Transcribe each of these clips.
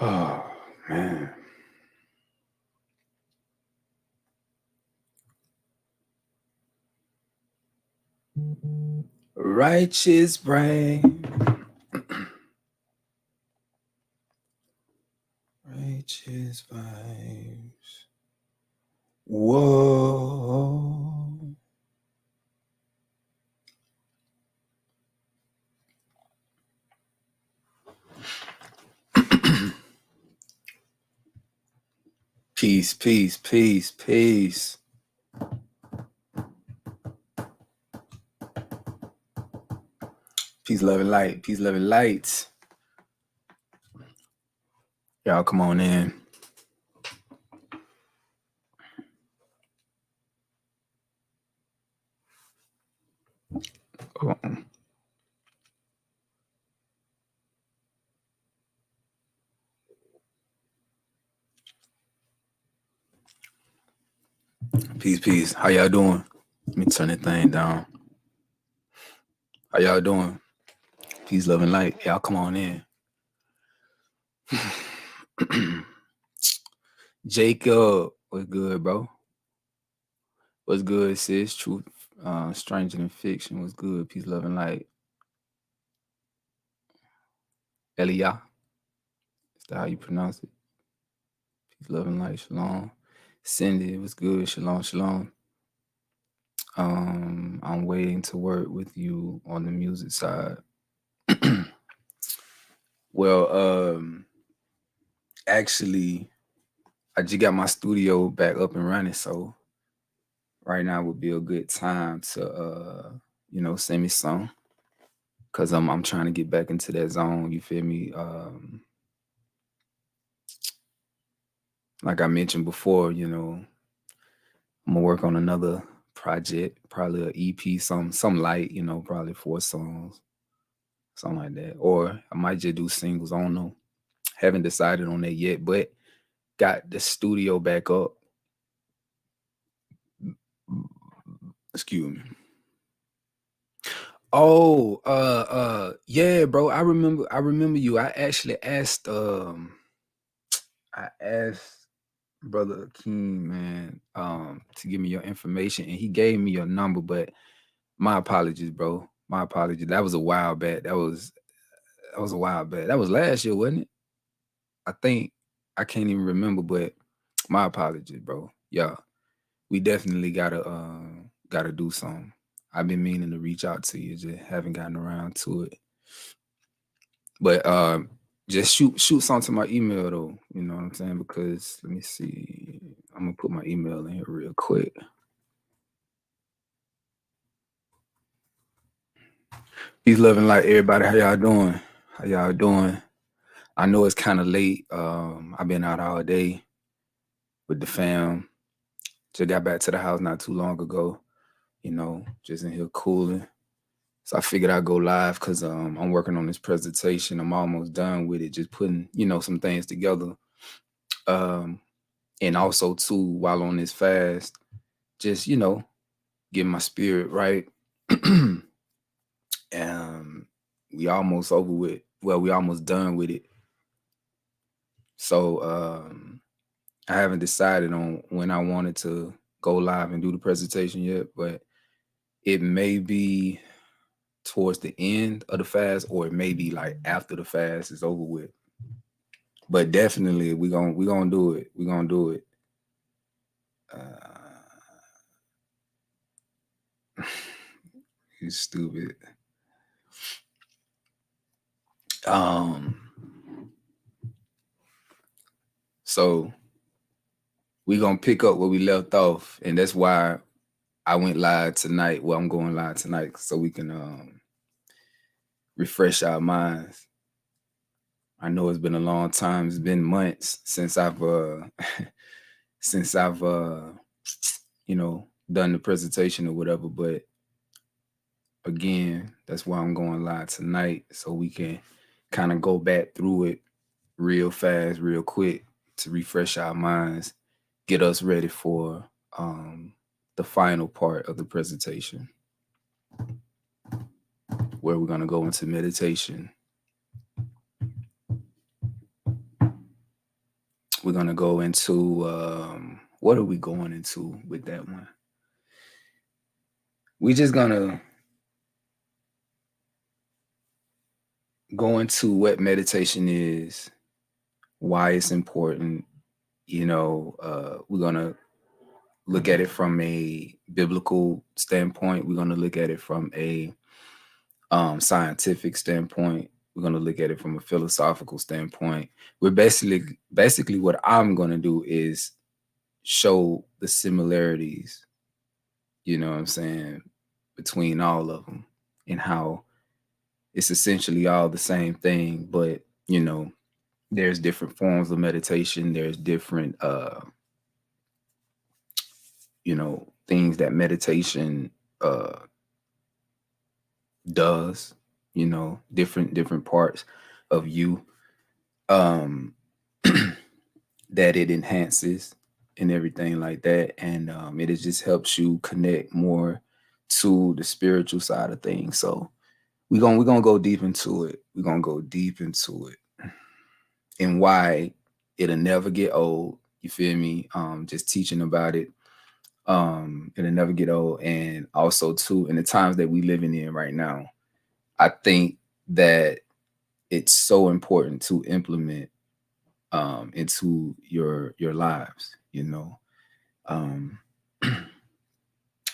Oh, man. Righteous brain. Righteous vibes. Whoa. Peace, peace, peace, peace. Peace, love, and light. Peace, love, and light. Y'all come on in. Oh. Peace, peace. How y'all doing? Let me turn that thing down. How y'all doing? Peace, love, and light. Y'all come on in. Jacob, what's good, bro? What's good, sis? Truth, stranger than fiction. What's good? Peace, love, and light. Elia, is that how you pronounce it? Peace, love, and light. Shalom. Cindy, what's good? Shalom, shalom. I'm waiting to work with you on the music side. Well, actually, I just got my studio back up and running, so right now would be a good time to send me some, because I'm trying to get back into that zone. You feel me? Like I mentioned before, I'm gonna work on another project, probably an EP, some light, probably 4 songs, something like that. Or I might just do singles. I don't know. Haven't decided on that yet, but got the studio back up. Excuse me. Oh, yeah, bro. I remember you. I actually asked Brother Akeem, man, to give me your information, and he gave me your number, but my apologies, bro. My apologies. That was a while back. That was a while back. That was last year, wasn't it? I think. I can't even remember, but my apologies, bro. Yeah. We definitely gotta do something. I've been meaning to reach out to you, just haven't gotten around to it. But just shoot something to my email though. You know what I'm saying? Because let me see. I'm gonna put my email in here real quick. Peace, love, and light, everybody. How y'all doing? How y'all doing? I know it's kind of late. I've been out all day with the fam. Just got back to the house not too long ago. Just in here cooling. So I figured I'd go live because I'm working on this presentation. I'm almost done with it, just putting, some things together. And also too, while on this fast, just, getting my spirit right. We almost over with. Well, we almost done with it. So I haven't decided on when I wanted to go live and do the presentation yet, but it may be towards the end of the fast, or it may be like after the fast is over with. But definitely we gonna do it. We're gonna do it. You stupid. So we gonna pick up where we left off, and that's why I went live tonight. Well, I'm going live tonight so we can refresh our minds. I know it's been a long time. It's been months since I've done the presentation or whatever. But again, that's why I'm going live tonight, so we can kind of go back through it real fast, real quick, to refresh our minds, get us ready for the final part of the presentation, where we're gonna go into meditation. we're gonna go into what are we going into with that one? We just gonna go into what meditation is, why it's important. We're gonna look at it from a biblical standpoint. We're gonna look at it from a scientific standpoint. We're gonna look at it from a philosophical standpoint. We're basically what I'm gonna do is show the similarities, you know what I'm saying, between all of them and how it's essentially all the same thing, but there's different forms of meditation. There's different things that meditation uh does, different parts of you um that it enhances and everything like that. And it just helps you connect more to the spiritual side of things. So we're gonna go deep into it. We're gonna go deep into it and why it'll never get old. You feel me? Just teaching about it. It'll never get old. And also too, in the times that we living in right now, I think that it's so important to implement into your lives, um,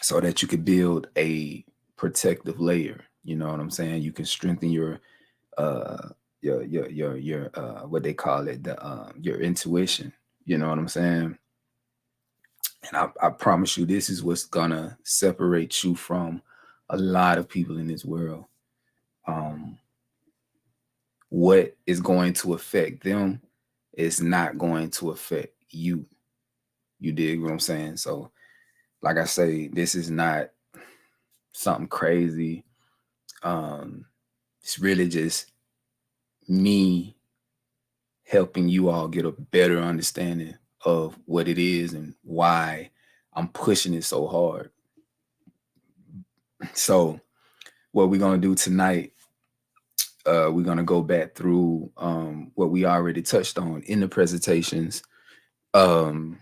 so that you could build a protective layer. You know what I'm saying? You can strengthen uh your what they call it, the your intuition. You know what I'm saying? And I promise you, this is what's gonna separate you from a lot of people in this world. Um, what is going to affect them is not going to affect you. You dig what I'm saying? So, like I say, this is not something crazy. It's really just me helping you all get a better understanding of what it is and why I'm pushing it so hard. So, what we're gonna do tonight, we're gonna go back through what we already touched on in the presentations. Um,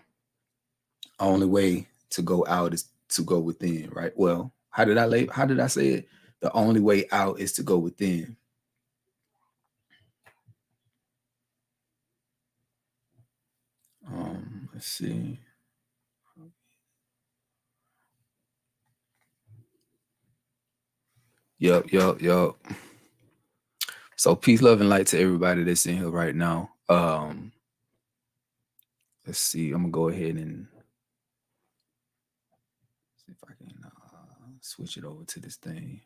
Only way to go out is to go within, right? Well, how did I say it? The only way out is to go within. Let's see. Yup. So peace, love, and light to everybody that's in here right now. Let's see. I'm gonna go ahead and see if I can switch it over to this thing.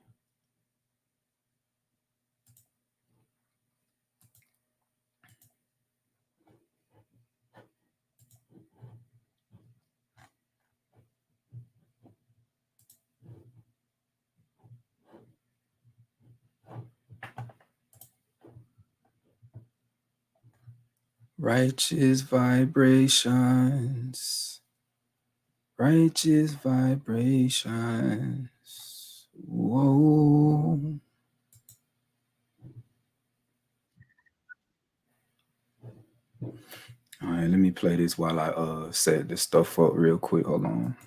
Righteous vibrations. Righteous vibrations. Whoa. All right, let me play this while I set this stuff up real quick. Hold on.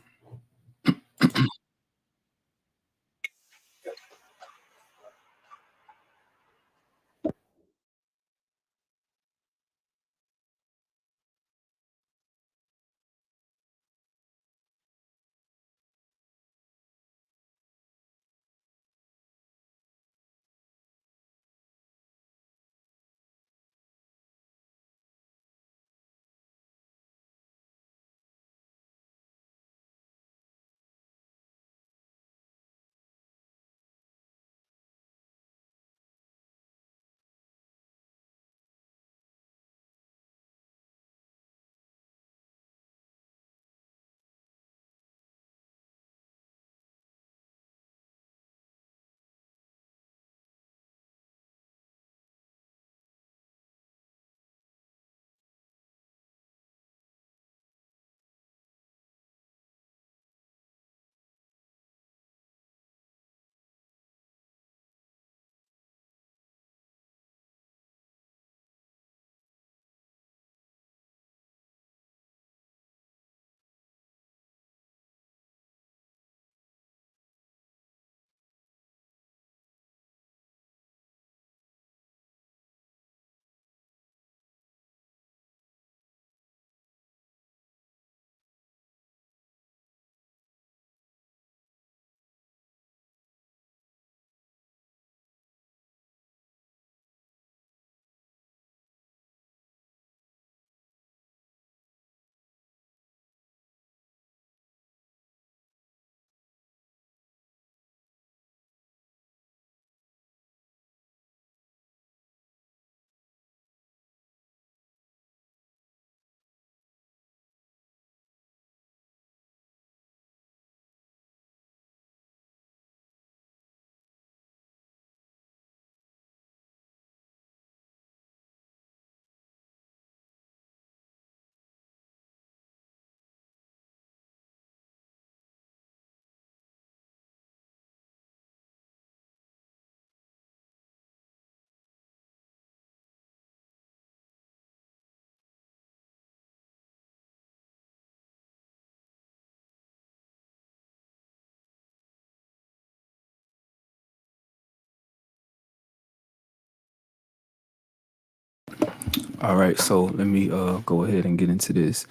All right, so let me go ahead and get into this.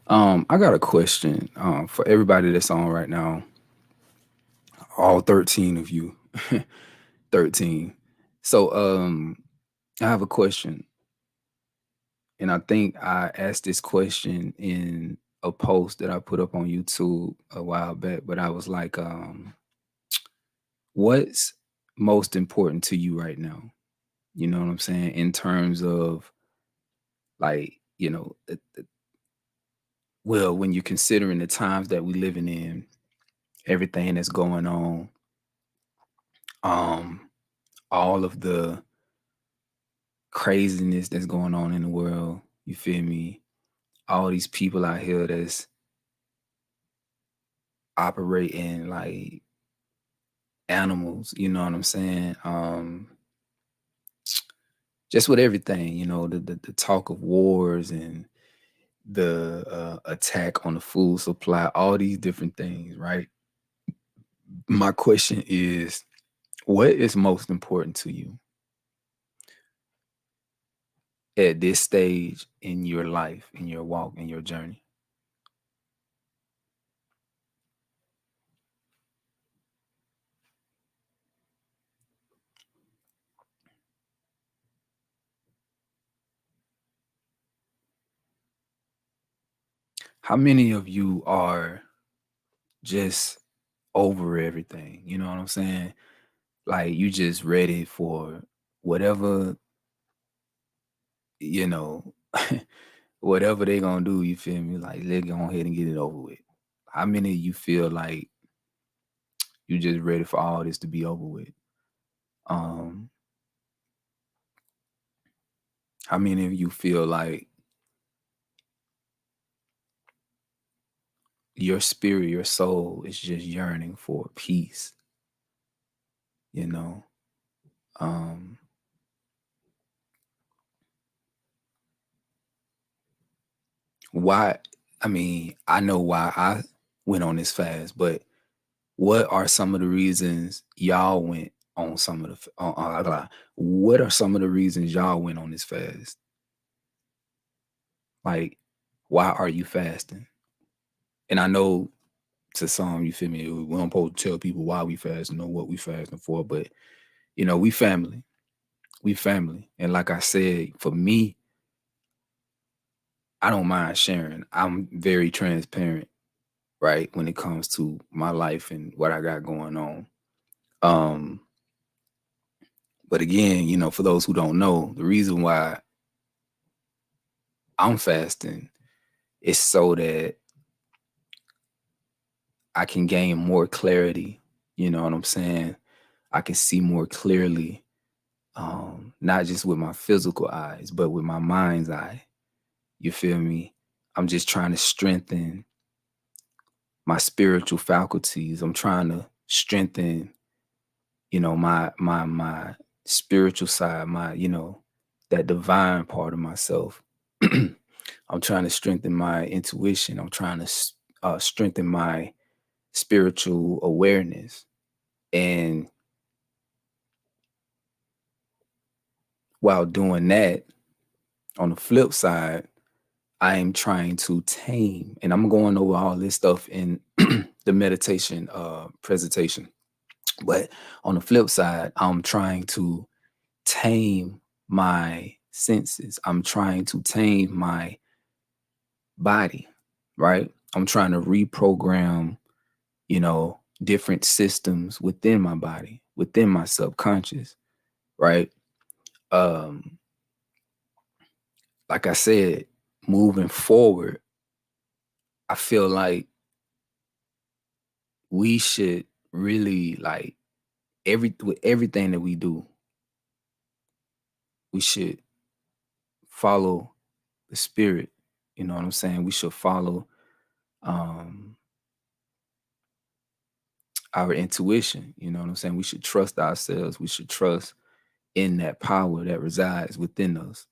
I got a question for everybody that's on right now, all 13 of you. 13. So I have a question, and I think I asked this question in a post that I put up on YouTube a while back, but I was like, what's most important to you right now? You know what I'm saying? In terms of like, well, when you're considering the times that we living in, everything that's going on, um, all of the craziness that's going on in the world, you feel me? All these people out here that's operating like animals, you know what I'm saying? Just with everything, the talk of wars and the attack on the food supply, all these different things, right? My question is, what is most important to you at this stage in your life, in your walk, in your journey? How many of you are just over everything? You know what I'm saying? Like you just ready for whatever, you know, whatever they gonna do, you feel me? Like let's go ahead and get it over with. How many of you feel like you just ready for all this to be over with? Um, how many of you feel like your spirit, your soul is just yearning for peace, you know? Um, why I mean, I know why I went on this fast, but what are some of the reasons y'all went on some of the what are some of the reasons y'all went on this fast? Like, why are you fasting? And I know to some, you feel me, we don't supposed to tell people why we fasting or what we fasting for, but we family. We family. And like I said, for me, I don't mind sharing. I'm very transparent, right, when it comes to my life and what I got going on. Um, but again, for those who don't know, the reason why I'm fasting is so that I can gain more clarity. You know what I'm saying? I can see more clearly, not just with my physical eyes, but with my mind's eye. You feel me? I'm just trying to strengthen my spiritual faculties. I'm trying to strengthen, my spiritual side, my, that divine part of myself. I'm trying to strengthen my intuition. I'm trying to strengthen my spiritual awareness. And while doing that, on the flip side, I am trying to tame, and I'm going over all this stuff in the meditation presentation. But on the flip side, I'm trying to tame my senses. I'm trying to tame my body, right? I'm trying to reprogram, different systems within my body, within my subconscious, right? Um, like I said, moving forward, I feel like we should really like with everything that we do, we should follow the spirit. You know what I'm saying? We should follow um our intuition. You know what I'm saying? We should trust ourselves. We should trust in that power that resides within us.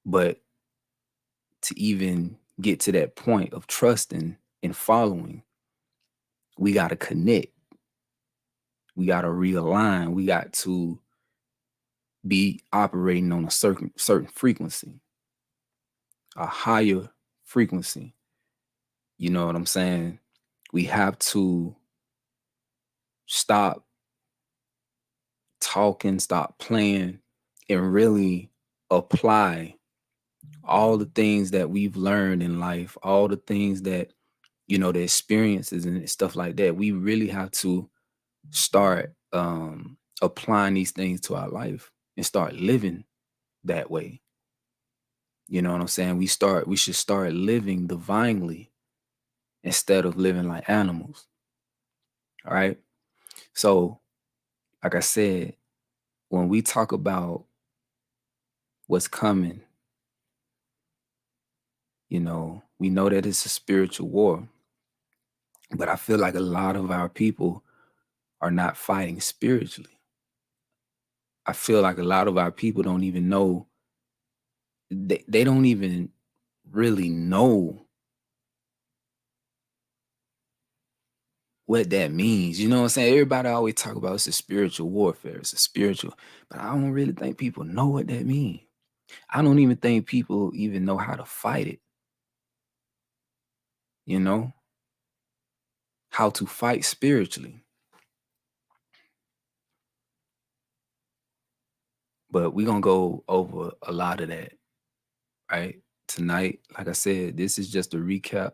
But to even get to that point of trusting and following, we got to connect. We got to realign. We got to be operating on a certain frequency, a higher frequency. You know what I'm saying? We have to stop talking, stop playing, and really apply all the things that we've learned in life, all the things that, the experiences and stuff like that. We really have to start applying these things to our life and start living that way. You know what I'm saying? We should start living divinely instead of living like animals. All right. So, like I said, when we talk about what's coming, we know that it's a spiritual war, but I feel like a lot of our people are not fighting spiritually. I feel like a lot of our people don't even know, they don't even really know what that means. You know what I'm saying? Everybody always talk about it's a spiritual warfare. It's a spiritual, but I don't really think people know what that means. I don't even think people even know how to fight it, you know, how to fight spiritually. But we're going to go over a lot of that, right? Tonight, like I said, this is just a recap.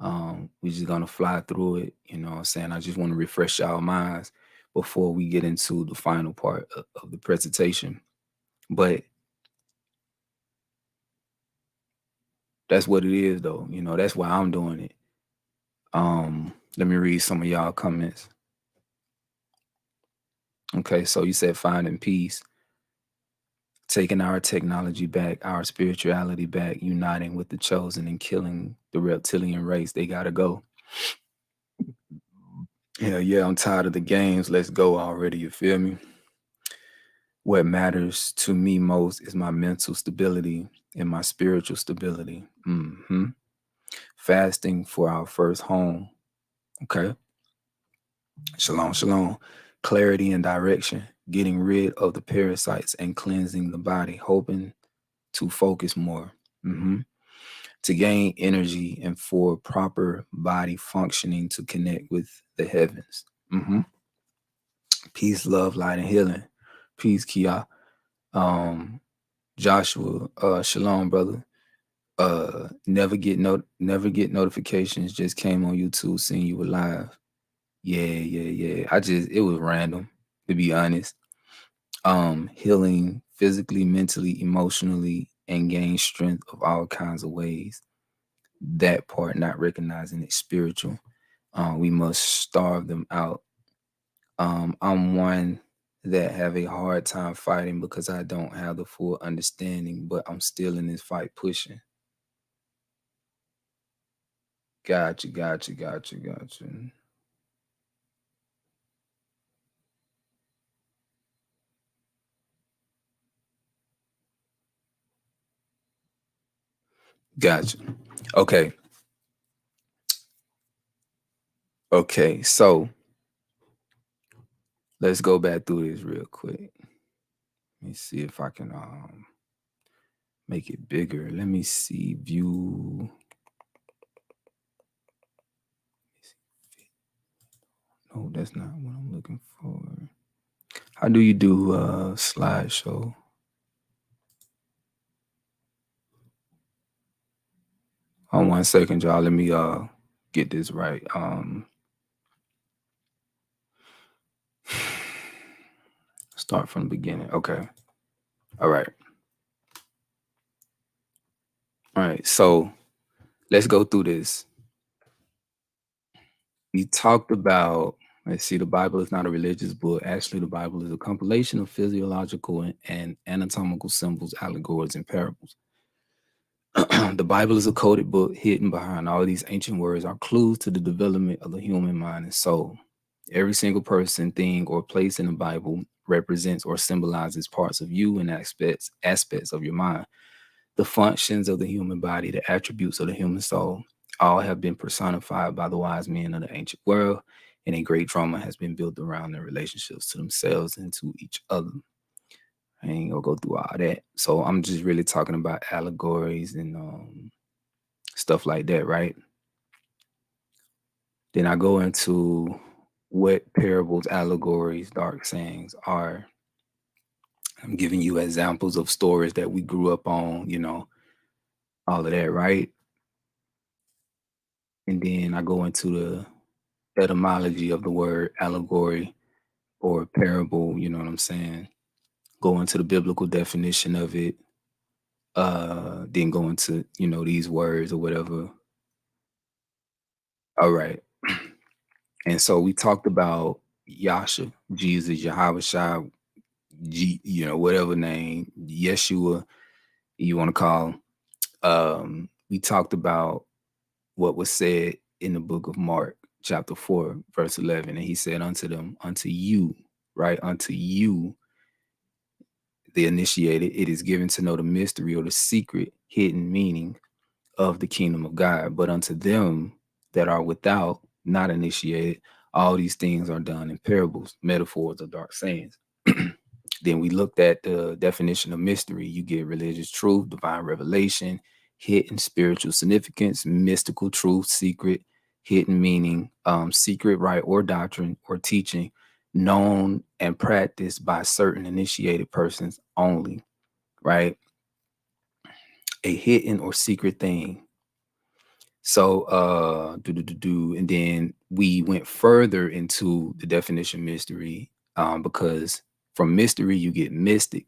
We're just going to fly through it. You know what I'm saying? I just want to refresh our minds before we get into the final part of the presentation. But that's what it is, though. That's why I'm doing it. Let me read some of y'all comments. Okay, so you said finding peace, taking our technology back, our spirituality back, uniting with the chosen and killing the reptilian race. They gotta go. Yeah, I'm tired of the games. Let's go already. You feel me? What matters to me most is my mental stability and my spiritual stability. Fasting for our first home. Okay. Shalom, shalom. Clarity and direction. Getting rid of the parasites and cleansing the body. Hoping to focus more. To gain energy and for proper body functioning to connect with the heavens. Peace, love, light, and healing. Peace, Kia. Joshua, shalom, brother. Never get notifications. Just came on YouTube seeing you were live. Yeah. It was random, to be honest. Healing physically, mentally, emotionally, and gain strength of all kinds of ways. That part, not recognizing it's spiritual. We must starve them out. I'm one that have a hard time fighting because I don't have the full understanding, but I'm still in this fight pushing. Gotcha. Gotcha. Okay. So let's go back through this real quick. Let me see if I can make it bigger. Let me see. View. No, that's not what I'm looking for. How do you do slideshow? On 1 second, y'all. Let me get this right. Start from the beginning. Okay. All right. So let's go through this. We talked about, let's see, the Bible is not a religious book. Actually, the Bible is a compilation of physiological and anatomical symbols, allegories, and parables. The Bible is a coded book. Hidden behind all these ancient words are clues to the development of the human mind and soul. Every single person, thing, or place in the Bible represents or symbolizes parts of you and aspects of your mind. The functions of the human body, the attributes of the human soul, all have been personified by the wise men of the ancient world, and a great drama has been built around their relationships to themselves and to each other. I ain't gonna go through all that. So I'm just really talking about allegories and stuff like that, right? Then I go into what parables, allegories, dark sayings are. I'm giving you examples of stories that we grew up on, all of that, right? And then I go into the etymology of the word allegory or parable, you know what I'm saying? Go into the biblical definition of it, then go into, these words or whatever. All right. And so we talked about Yasha, Jesus, Yahweh Shai, whatever name, Yeshua, you want to call. We talked about what was said in the book of Mark, chapter 4, verse 11. And he said unto them, unto you, right? Unto you, the initiated, it is given to know the mystery or the secret hidden meaning of the kingdom of God. But unto them that are without, not initiated, all these things are done in parables, metaphors, or dark sayings. Then we looked at the definition of mystery. You get religious truth, divine revelation, hidden spiritual significance, mystical truth, secret, hidden meaning, secret right or doctrine or teaching, known and practiced by certain initiated persons only, right? A hidden or secret thing. So and then we went further into the definition of mystery, because from mystery you get mystic,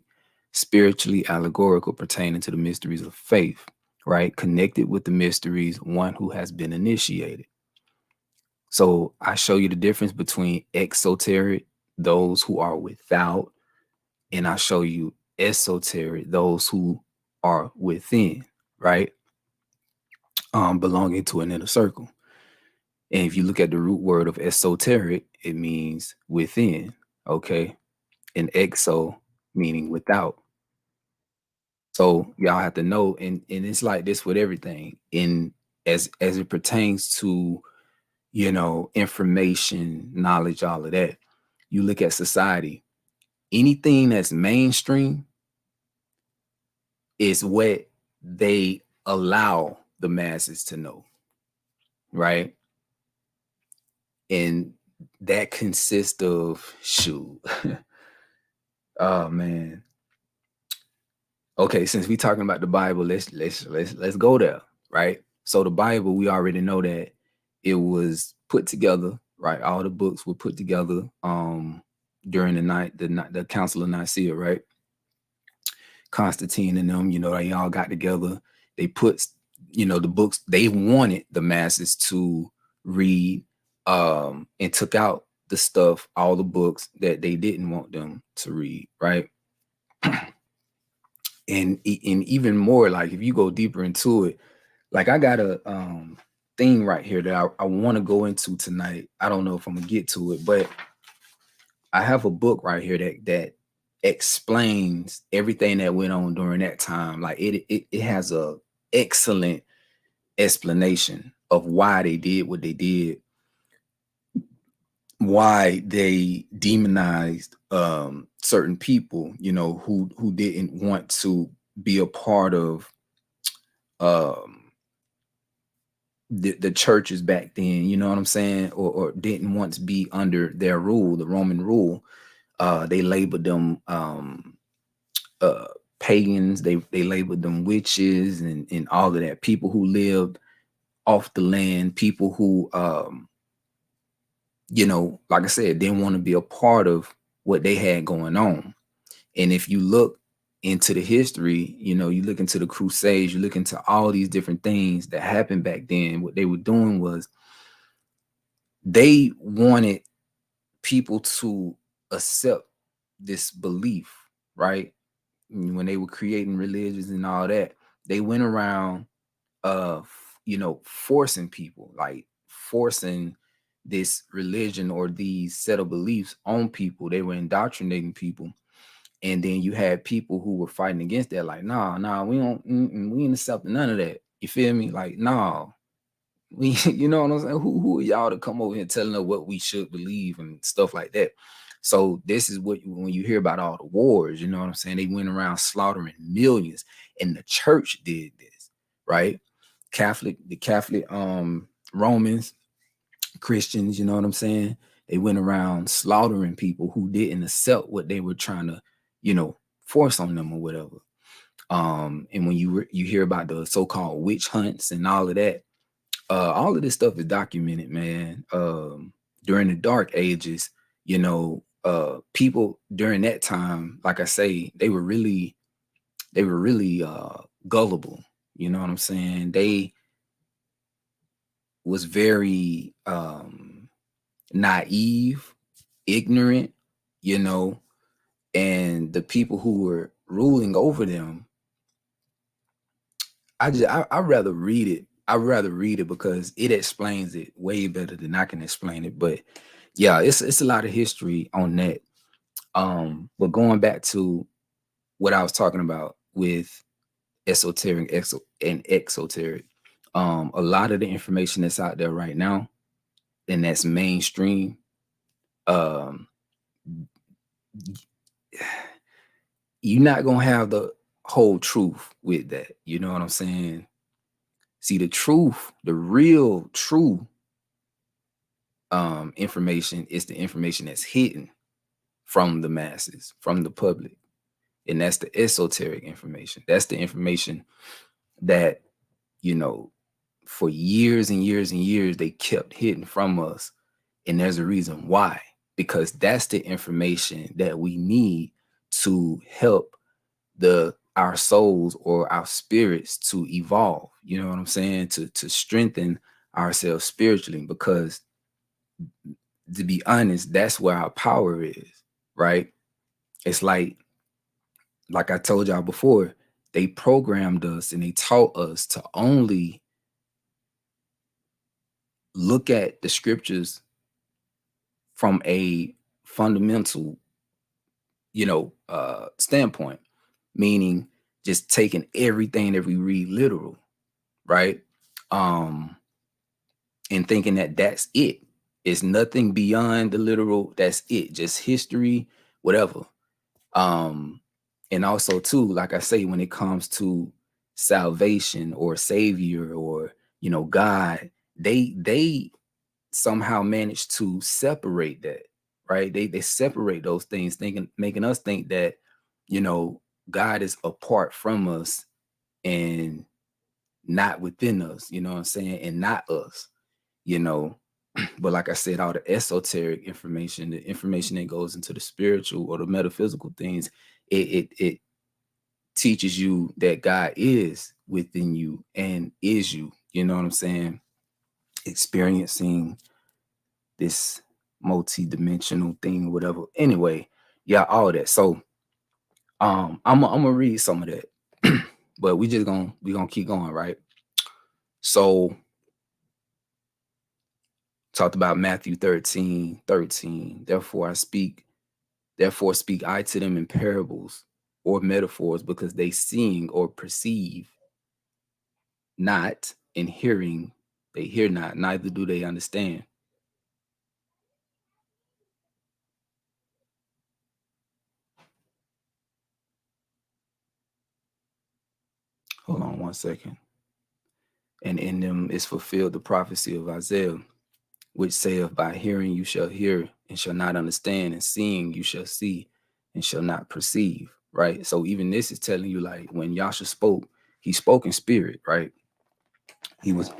spiritually allegorical, pertaining to the mysteries of faith, right? Connected with the mysteries, one who has been initiated. So I show you the difference between exoteric, those who are without, and I show you esoteric, those who are within, right? Belonging to an inner circle. And if you look at the root word of esoteric, it means within, okay? And exo meaning without. So y'all have to know, and it's like this with everything. In as it pertains to, information, knowledge, all of that. You look at society, anything that's mainstream is what they allow the masses to know, right? And that consists of shoot. Oh man. Okay, since we talking about the Bible, let's go there, right? So the Bible, we already know that it was put together, right? All the books were put together during the Council of Nicaea, right? Constantine and them, they all got together. They put, the books they wanted the masses to read, and took out the stuff, all the books that they didn't want them to read, right? And even more, like if you go deeper into it, like I got a thing right here that I want to go into tonight. I don't know if I'm gonna get to it, but I have a book right here that explains everything that went on during that time. Like it has a excellent explanation of why they did what they did, why they demonized certain people, who didn't want to be a part of um the churches back then, you know what I'm saying, or didn't want to be under their rule, the Roman rule. They labeled them uh pagans, they labeled them witches and all of that, people who lived off the land, people who like I said, didn't want to be a part of what they had going on. And if you look into the history, you look into the Crusades, you look into all these different things that happened back then, what they were doing was they wanted people to accept this belief, right? When they were creating religions and all that, they went around forcing people, like forcing this religion or these set of beliefs on people. They were indoctrinating people. And then you had people who were fighting against that, like, nah, we don't, we ain't accepting none of that. You feel me? Like, nah, we, you know what I'm saying? Who are y'all to come over here telling us what we should believe and stuff like that? So this is what when you hear about all the wars, you know what I'm saying? They went around slaughtering millions, and the church did this, right? The Catholic Romans, Christians, you know what I'm saying? They went around slaughtering people who didn't accept what they were trying to, force on them or whatever. And when you hear about the so-called witch hunts and all of this stuff is documented, man. During the dark ages, people during that time, like I say, they were really gullible. You know what I'm saying? They was very naive, ignorant, you know, and the people who were ruling over them, I'd rather read it. I'd rather read it because it explains it way better than I can explain it. But yeah, it's a lot of history on that. But going back to what I was talking about with and exoteric, a lot of the information that's out there right now and that's mainstream, um, you're not gonna have the whole truth with that. You know what I'm saying? See, the truth, the real true information is the information that's hidden from the masses, from the public. And that's the esoteric information. That's the information that, you know, for years and years and years, they kept hidden from us. And there's a reason why, because that's the information that we need to help our souls or our spirits to evolve. You know what I'm saying? To strengthen ourselves spiritually, because to be honest, that's where our power is, right? It's like I told y'all before, they programmed us and they taught us to only look at the scriptures from a fundamental, standpoint, meaning just taking everything that we read literal, right? Um, and thinking that that's it. It's nothing beyond the literal. That's it. Just history, whatever. Um, and also too, like I say, when it comes to salvation or savior or God, they somehow manage to separate that, right? They separate those things, making us think that God is apart from us and not within us, you know what I'm saying, and not us, you know. But like I said, all the esoteric information, the information that goes into the spiritual or the metaphysical things, it teaches you that God is within you and is you. You know what I'm saying? Experiencing this multi-dimensional thing, whatever. Anyway, yeah, all that. So I'm gonna read some of that. But we gonna keep going, right? So talked about Matthew 13:13. Therefore speak I to them in parables or metaphors, because they seeing or perceive not, and hearing they hear not, neither do they understand. Hold on one second. And in them is fulfilled the prophecy of Isaiah, which saith, by hearing you shall hear and shall not understand, and seeing you shall see and shall not perceive. Right. So even this is telling you, like, when Yasha spoke, he spoke in spirit, right? He was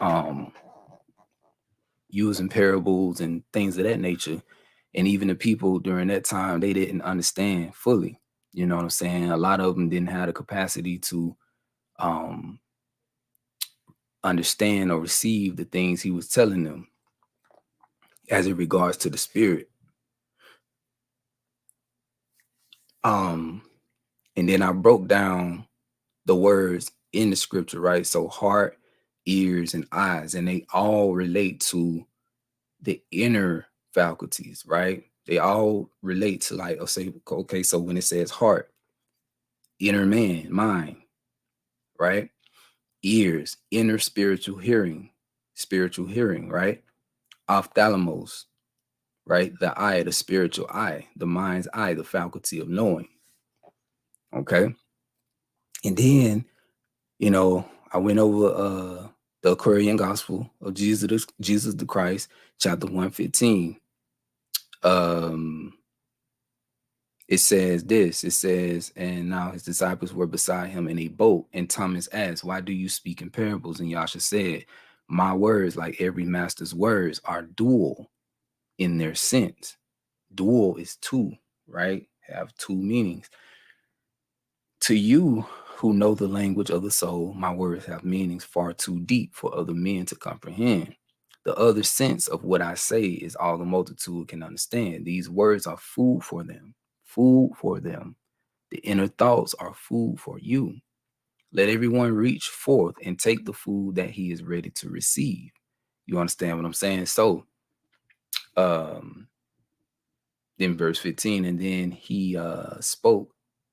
using parables and things of that nature. And even the people during that time, they didn't understand fully. You know what I'm saying? A lot of them didn't have the capacity to um understand or receive the things he was telling them as it regards to the spirit. Um, and then I broke down the words in the scripture, right? So heart, ears, and eyes, and they all relate to the inner faculties, right? They all relate to, like, I'll say, okay, so when it says heart, inner man, mind, right? Ears, inner spiritual hearing, right? Ophthalmos, right? The eye, the spiritual eye, the mind's eye, the faculty of knowing. Okay. And then, I went over the Aquarian Gospel of Jesus the Christ, chapter 115. It says this, it says, and now his disciples were beside him in a boat, and Thomas asked, why do you speak in parables? And Yasha said, my words, like every master's words, are dual in their sense. Dual is two, right? Have two meanings. To you who know the language of the soul, my words have meanings far too deep for other men to comprehend. The other sense of what I say is all the multitude can understand. These words are food for them. Food for them. The inner thoughts are food for you. Let everyone reach forth and take the food that he is ready to receive. You understand what I'm saying? So, in verse 15, and then he spoke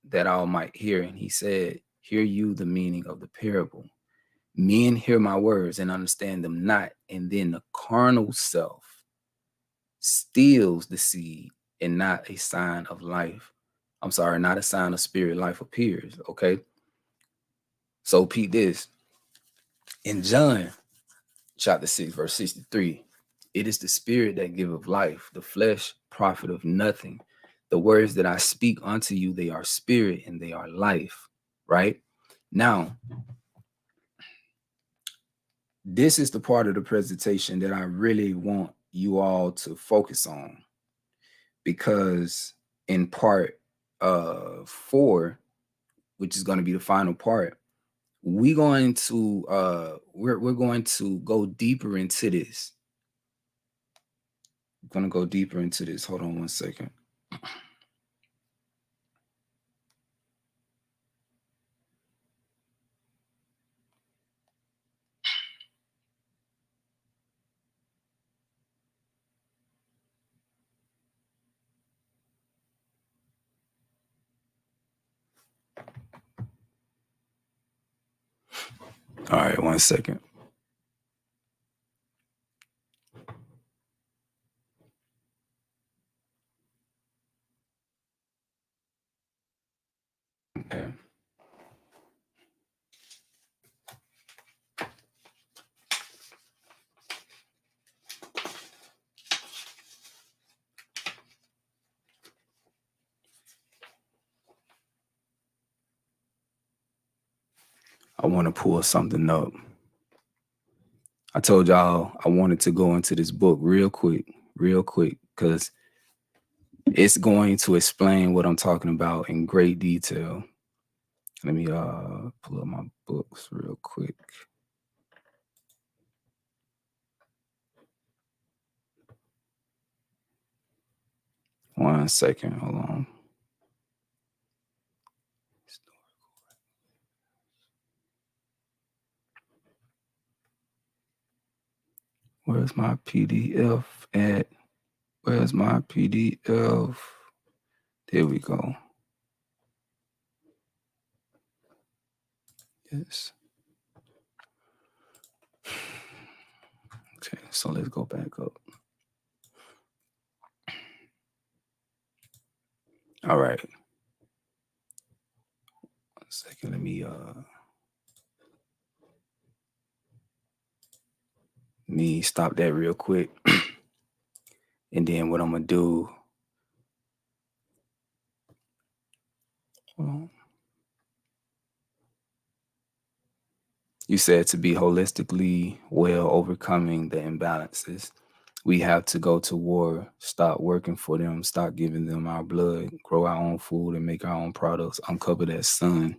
that all might hear, and he said, hear you the meaning of the parable. Men hear my words and understand them not, and then the carnal self steals the seed, and not a sign of life. I'm sorry, not a sign of spirit life appears. Okay. So Pete, this in John chapter 6, verse 63, it is the spirit that giveth life, the flesh profiteth nothing. The words that I speak unto you, they are spirit and they are life. Right now, this is the part of the presentation that I really want you all to focus on, because in part 4, which is going to be the final part, we're going to go deeper into this. I'm going to go deeper into this. Hold on one second. All right, one second. Okay. I want to pull something up. I told y'all I wanted to go into this book real quick, because it's going to explain what I'm talking about in great detail. Let me pull up my books real quick. One second, hold on. Where's my PDF at? Where's my PDF? There we go. Yes. Okay, so let's go back up. All right. 1 second, let me stop that real quick. And then what I'm gonna do, you said to be holistically well, overcoming the imbalances. We have to go to war, stop working for them, stop giving them our blood, grow our own food and make our own products, uncover that sun,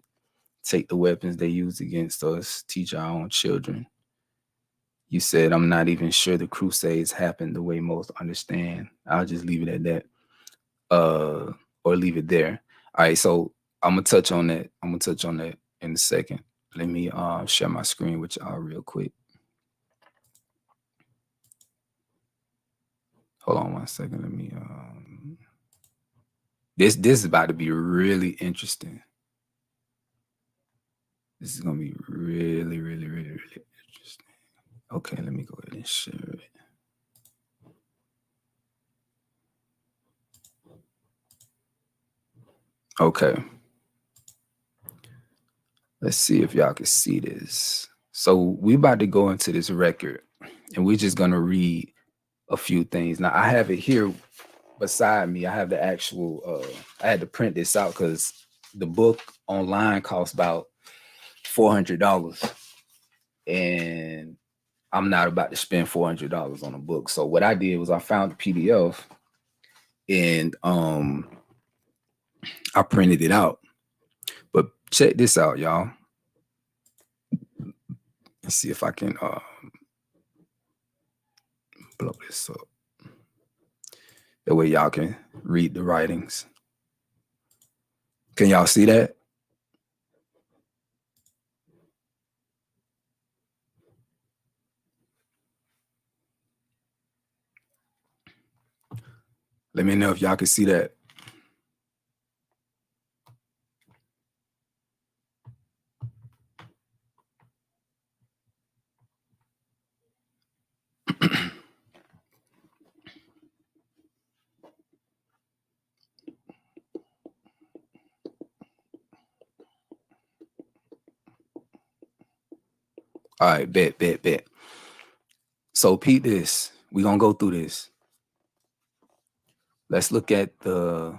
take the weapons they use against us, teach our own children. You said, I'm not even sure the Crusades happened the way most understand. I'll just leave it at that, or leave it there. All right, so I'm gonna touch on that. I'm gonna touch on that in a second. Let me share my screen with y'all real quick. Hold on one second. Let me this is about to be really interesting. This is gonna be really, really, really, really interesting. Okay, let me go ahead and share it. Okay. Let's see if y'all can see this. So we about to go into this record and we're just gonna read a few things. Now I have it here beside me. I have the actual I had to print this out because the book online costs about $400. And I'm not about to spend $400 on a book. So what I did was I found the PDF and I printed it out. But check this out, y'all. Let's see if I can blow this up. That way y'all can read the writings. Can y'all see that? Let me know if y'all can see that. All right, bet. So Pete this. We're gonna go through this. Let's look at the,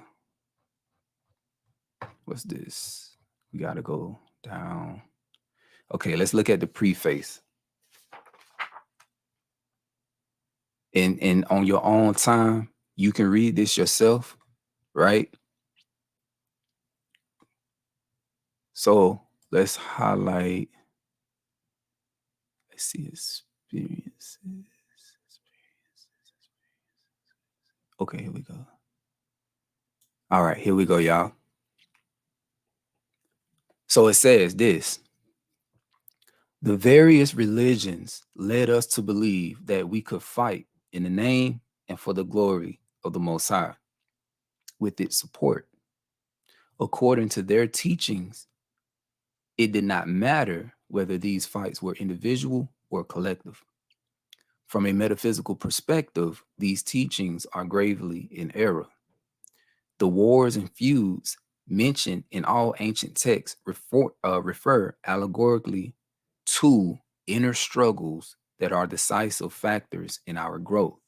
what's this? We gotta go down. Okay, let's look at the preface. And on your own time, you can read this yourself, right? So let's highlight, let's see, experiences. Okay, here we go. All right, here we go, y'all. So it says this: the various religions led us to believe that we could fight in the name and for the glory of the Most High with its support. According to their teachings, it did not matter whether these fights were individual or collective. From a metaphysical perspective, these teachings are gravely in error. The wars and feuds mentioned in all ancient texts refer allegorically to inner struggles that are decisive factors in our growth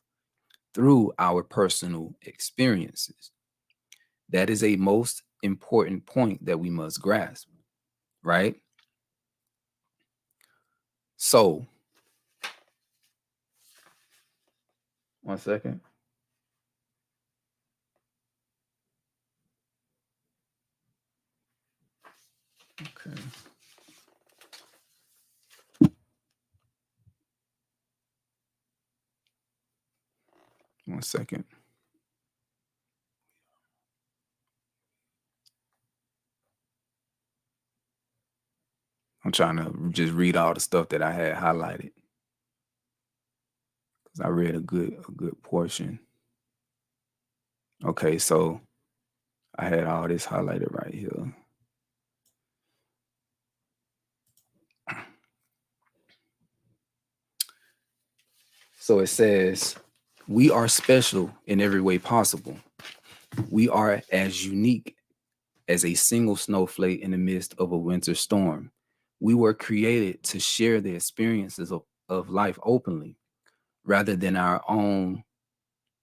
through our personal experiences. That is a most important point that we must grasp, right? So, one second. Okay. One second. I'm trying to just read all the stuff that I had highlighted because I read a good portion. Okay, so I had all this highlighted right here. So it says, we are special in every way possible. We are as unique as a single snowflake in the midst of a winter storm. We were created to share the experiences of life openly rather than our own.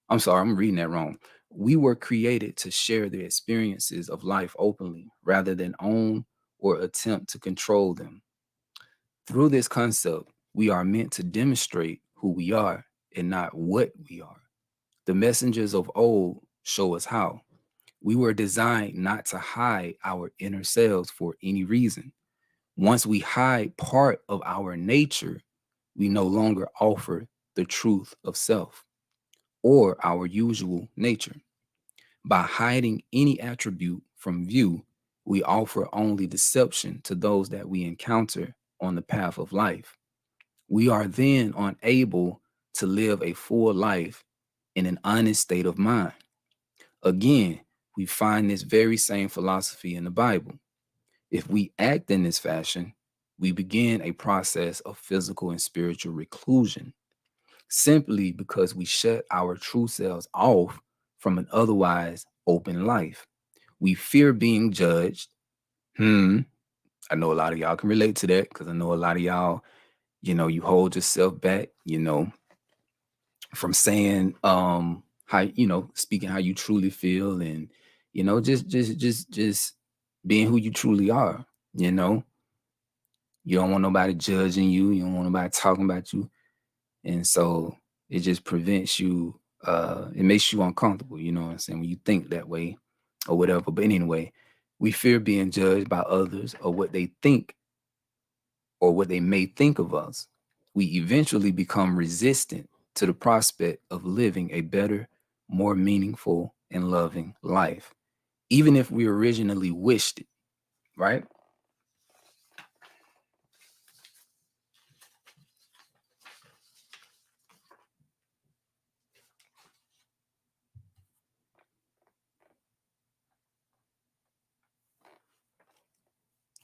I'm sorry, I'm reading that wrong. We were created to share the experiences of life openly rather than own or attempt to control them. Through this concept, we are meant to demonstrate who we are and not what we are. The messengers of old show us how. We were designed not to hide our inner selves for any reason. Once we hide part of our nature, we no longer offer the truth of self or our usual nature. By hiding any attribute from view, we offer only deception to those that we encounter on the path of life. We are then unable to live a full life in an honest state of mind. Again, we find this very same philosophy in the Bible. If we act in this fashion, we begin a process of physical and spiritual reclusion simply because we shut our true selves off from an otherwise open life. We fear being judged. I know a lot of y'all can relate to that because I know a lot of y'all, you hold yourself back, from saying how, speaking how you truly feel, and just being who you truly are. You know, you don't want nobody judging you. You don't want nobody talking about you. And so it just prevents you, it makes you uncomfortable, you know what I'm saying, when you think that way or whatever. But anyway, we fear being judged by others or what they think or what they may think of us. We eventually become resistant to the prospect of living a better, more meaningful, and loving life, even if we originally wished it, right?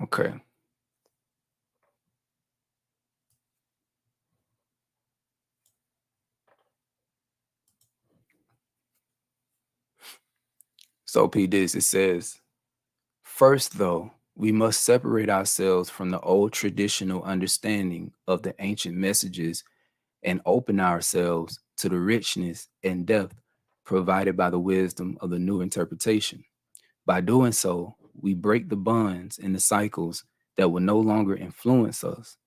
Okay. So, P. This, it says, first, though, we must separate ourselves from the old traditional understanding of the ancient messages and open ourselves to the richness and depth provided by the wisdom of the new interpretation. By doing so, we break the bonds and the cycles that will no longer influence us,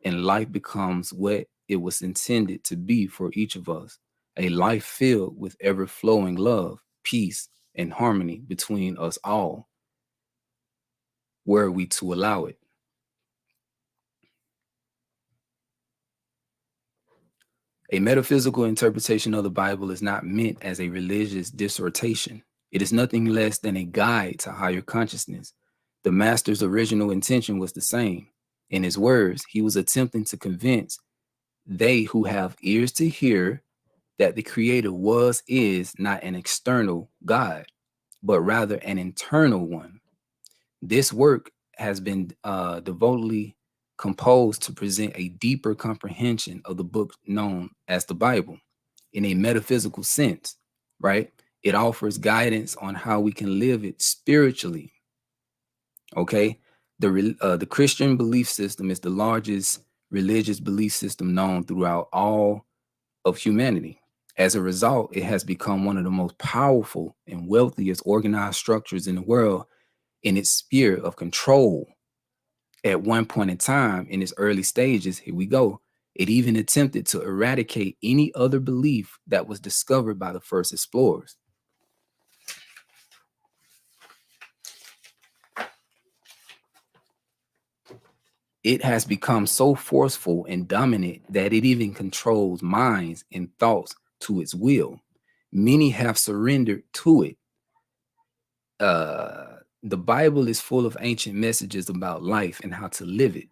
and life becomes what it was intended to be for each of us, a life filled with ever flowing love, peace, and harmony between us all, were we to allow it. A metaphysical interpretation of the Bible is not meant as a religious dissertation. It is nothing less than a guide to higher consciousness. The master's original intention was the same. In his words, he was attempting to convince they who have ears to hear that the Creator is not an external God, but rather an internal one. This work has been devotedly composed to present a deeper comprehension of the book known as the Bible in a metaphysical sense, right? It offers guidance on how we can live it spiritually. Okay, the Christian belief system is the largest religious belief system known throughout all of humanity. As a result, it has become one of the most powerful and wealthiest organized structures in the world in its sphere of control. At one point in time, in its early stages, here we go, it even attempted to eradicate any other belief that was discovered by the first explorers. It has become so forceful and dominant that it even controls minds and thoughts to its will. Many have surrendered to it. The Bible is full of ancient messages about life and how to live it.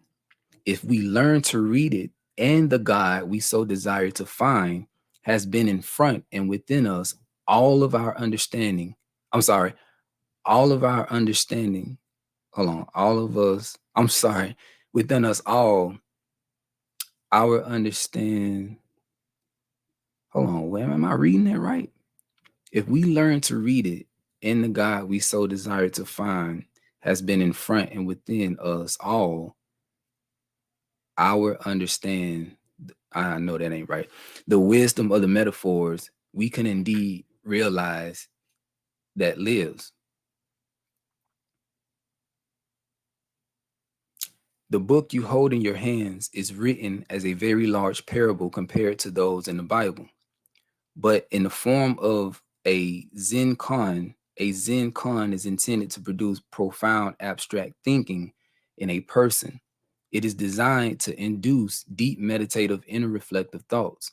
If we learn to read it, and the God we so desire to find has been in front and within us, all of our understanding, I'm sorry, all of our understanding, hold on, all of us, I'm sorry, within us all, our understand, hold on, where am I reading that right? If we learn to read it, and the God we so desire to find has been in front and within us all, our understand, I know that ain't right. The wisdom of the metaphors we can indeed realize that lives. The book you hold in your hands is written as a very large parable compared to those in the Bible, but in the form of a Zen koan is intended to produce profound abstract thinking in a person. It is designed to induce deep meditative inner reflective thoughts.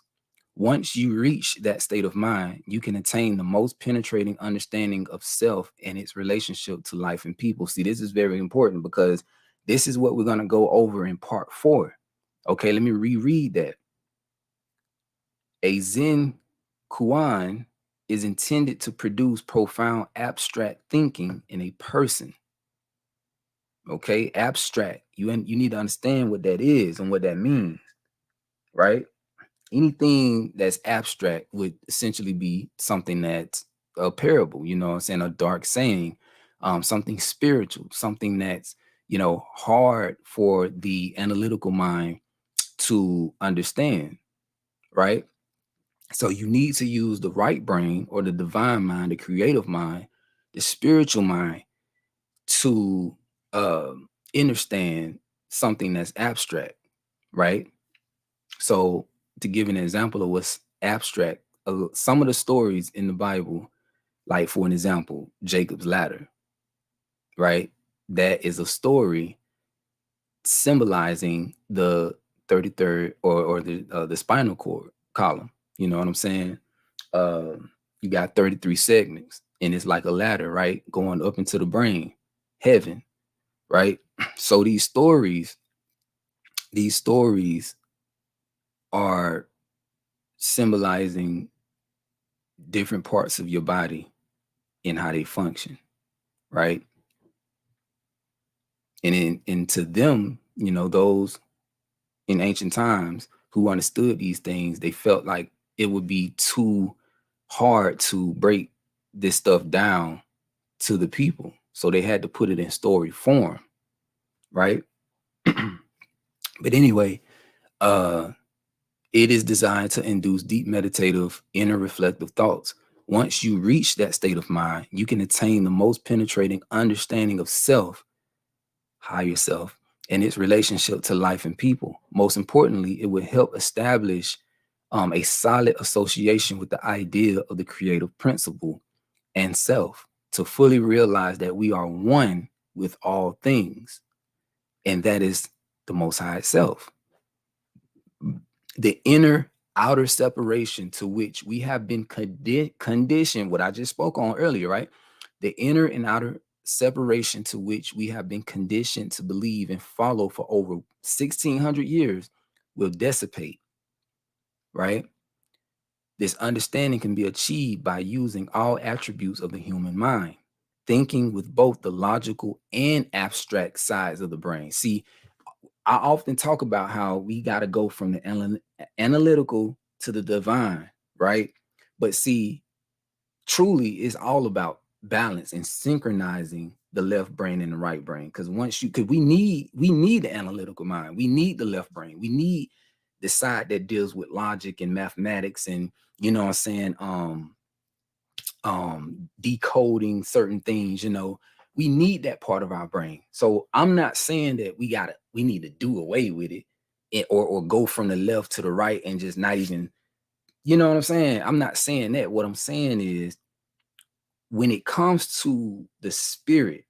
Once you reach that state of mind, you can attain the most penetrating understanding of self and its relationship to life and people. See, this is very important because this is what we're going to go over in part 4. Okay, let me reread that. A Zen koan is intended to produce profound abstract thinking in a person. Okay, abstract. You need to understand what that is and what that means, right? Anything that's abstract would essentially be something that's a parable, you know what I'm saying, a dark saying, something spiritual, something that's, hard for the analytical mind to understand, right? So you need to use the right brain, or the divine mind, the creative mind, the spiritual mind, to understand something that's abstract, right? So to give an example of what's abstract, some of the stories in the Bible, like for an example, Jacob's ladder, right? That is a story symbolizing the 33rd, or the spinal cord column. You know what I'm saying? You got 33 segments, and it's like a ladder, right? Going up into the brain, heaven, right? So these stories are symbolizing different parts of your body and how they function, right? And to them, those in ancient times who understood these things, they felt like it would be too hard to break this stuff down to the people. So they had to put it in story form, right? But anyway, uh it is designed to induce deep meditative, inner reflective thoughts. Once you reach that state of mind, you can attain the most penetrating understanding of self, higher self, and its relationship to life and people. Most importantly, it will help establish a solid association with the idea of the creative principle and self, to fully realize that we are one with all things, and that is the Most High Self. The inner outer separation to which we have been conditioned, what I just spoke on earlier, right? The inner and outer separation to which we have been conditioned to believe and follow for over 1600 years will dissipate, right? This understanding can be achieved by using all attributes of the human mind, thinking with both the logical and abstract sides of the brain. See, I often talk about how we got to go from the analytical to the divine, right? But see, truly, it's all about balance and synchronizing the left brain and the right brain. Because we need the analytical mind, we need the left brain, we need the side that deals with logic and mathematics, and what I'm saying, decoding certain things. We need that part of our brain. So I'm not saying that we need to do away with it, or go from the left to the right and just not even, what I'm saying. I'm not saying that. What I'm saying is, when it comes to the spirit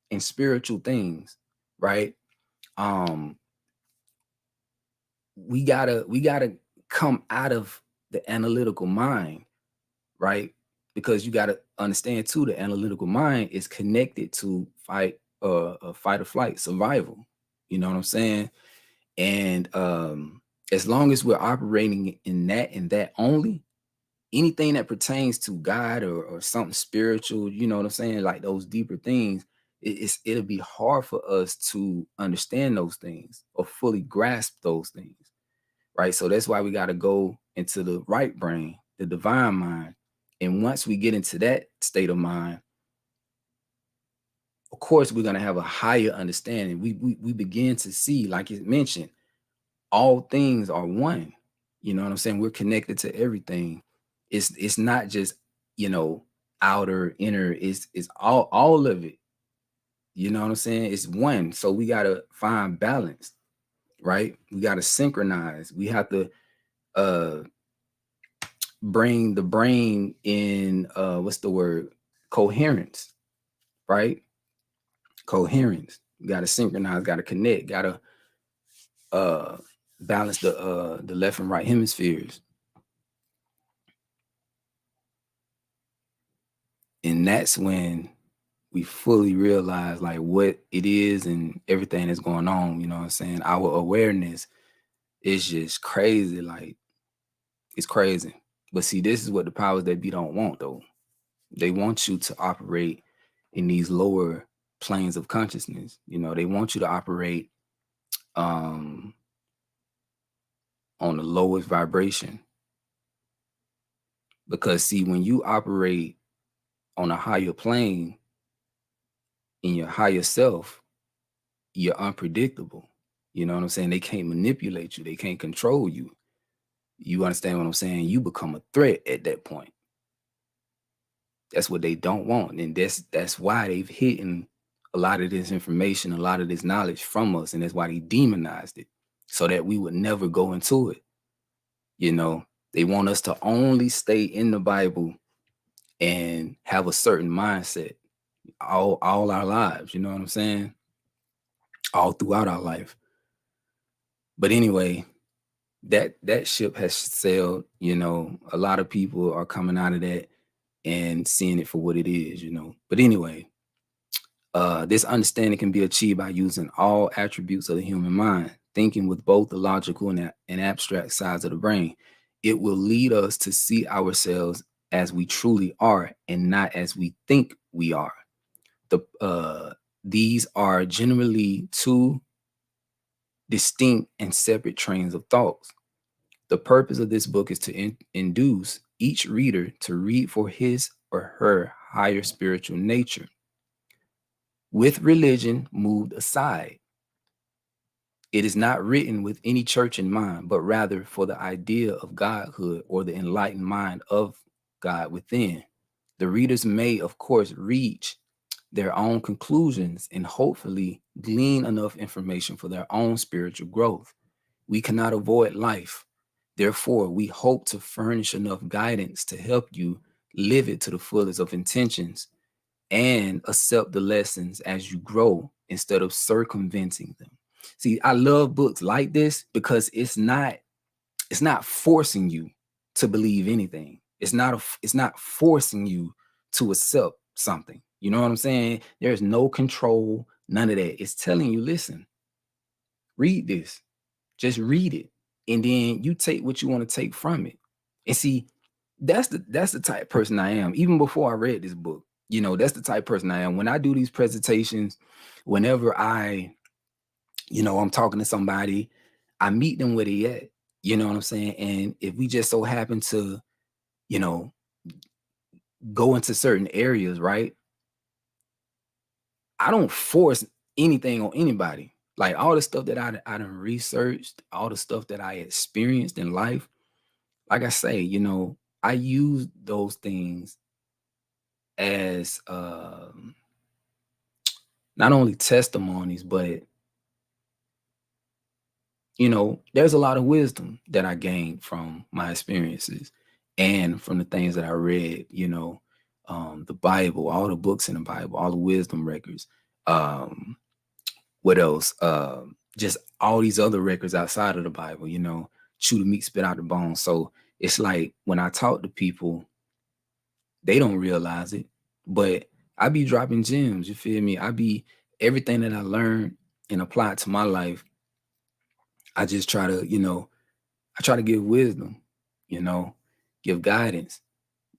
and spiritual things, right? um we gotta come out of the analytical mind, right? Because you got to understand too, the analytical mind is connected to fight or flight, survival. You know what I'm saying? And as long as we're operating in that and that only, anything that pertains to God, or something spiritual, you know what I'm saying, like those deeper things, it'll be hard for us to understand those things or fully grasp those things, right? So that's why we got to go into the right brain, the divine mind. And once we get into that state of mind, of course, we're going to have a higher understanding. We begin to see, like it mentioned, all things are one. You know what I'm saying? We're connected to everything. It's not just, outer, inner. It's all of it. You know what I'm saying? It's one. So we got to find balance, right? We got to synchronize. We have to uh bring the brain in, what's the word, coherence, right? Coherence. You got to synchronize, got to connect, got to uh balance the left and right hemispheres. And that's when we fully realize like what it is and everything that's going on. You know what I'm saying? Our awareness is just crazy. Like, it's crazy. But see, this is what the powers that be don't want, though. They want you to operate in these lower planes of consciousness. They want you to operate um on the lowest vibration. Because see, when you operate on a higher plane, in your higher self, you're unpredictable. You know what I'm saying? They can't manipulate you. They can't control you. You understand what I'm saying? You become a threat at that point. That's what they don't want. And that's why they've hidden a lot of this information, a lot of this knowledge from us. And that's why they demonized it so that we would never go into it. You know, they want us to only stay in the Bible and have a certain mindset all our lives. You know what I'm saying? All throughout our life. But anyway, that ship has sailed. You know, a lot of people are coming out of that and seeing it for what it is, you know. But anyway, this understanding can be achieved by using all attributes of the human mind, thinking with both the logical and abstract sides of the brain. It will lead us to see ourselves as we truly are and not as we think we are. These are generally two distinct and separate trains of thoughts. The purpose of this book is to induce each reader to read for his or her higher spiritual nature. With religion moved aside, it is not written with any church in mind, but rather for the idea of godhood or the enlightened mind of God within. The readers may, of course, reach their own conclusions and hopefully glean enough information for their own spiritual growth. We cannot avoid life. Therefore, we hope to furnish enough guidance to help you live it to the fullest of intentions and accept the lessons as you grow instead of circumventing them. See, I love books like this because it's not forcing you to believe anything. It's not forcing you to accept something. You know what I'm saying? There's no control, none of that. It's telling you, listen, read this. Just read it. And then you take what you want to take from it. And see, that's the type of person I am. Even before I read this book, you know, that's the type of person I am. When I do these presentations, whenever I'm talking to somebody, I meet them where they at. You know what I'm saying? And if we just so happen to, you know, go into certain areas, right? I don't force anything on anybody. Like all the stuff that I done researched, all the stuff that I experienced in life, like I say, you know, I use those things as not only testimonies, but you know, there's a lot of wisdom that I gained from my experiences and from the things that I read, you know, the Bible, all the books in the Bible, all the wisdom records. Um, what else? Just all these other records outside of the Bible, you know, chew the meat, spit out the bones. So it's like when I talk to people, they don't realize it, but I be dropping gems. You feel me? I be everything that I learned and applied to my life. I just try to, I try to give wisdom, you know, give guidance.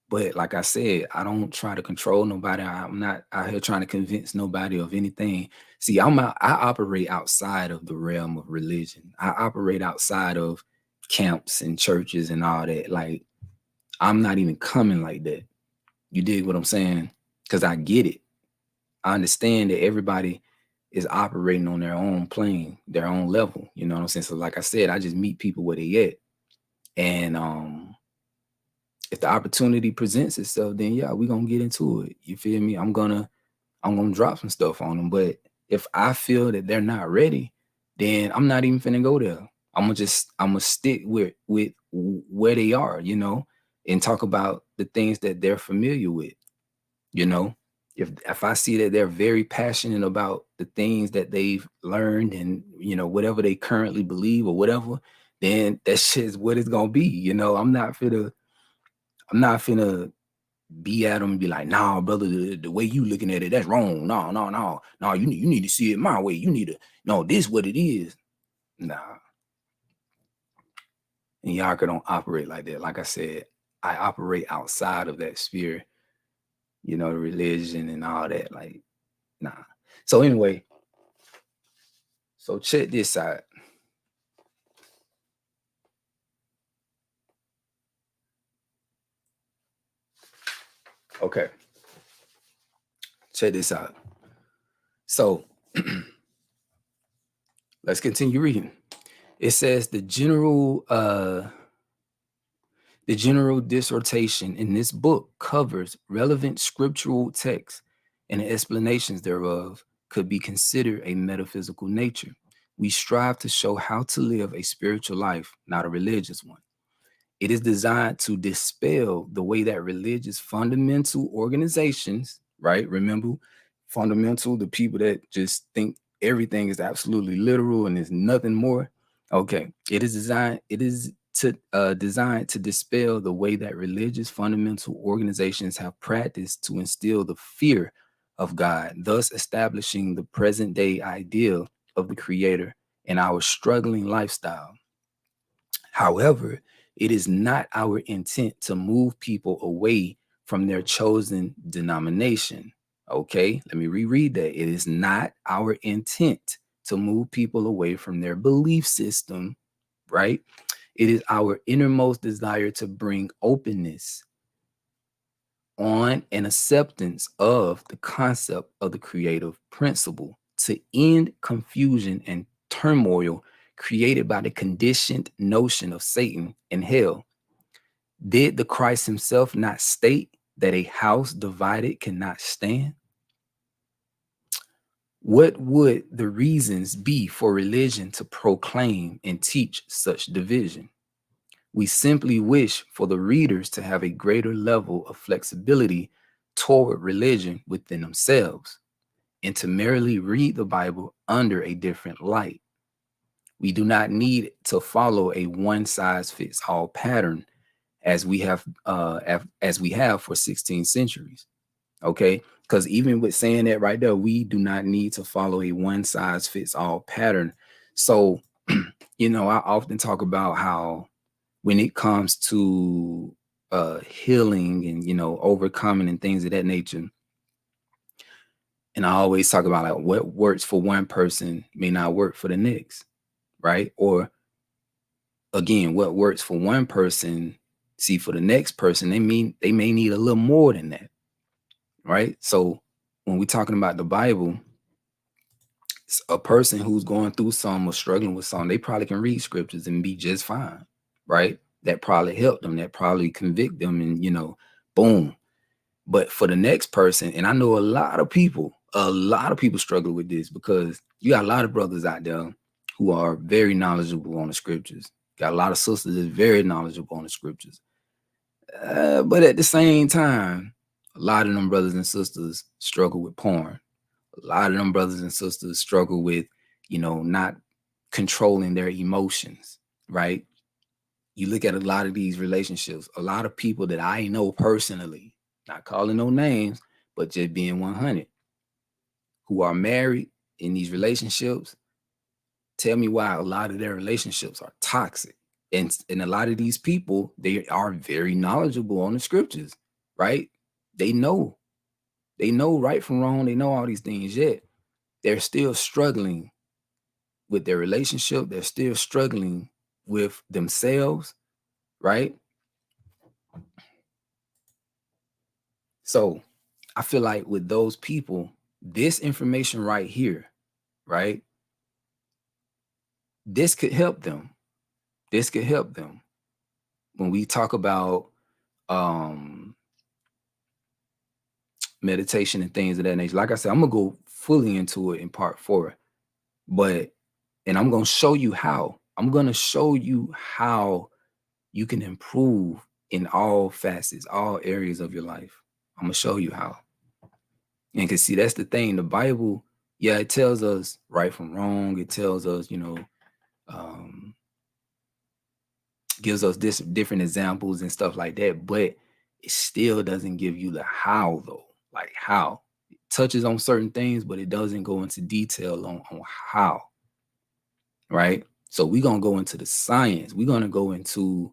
But like I said, I don't try to control nobody. I'm not out here trying to convince nobody of anything. See, I operate outside of the realm of religion. I operate outside of camps and churches and all that. Like I'm not even coming like that. You dig what I'm saying? Because I get it. I understand that everybody is operating on their own plane, their own level. You know what I'm saying? So like I said, I just meet people where they at. And if the opportunity presents itself, then yeah, we're gonna get into it. You feel me? I'm gonna drop some stuff on them. But if I feel that they're not ready, then I'm not even finna go there. I'm gonna stick with where they are, you know, and talk about the things that they're familiar with, you know. If I see that they're very passionate about the things that they've learned and you know whatever they currently believe or whatever, then that shit's what it's gonna be. You know, I'm not finna be at them and be like, nah, brother, the way you looking at it, that's wrong. No, no, no, no. You need to see it my way. You need to no, this what it is. Nah, and y'all don't operate like that. Like I said, I operate outside of that sphere. You know, the religion and all that. Like, nah. So anyway, so check this out. Okay, check this out. So let's continue reading. It says the general dissertation in this book covers relevant scriptural texts, and the explanations thereof could be considered a metaphysical nature. We strive to show how to live a spiritual life, not a religious one. It is designed to dispel the way that religious fundamental organizations, right? Remember, fundamental, the people that just think everything is absolutely literal and there's nothing more. Okay, it is designed to dispel the way that religious fundamental organizations have practiced to instill the fear of God, thus establishing the present day ideal of the Creator in our struggling lifestyle. However, it is not our intent to move people away from their chosen denomination. Okay, let me reread that. It is not our intent to move people away from their belief system, right? It is our innermost desire to bring openness on an acceptance of the concept of the creative principle to end confusion and turmoil created by the conditioned notion of Satan and hell. Did the Christ himself not state that a house divided cannot stand? What would the reasons be for religion to proclaim and teach such division? We simply wish for the readers to have a greater level of flexibility toward religion within themselves and to merely read the Bible under a different light. We do not need to follow a one size fits all pattern as we have for 16 centuries. Okay, because even with saying that right there, we do not need to follow a one size fits all pattern. So, I often talk about how when it comes to healing and overcoming and things of that nature, and I always talk about like what works for one person may not work for the next, right? Or again, what works for one person, see, for the next person, they may need a little more than that, right? So when we're talking about the Bible, a person who's going through some or struggling with something, they probably can read scriptures and be just fine, right? That probably help them, that probably convict them, and boom. But for the next person, and I know a lot of people struggle with this because you got a lot of brothers out there who are very knowledgeable on the scriptures. Got a lot of sisters that's very knowledgeable on the scriptures. But at the same time, a lot of them brothers and sisters struggle with porn. A lot of them brothers and sisters struggle with, not controlling their emotions, right? You look at a lot of these relationships, a lot of people that I know personally, not calling no names, but just being 100, who are married in these relationships, tell me why a lot of their relationships are toxic. And a lot of these people, they are very knowledgeable on the scriptures, right? They know. They know right from wrong. They know all these things, yet they're still struggling with their relationship. They're still struggling with themselves, right? So I feel like with those people, this information right here, right? This could help them. This could help them when we talk about meditation and things of that nature. Like I said, I'm gonna go fully into it in part 4, and I'm gonna show you how. I'm gonna show you how you can improve in all facets, all areas of your life. I'm gonna show you how. And cause see, that's the thing. The Bible, yeah, it tells us right from wrong. It tells us, um, gives us this different examples and stuff like that, but it still doesn't give you the how though. Like how. It touches on certain things, but it doesn't go into detail on how. Right. So we're gonna go into the science. We're gonna go into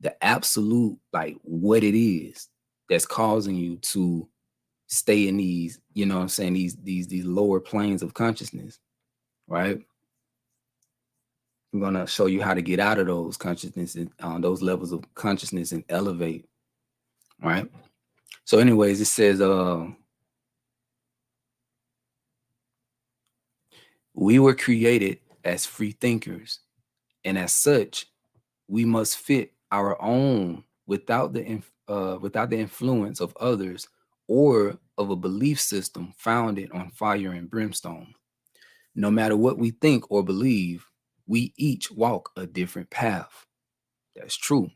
the absolute, like what it is that's causing you to stay in these, what I'm saying, these lower planes of consciousness, right? I'm gonna show you how to get out of those consciousness and those levels of consciousness and elevate, right? So, anyways, it says, We were created as free thinkers, and as such, we must fit our own without the influence of others or of a belief system founded on fire and brimstone. No matter what we think or believe, we each walk a different path. That's true.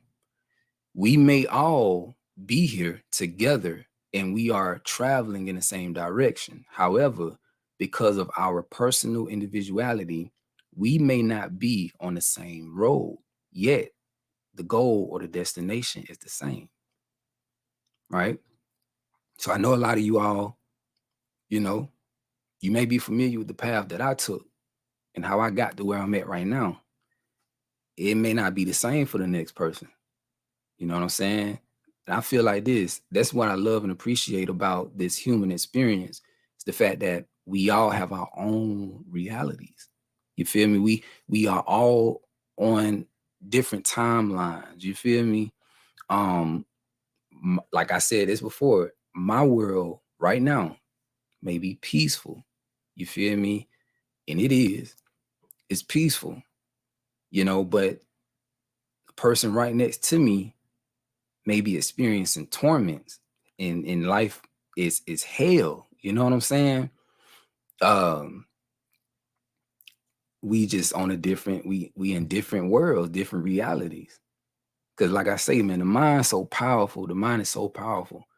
We may all be here together and we are traveling in the same direction. However, because of our personal individuality, we may not be on the same road, yet the goal or the destination is the same, right? So I know a lot of you all, you know, you may be familiar with the path that I took and how I got to where I'm at right now. It may not be the same for the next person. You know what I'm saying? And I feel like this. That's what I love and appreciate about this human experience. It's the fact that we all have our own realities. You feel me? We are all on different timelines. You feel me? Um, like I said this before, my world right now may be peaceful. You feel me? And it is. It's peaceful, but the person right next to me may be experiencing torments in life is hell. You know what I'm saying? Um, we just on a different, we in different worlds, different realities. Cause like I say, man, the mind's so powerful. The mind is so powerful.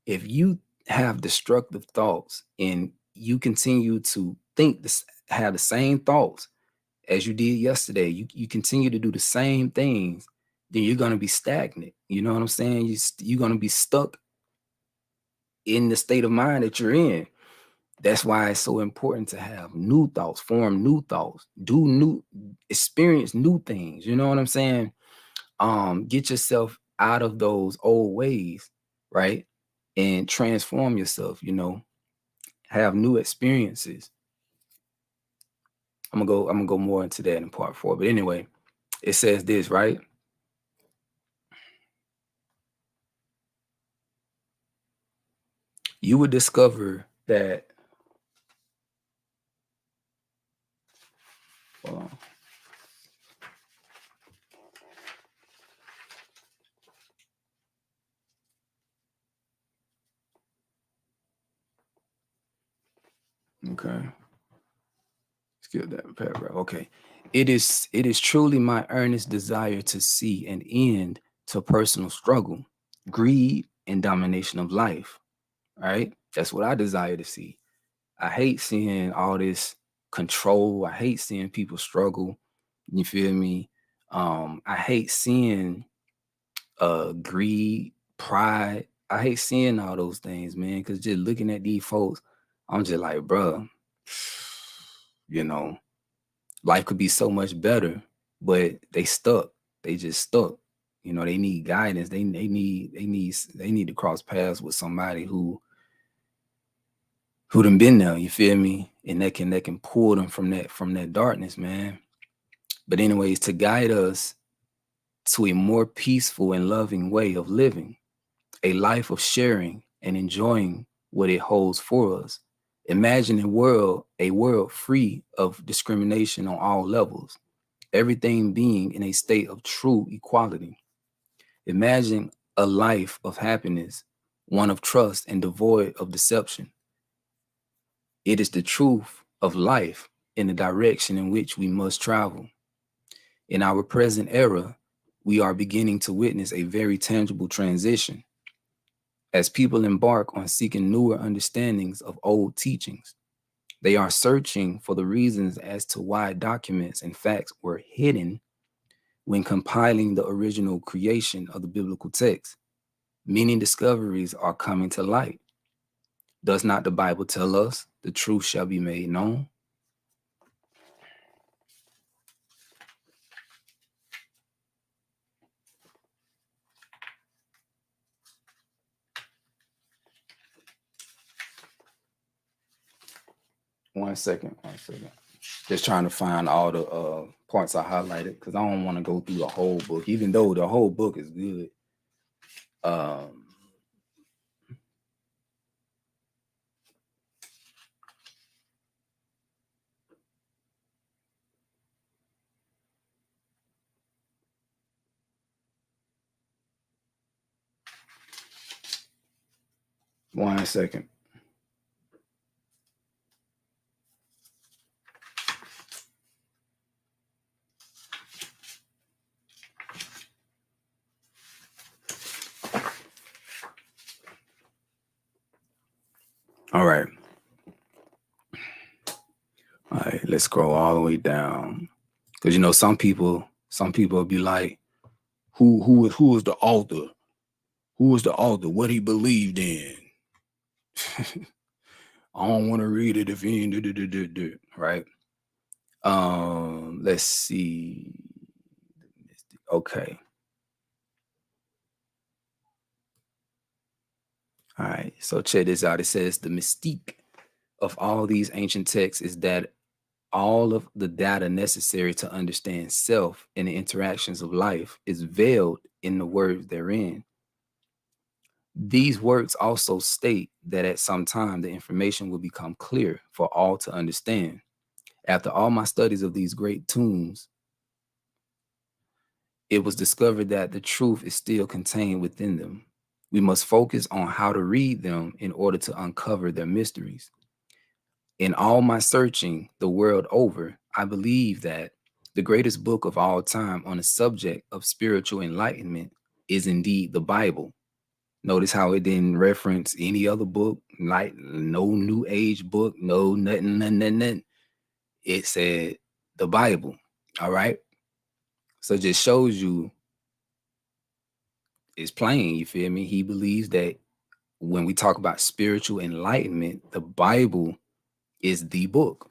If you have destructive thoughts and you continue to think this, have the same thoughts as you did yesterday, you continue to do the same things, then you're gonna be stagnant. You know what I'm saying? You're gonna be stuck in the state of mind that you're in. That's why it's so important to have new thoughts, form new thoughts, experience new things. You know what I'm saying? Get yourself out of those old ways, right? And transform yourself, have new experiences. I'm gonna go more into that in part 4. But anyway, it says this, right? You would discover that, hold on. Okay. Skip that paragraph. Okay. It is truly my earnest desire to see an end to personal struggle, greed, and domination of life. Right? That's what I desire to see. I hate seeing all this control. I hate seeing people struggle. You feel me? I hate seeing greed, pride. I hate seeing all those things, man, because just looking at these folks, I'm just like, bruh, you know, life could be so much better, but they stuck. They just stuck. They need guidance. They need to cross paths with somebody who done been there. You feel me? And that can pull them from that darkness, man. But anyways, to guide us to a more peaceful and loving way of living, a life of sharing and enjoying what it holds for us. Imagine a world free of discrimination on all levels, everything being in a state of true equality. Imagine a life of happiness, one of trust and devoid of deception. It is the truth of life in the direction in which we must travel. In our present era, we are beginning to witness a very tangible transition as people embark on seeking newer understandings of old teachings. They are searching for the reasons as to why documents and facts were hidden when compiling the original creation of the biblical text. Many discoveries are coming to light. Does not the Bible tell us the truth shall be made known? One second. Just trying to find all the parts I highlighted because I don't want to go through the whole book, even though the whole book is good. Um, 1 second. All right. All right, let's scroll all the way down. Because you know, some people will be like, who is the author? Who was the author? What he believed in? I don't want to read it if he ain't right. Let's see. Okay. All right. So check this out. It says the mystique of all these ancient texts is that all of the data necessary to understand self and the interactions of life is veiled in the words therein. These works also state that at some time the information will become clear for all to understand. After all my studies of these great tombs, it was discovered that the truth is still contained within them. We must focus on how to read them in order to uncover their mysteries. In all my searching the world over, I believe that the greatest book of all time on the subject of spiritual enlightenment is indeed the Bible. Notice how it didn't reference any other book, like no new age book, no nothing. It said the Bible. All right. So it just shows you it's plain, you feel me? He believes that when we talk about spiritual enlightenment, the Bible is the book.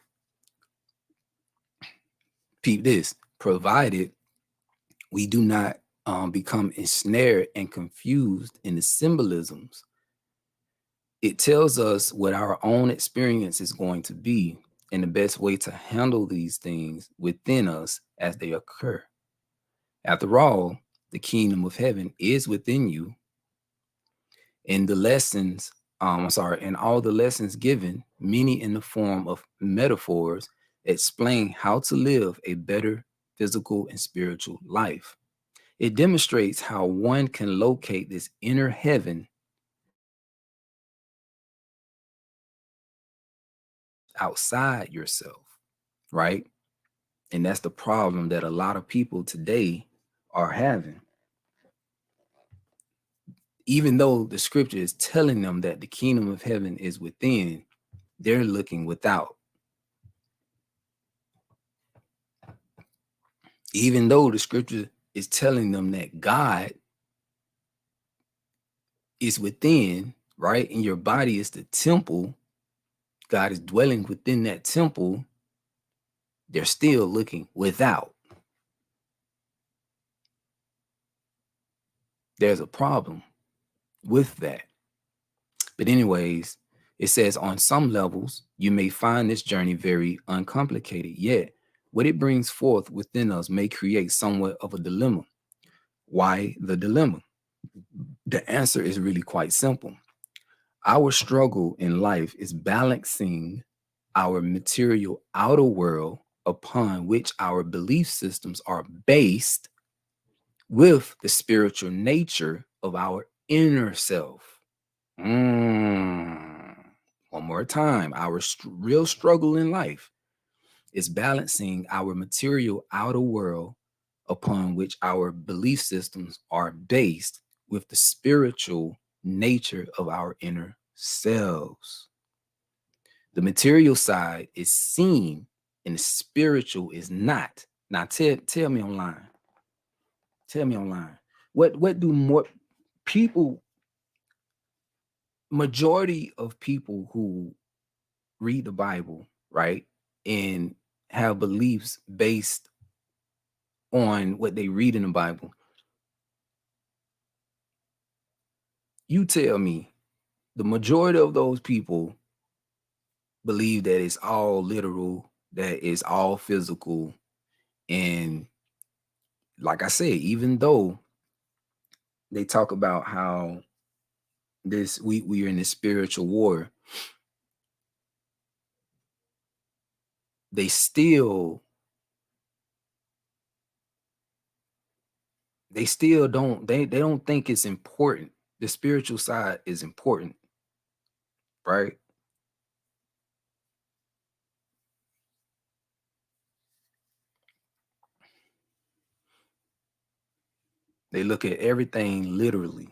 Peep this, provided we do not become ensnared and confused in the symbolisms. It tells us what our own experience is going to be and the best way to handle these things within us as they occur. After all, the kingdom of heaven is within you. And the lessons, and all the lessons given, many in the form of metaphors, explain how to live a better physical and spiritual life. It demonstrates how one can locate this inner heaven outside yourself, right? And that's the problem that a lot of people today are having. Even though the scripture is telling them that the kingdom of heaven is within, they're looking without. Even though the scripture is telling them that God is within, right? And your body is the temple, God is dwelling within that temple, they're still looking without. There's a problem with that. But anyways, it says on some levels, you may find this journey very uncomplicated, yet what it brings forth within us may create somewhat of a dilemma. Why the dilemma? The answer is really quite simple. Our struggle in life is balancing our material outer world upon which our belief systems are based with the spiritual nature of our inner self. One more time. Our real struggle in life is balancing our material outer world upon which our belief systems are based with the spiritual nature of our inner selves. The material side is seen and the spiritual is not. Now tell me online. Tell me online. What do more people, majority of people who read the Bible, right, and have beliefs based on what they read in the Bible, you tell me the majority of those people believe that it's all literal, that it's all physical. And like I said, even though they talk about how this we are in this spiritual war, they still don't they don't think it's important. The spiritual side is important. right? They look at everything literally,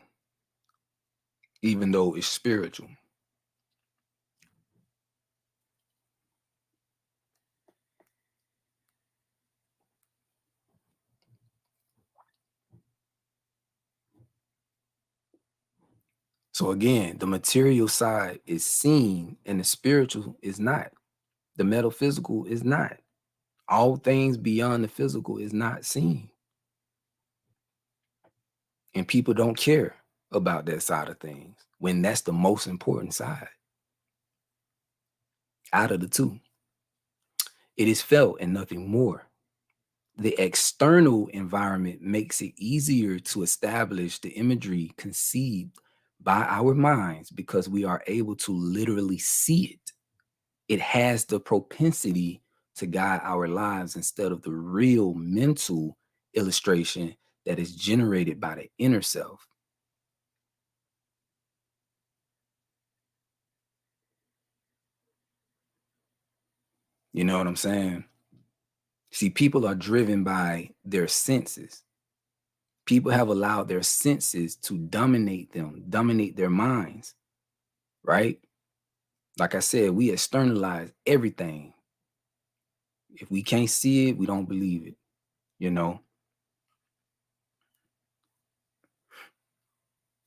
even though it's spiritual. So again, the material side is seen and the spiritual is not. The metaphysical is not. All things beyond the physical is not seen. And people don't care about that side of things when that's the most important side out of the two. It is felt and nothing more. The external environment makes it easier to establish the imagery conceived by our minds because we are able to literally see it. It has the propensity to guide our lives instead of the real mental illustration that is generated by the inner self. You know what I'm saying? See, people are driven by their senses. People have allowed their senses to dominate them, dominate their minds, right? Like I said, we externalize everything. If we can't see it, we don't believe it, you know?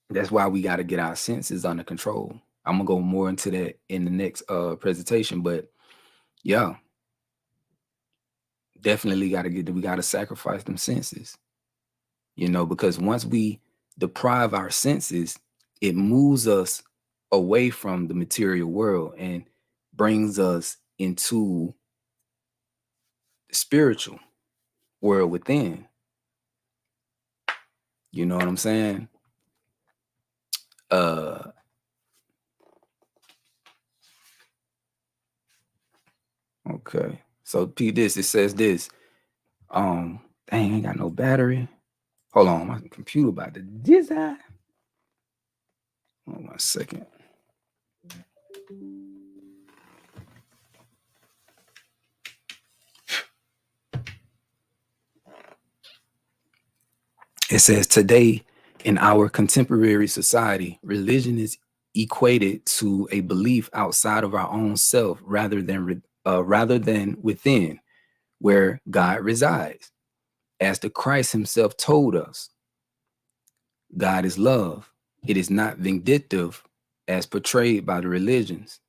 That's why we got to get our senses under control. I'm gonna go more into that in the next presentation, but yeah, definitely got to we got to sacrifice them senses, you know, because once we deprive our senses, it moves us away from the material world and brings us into the spiritual world within. You know what I'm saying? Uh okay. So P this, it says this. Dang, I ain't got no battery. Hold on, my computer about to die. Hold on 1 second. It says today in our contemporary society, religion is equated to a belief outside of our own self rather than within, where God resides. As the Christ himself told us, God is love. It is not vindictive as portrayed by the religions.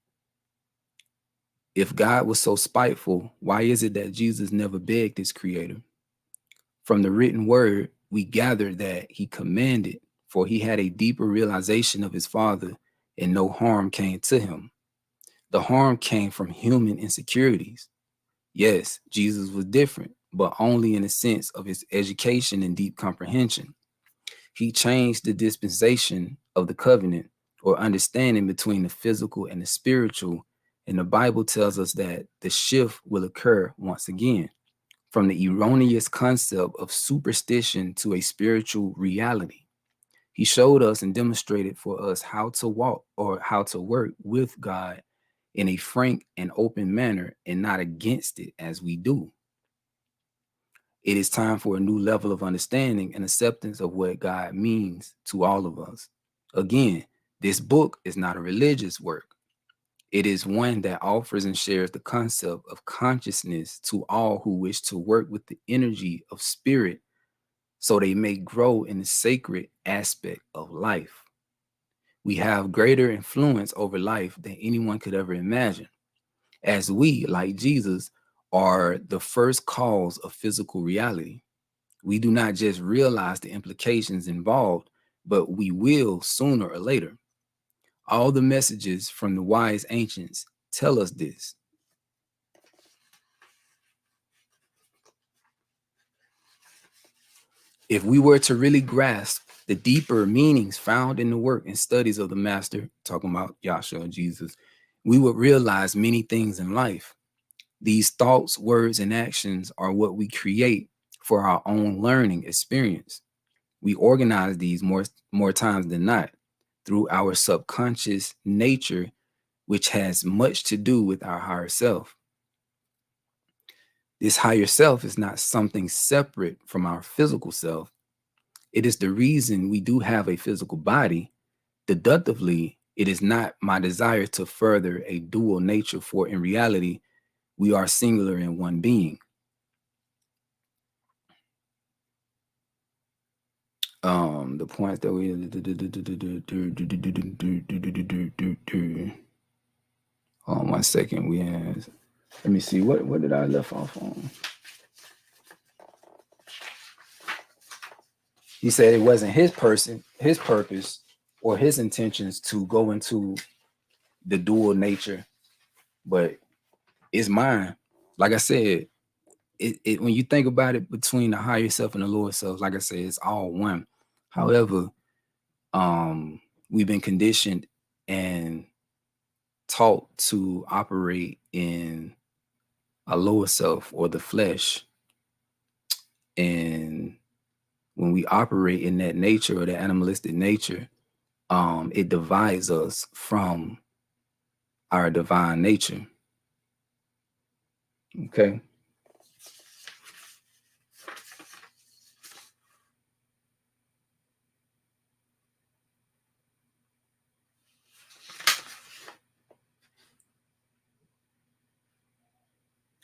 If God was so spiteful, why is it that Jesus never begged his creator? From the written word, we gather that he commanded, for he had a deeper realization of his father, and no harm came to him. The harm came from human insecurities. Yes, Jesus was different, but only in the sense of his education and deep comprehension. He changed the dispensation of the covenant or understanding between the physical and the spiritual. And the Bible tells us that the shift will occur once again from the erroneous concept of superstition to a spiritual reality. He showed us and demonstrated for us how to walk or how to work with God in a frank and open manner and not against it as we do. It is time for a new level of understanding and acceptance of what God means to all of us. Again, this book is not a religious work. It is one that offers and shares the concept of consciousness to all who wish to work with the energy of spirit so they may grow in the sacred aspect of life. We have greater influence over life than anyone could ever imagine, as we, like Jesus, are the first cause of physical reality. We do not just realize the implications involved, but we will sooner or later. All the messages from the wise ancients tell us this. If we were to really grasp the deeper meanings found in the work and studies of the master, talking about Yahshua and Jesus, we would realize many things in life. These thoughts, words, and actions are what we create for our own learning experience. We organize these more times than not through our subconscious nature which has much to do with our higher self. This higher self is not something separate from our physical self. It is the reason we do have a physical body. Deductively, it is not my desire to further a dual nature, for in reality, we are singular in one being. The points that we hold on 1 second. We have, let me see, what did I left off on? He said it wasn't his purpose, or his intentions to go into the dual nature, but it's mine. Like I said, it when you think about it, between the higher self and the lower self, like I said, it's all one. However, we've been conditioned and taught to operate in a lower self, or the flesh. And when we operate in that nature, or the animalistic nature, it divides us from our divine nature. Okay.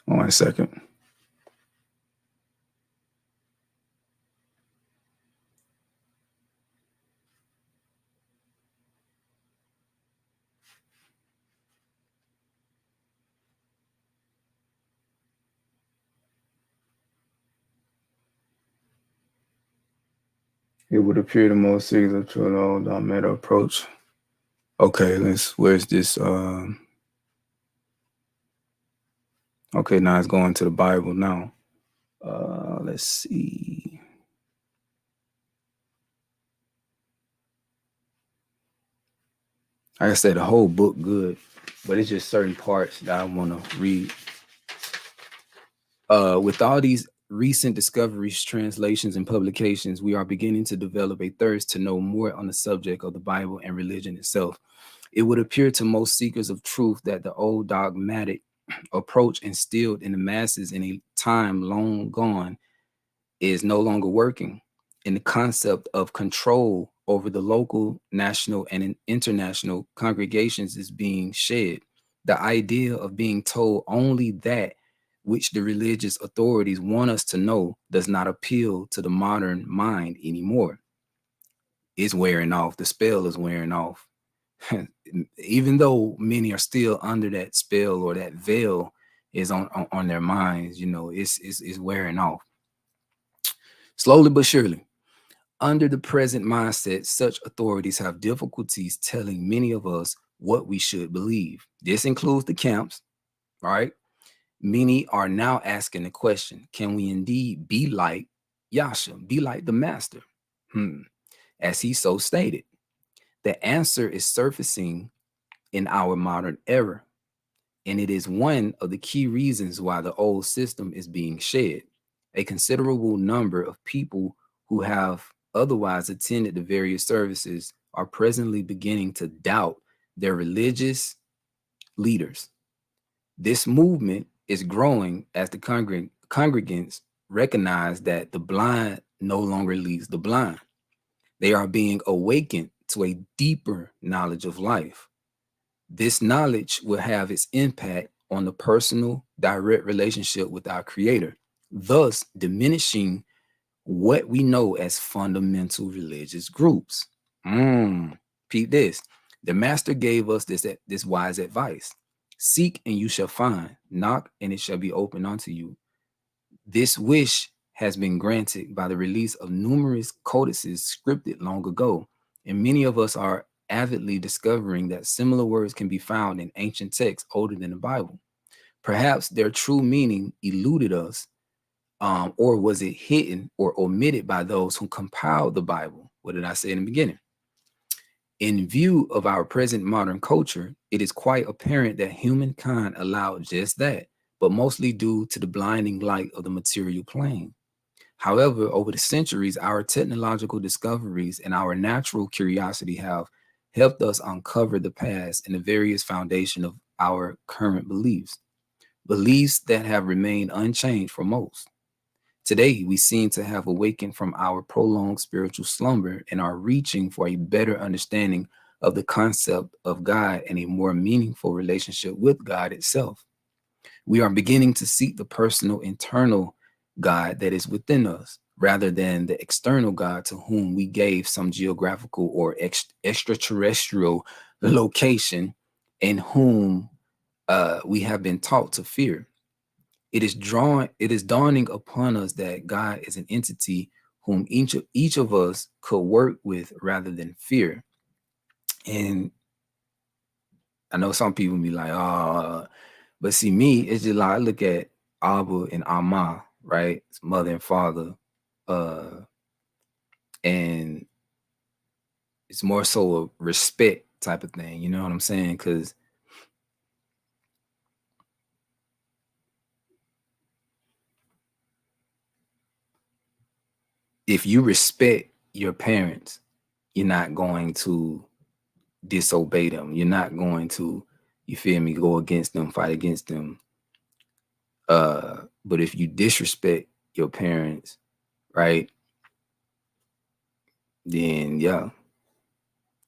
One second. It would appear the most singular to an old meta approach. Okay, where's this? Okay, now it's going to the Bible now. Let's see. Like I said, the whole book good, but it's just certain parts that I want to read. With all these recent discoveries, translations, and publications, we are beginning to develop a thirst to know more on the subject of the Bible and religion itself. It would appear to most seekers of truth that the old dogmatic approach instilled in the masses in a time long gone is no longer working, and the concept of control over the local, national, and international congregations is being shed. The idea of being told only that which the religious authorities want us to know does not appeal to the modern mind anymore. It's wearing off. The spell is wearing off. Even though many are still under that spell, or that veil is on their minds, it's wearing off. Slowly but surely. Under the present mindset, such authorities have difficulties telling many of us what we should believe. This includes the camps, right? Many are now asking the question, can we indeed be like Yasha, be like the master? As he so stated. The answer is surfacing in our modern era, and it is one of the key reasons why the old system is being shed. A considerable number of people who have otherwise attended the various services are presently beginning to doubt their religious leaders. This movement is growing as the congregants recognize that the blind no longer leads the blind. They are being awakened to a deeper knowledge of life. This knowledge will have its impact on the personal, direct relationship with our Creator, thus diminishing what we know as fundamental religious groups. Peep this. The Master gave us this wise advice. Seek and you shall find. Knock and it shall be opened unto you. This wish has been granted by the release of numerous codices scripted long ago, and many of us are avidly discovering that similar words can be found in ancient texts older than the Bible. Perhaps their true meaning eluded us, or was it hidden or omitted by those who compiled the Bible? What did I say in the beginning? In view of our present modern culture, it is quite apparent that humankind allowed just that, but mostly due to the blinding light of the material plane. However, over the centuries, our technological discoveries and our natural curiosity have helped us uncover the past and the various foundation of our current beliefs, beliefs that have remained unchanged for most. Today, we seem to have awakened from our prolonged spiritual slumber and are reaching for a better understanding of the concept of God and a more meaningful relationship with God itself. We are beginning to seek the personal, internal God that is within us, rather than the external God to whom we gave some geographical or extraterrestrial location and whom we have been taught to fear. It is dawning upon us that God is an entity whom each of us could work with rather than fear. And I know some people be like, oh, but see me, it's just like I look at Abba and Amma, right? It's mother and father. Uh, and it's more so a respect type of thing, you know what I'm saying? Because if you respect your parents, you're not going to disobey them. You're not going to, you feel me, go against them, fight against them. But if you disrespect your parents, right, then yeah,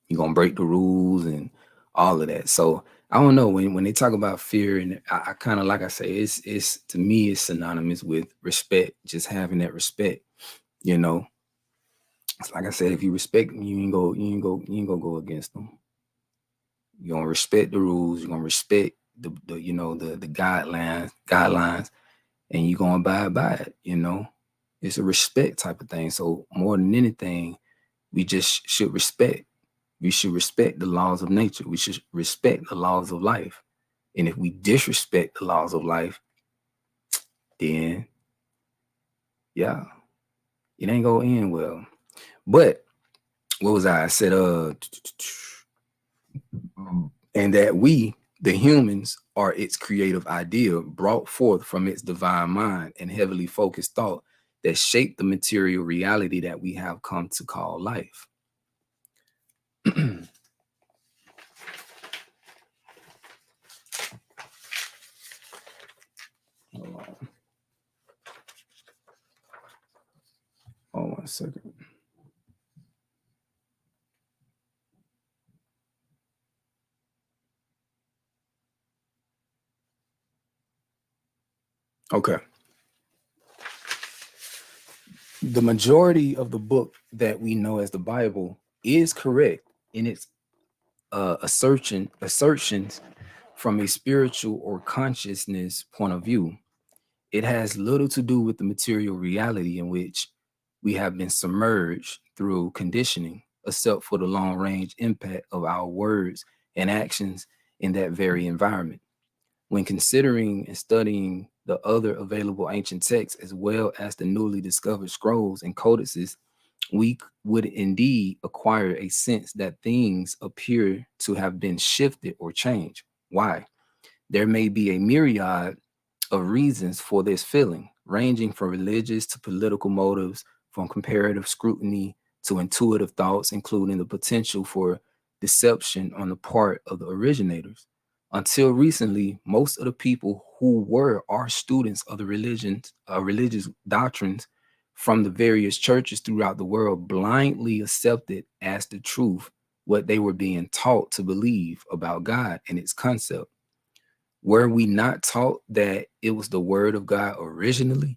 you're gonna break the rules and all of that. So I don't know, when they talk about fear, and I kind of, like I say, it's to me it's synonymous with respect, just having that respect, you know. It's like I said, if you respect them, you ain't gonna go against them. You're gonna respect the rules, you're gonna respect the you know the guidelines, and you're gonna abide by it, you know. It's a respect type of thing. So more than anything, we just should respect. We should respect the laws of nature. We should respect the laws of life. And if we disrespect the laws of life, then yeah, it ain't gonna end well. But what was I said? And that we, the humans, are its creative idea brought forth from its divine mind and heavily focused thought that shaped the material reality that we have come to call life. Hold on. Hold on a second. Okay. The majority of the book that we know as the Bible is correct in its assertions from a spiritual or consciousness point of view. It has little to do with the material reality in which we have been submerged through conditioning, except for the long range impact of our words and actions in that very environment. When considering and studying the other available ancient texts, as well as the newly discovered scrolls and codices, we would indeed acquire a sense that things appear to have been shifted or changed. Why? There may be a myriad of reasons for this feeling, ranging from religious to political motives, from comparative scrutiny to intuitive thoughts, including the potential for deception on the part of the originators. Until recently, most of the people who were our students of the religious doctrines from the various churches throughout the world blindly accepted as the truth what they were being taught to believe about God and its concept. Were we not taught that it was the word of God originally?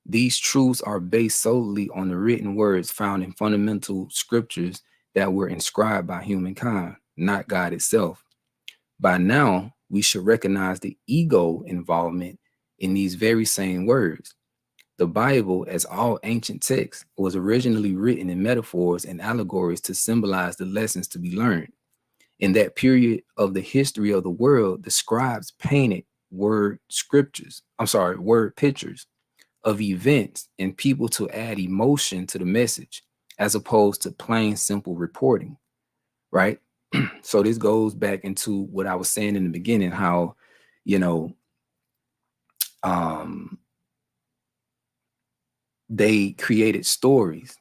These truths are based solely on the written words found in fundamental scriptures that were inscribed by humankind, not God itself. By now, we should recognize the ego involvement in these very same words. The Bible, as all ancient texts, was originally written in metaphors and allegories to symbolize the lessons to be learned. In that period of the history of the world, the scribes painted word pictures of events and people to add emotion to the message, as opposed to plain, simple reporting, right? So this goes back into what I was saying in the beginning, how, you know, um, they created stories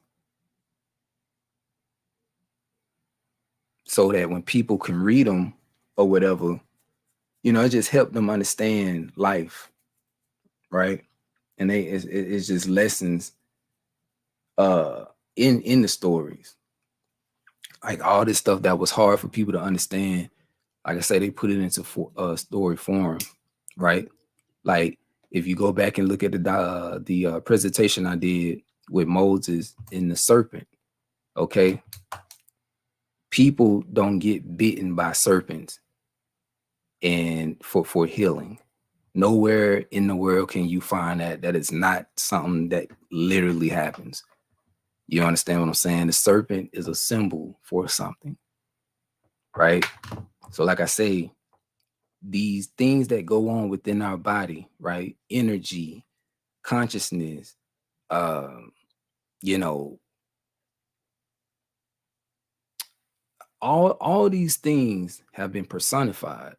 so that when people can read them or whatever, it just helped them understand life, right? And it's just lessons in the stories, like all this stuff that was hard for people to understand. Like I say, they put it into story form, right? Like if you go back and look at the presentation I did with Moses and the serpent, okay, people don't get bitten by serpents and for healing. Nowhere in the world can you find that it's not something that literally happens. You understand what I'm saying? The serpent is a symbol for something, right? So like I say, these things that go on within our body, right? Energy, consciousness, um, you know, all these things have been personified,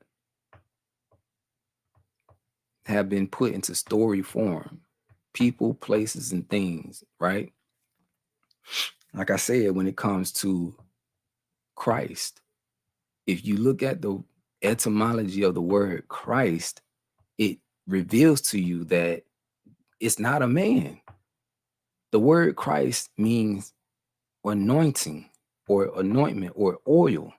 have been put into story form. People, places, and things, right? Like I said, when it comes to Christ, if you look at the etymology of the word Christ, it reveals to you that it's not a man. The word Christ means anointing or anointment or oil.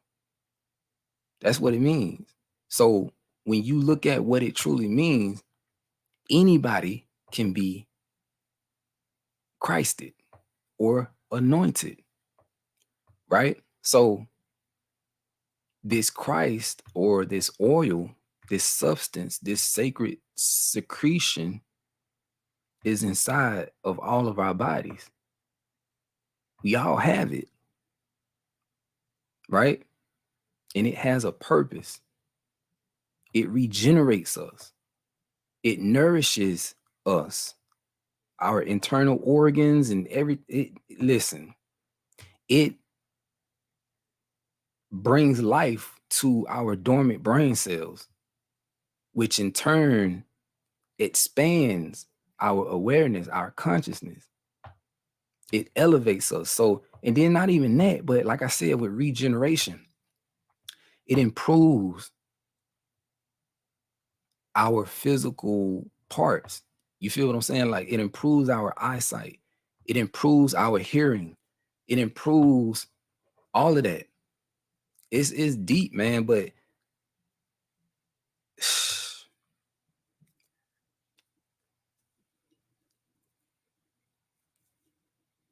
That's what it means. So when you look at what it truly means, anybody can be Christed or anointed, right? So this Christ or this oil, this substance, this sacred secretion is inside of all of our bodies. We all have it, right? And it has a purpose. It regenerates us. It nourishes us, our internal organs and listen, it brings life to our dormant brain cells, which in turn expands our awareness, our consciousness. It elevates us. So, and then not even that, but like I said, with regeneration, it improves our physical parts. You feel what I'm saying? Like it improves our eyesight. It improves our hearing. It improves all of that. It's deep, man, but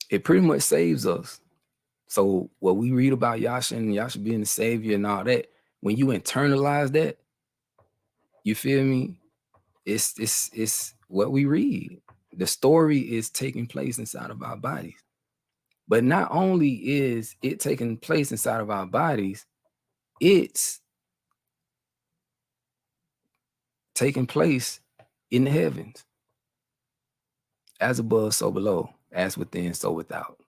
it pretty much saves us. So what we read about Yasha and Yasha being the savior and all that, when you internalize that, you feel me? It's what we read. The story is taking place inside of our bodies. But not only is it taking place inside of our bodies, it's taking place in the heavens. As above, so below. As within, so without.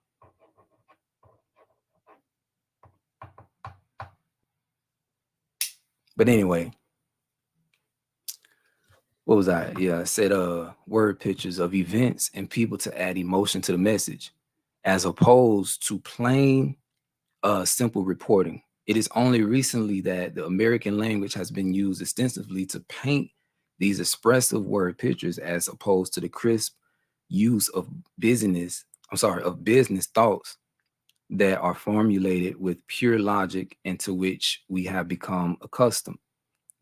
But anyway, what was I? Yeah, I said word pictures of events and people to add emotion to the message, as opposed to plain simple reporting. It is only recently that the American language has been used extensively to paint these expressive word pictures, as opposed to the crisp use of business thoughts that are formulated with pure logic and to which we have become accustomed.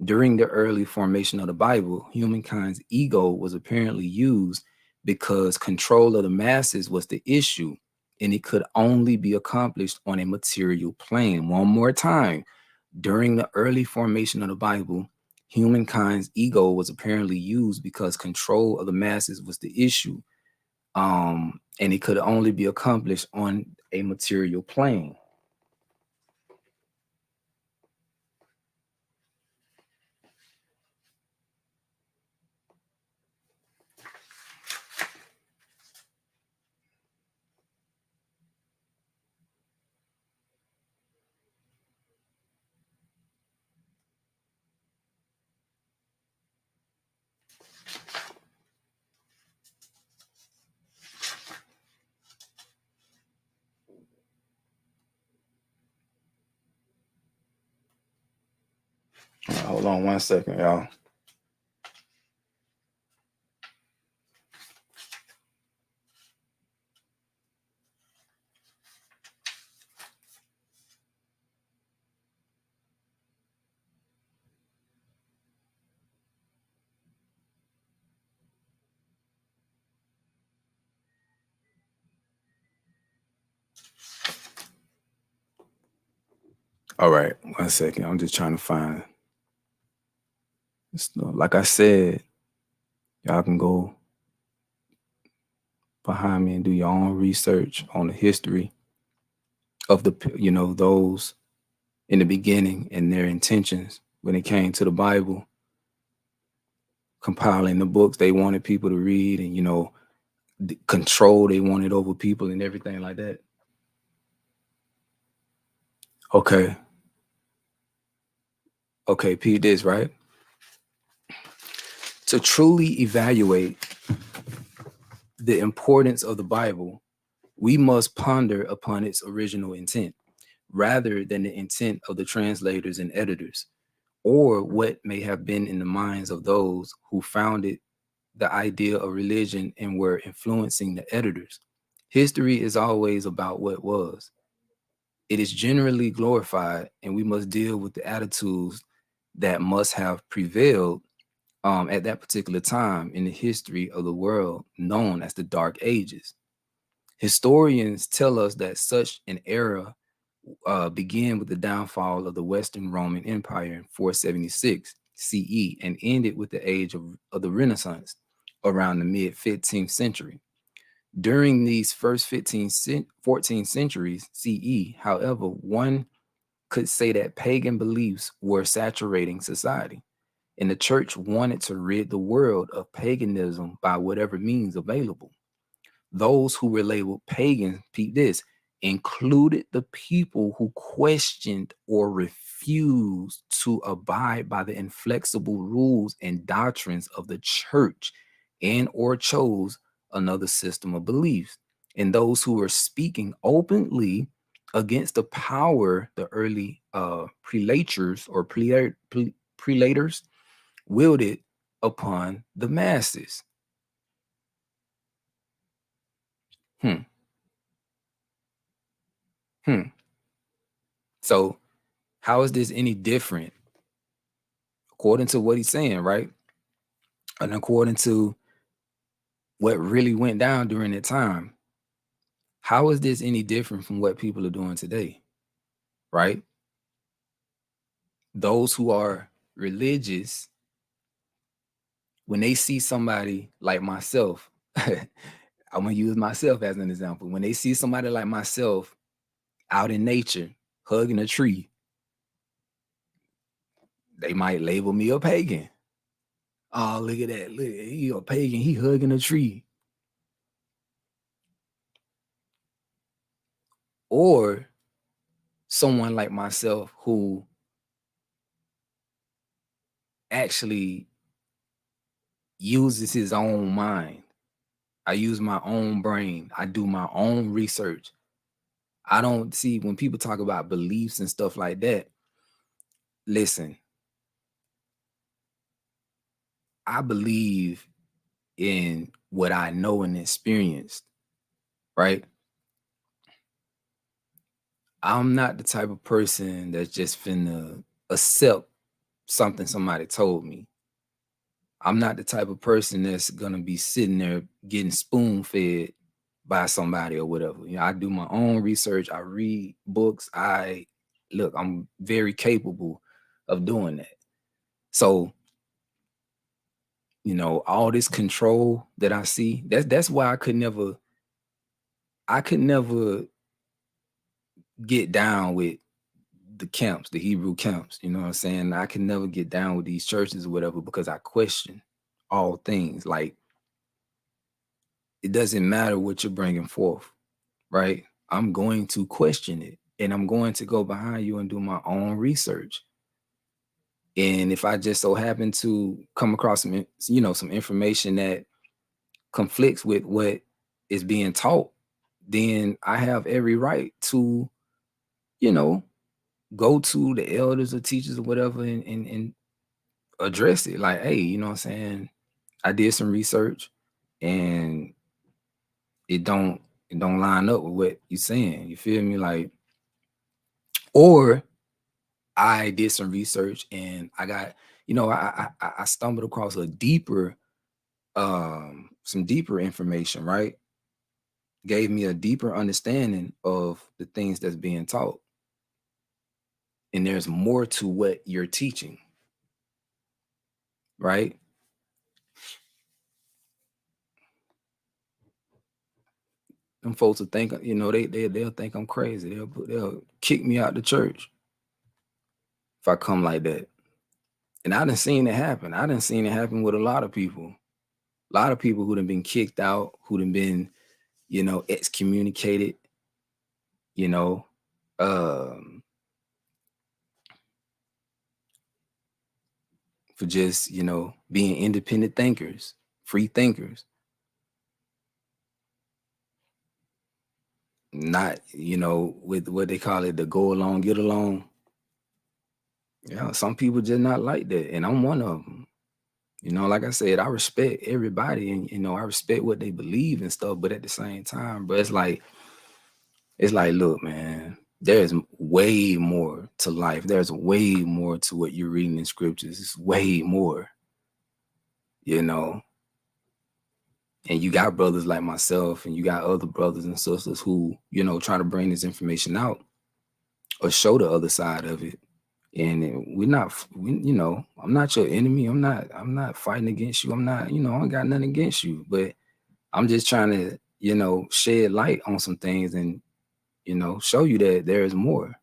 During the early formation of the Bible, humankind's ego was apparently used because control of the masses was the issue, and it could only be accomplished on a material plane. One more time, during the early formation of the Bible, humankind's ego was apparently used because control of the masses was the issue, and it could only be accomplished on a material plane. Hold on 1 second, y'all. All right, 1 second. I'm just trying to find stuff. Like I said, y'all can go behind me and do your own research on the history of the, those in the beginning and their intentions when it came to the Bible, compiling the books they wanted people to read, and the control they wanted over people and everything like that. Okay, Pete, this right. To truly evaluate the importance of the Bible, we must ponder upon its original intent, rather than the intent of the translators and editors, or what may have been in the minds of those who founded the idea of religion and were influencing the editors. History is always about what was. It is generally glorified, and we must deal with the attitudes that must have prevailed at that particular time in the history of the world known as the Dark Ages. Historians tell us that such an era began with the downfall of the Western Roman Empire in 476 CE and ended with the age of the Renaissance around the mid 15th century. During these first 14 centuries CE, however, one could say that pagan beliefs were saturating society, and the church wanted to rid the world of paganism by whatever means available. Those who were labeled pagans, Pete, this included the people who questioned or refused to abide by the inflexible rules and doctrines of the church, and or chose another system of beliefs. And those who were speaking openly against the power the early prelators or prelators wielded upon the masses. Hmm. Hmm. So how is this any different according to what he's saying, right? And according to what really went down during that time, how is this any different from what people are doing today, right? Those who are religious, when they see somebody like myself, I'm gonna use myself as an example. When they see somebody like myself out in nature hugging a tree, they might label me a pagan. Oh, look at that. Look, he a pagan, he hugging a tree. Or someone like myself who actually uses his own mind. I use my own brain. I do my own research. I don't see when people talk about beliefs and stuff like that. Listen, I believe in what I know and experienced, right? I'm not the type of person that's just finna accept something somebody told me. I'm not the type of person that's gonna be sitting there getting spoon fed by somebody or whatever. I do my own research. I read books. I'm very capable of doing that. So, all this control that I see, that's why I could never get down with the camps, the Hebrew camps. You know what I'm saying? I can never get down with these churches or whatever because I question all things. Like, it doesn't matter what you're bringing forth, right? I'm going to question it, and I'm going to go behind you and do my own research. And if I just so happen to come across some information that conflicts with what is being taught, then I have every right to, you know, go to the elders or teachers or whatever and address it. Like, hey, you know what I'm saying? I did some research and it don't line up with what you're saying. You feel me? Like, or I did some research and I got, I stumbled across a deeper, some deeper information, right? Gave me a deeper understanding of the things that's being taught. And there's more to what you're teaching, right? Them folks will think, they'll think I'm crazy. They'll kick me out the church if I come like that. And I done seen it happen. I done seen it happen with a lot of people. A lot of people who done been kicked out, who done been, excommunicated, you know, um, for just, being independent thinkers, free thinkers, not, with what they call it, the go along, get along. Yeah, some people just not like that. And I'm one of them. Like I said, I respect everybody and, I respect what they believe and stuff. But at the same time, but it's like, look, man, there's way more to life. There's way more to what you're reading in scriptures. It's way more, and you got brothers like myself and you got other brothers and sisters who, try to bring this information out or show the other side of it. And I'm not your enemy. I'm not fighting against you. I'm not, I got nothing against you, but I'm just trying to, shed light on some things and, show you that there is more.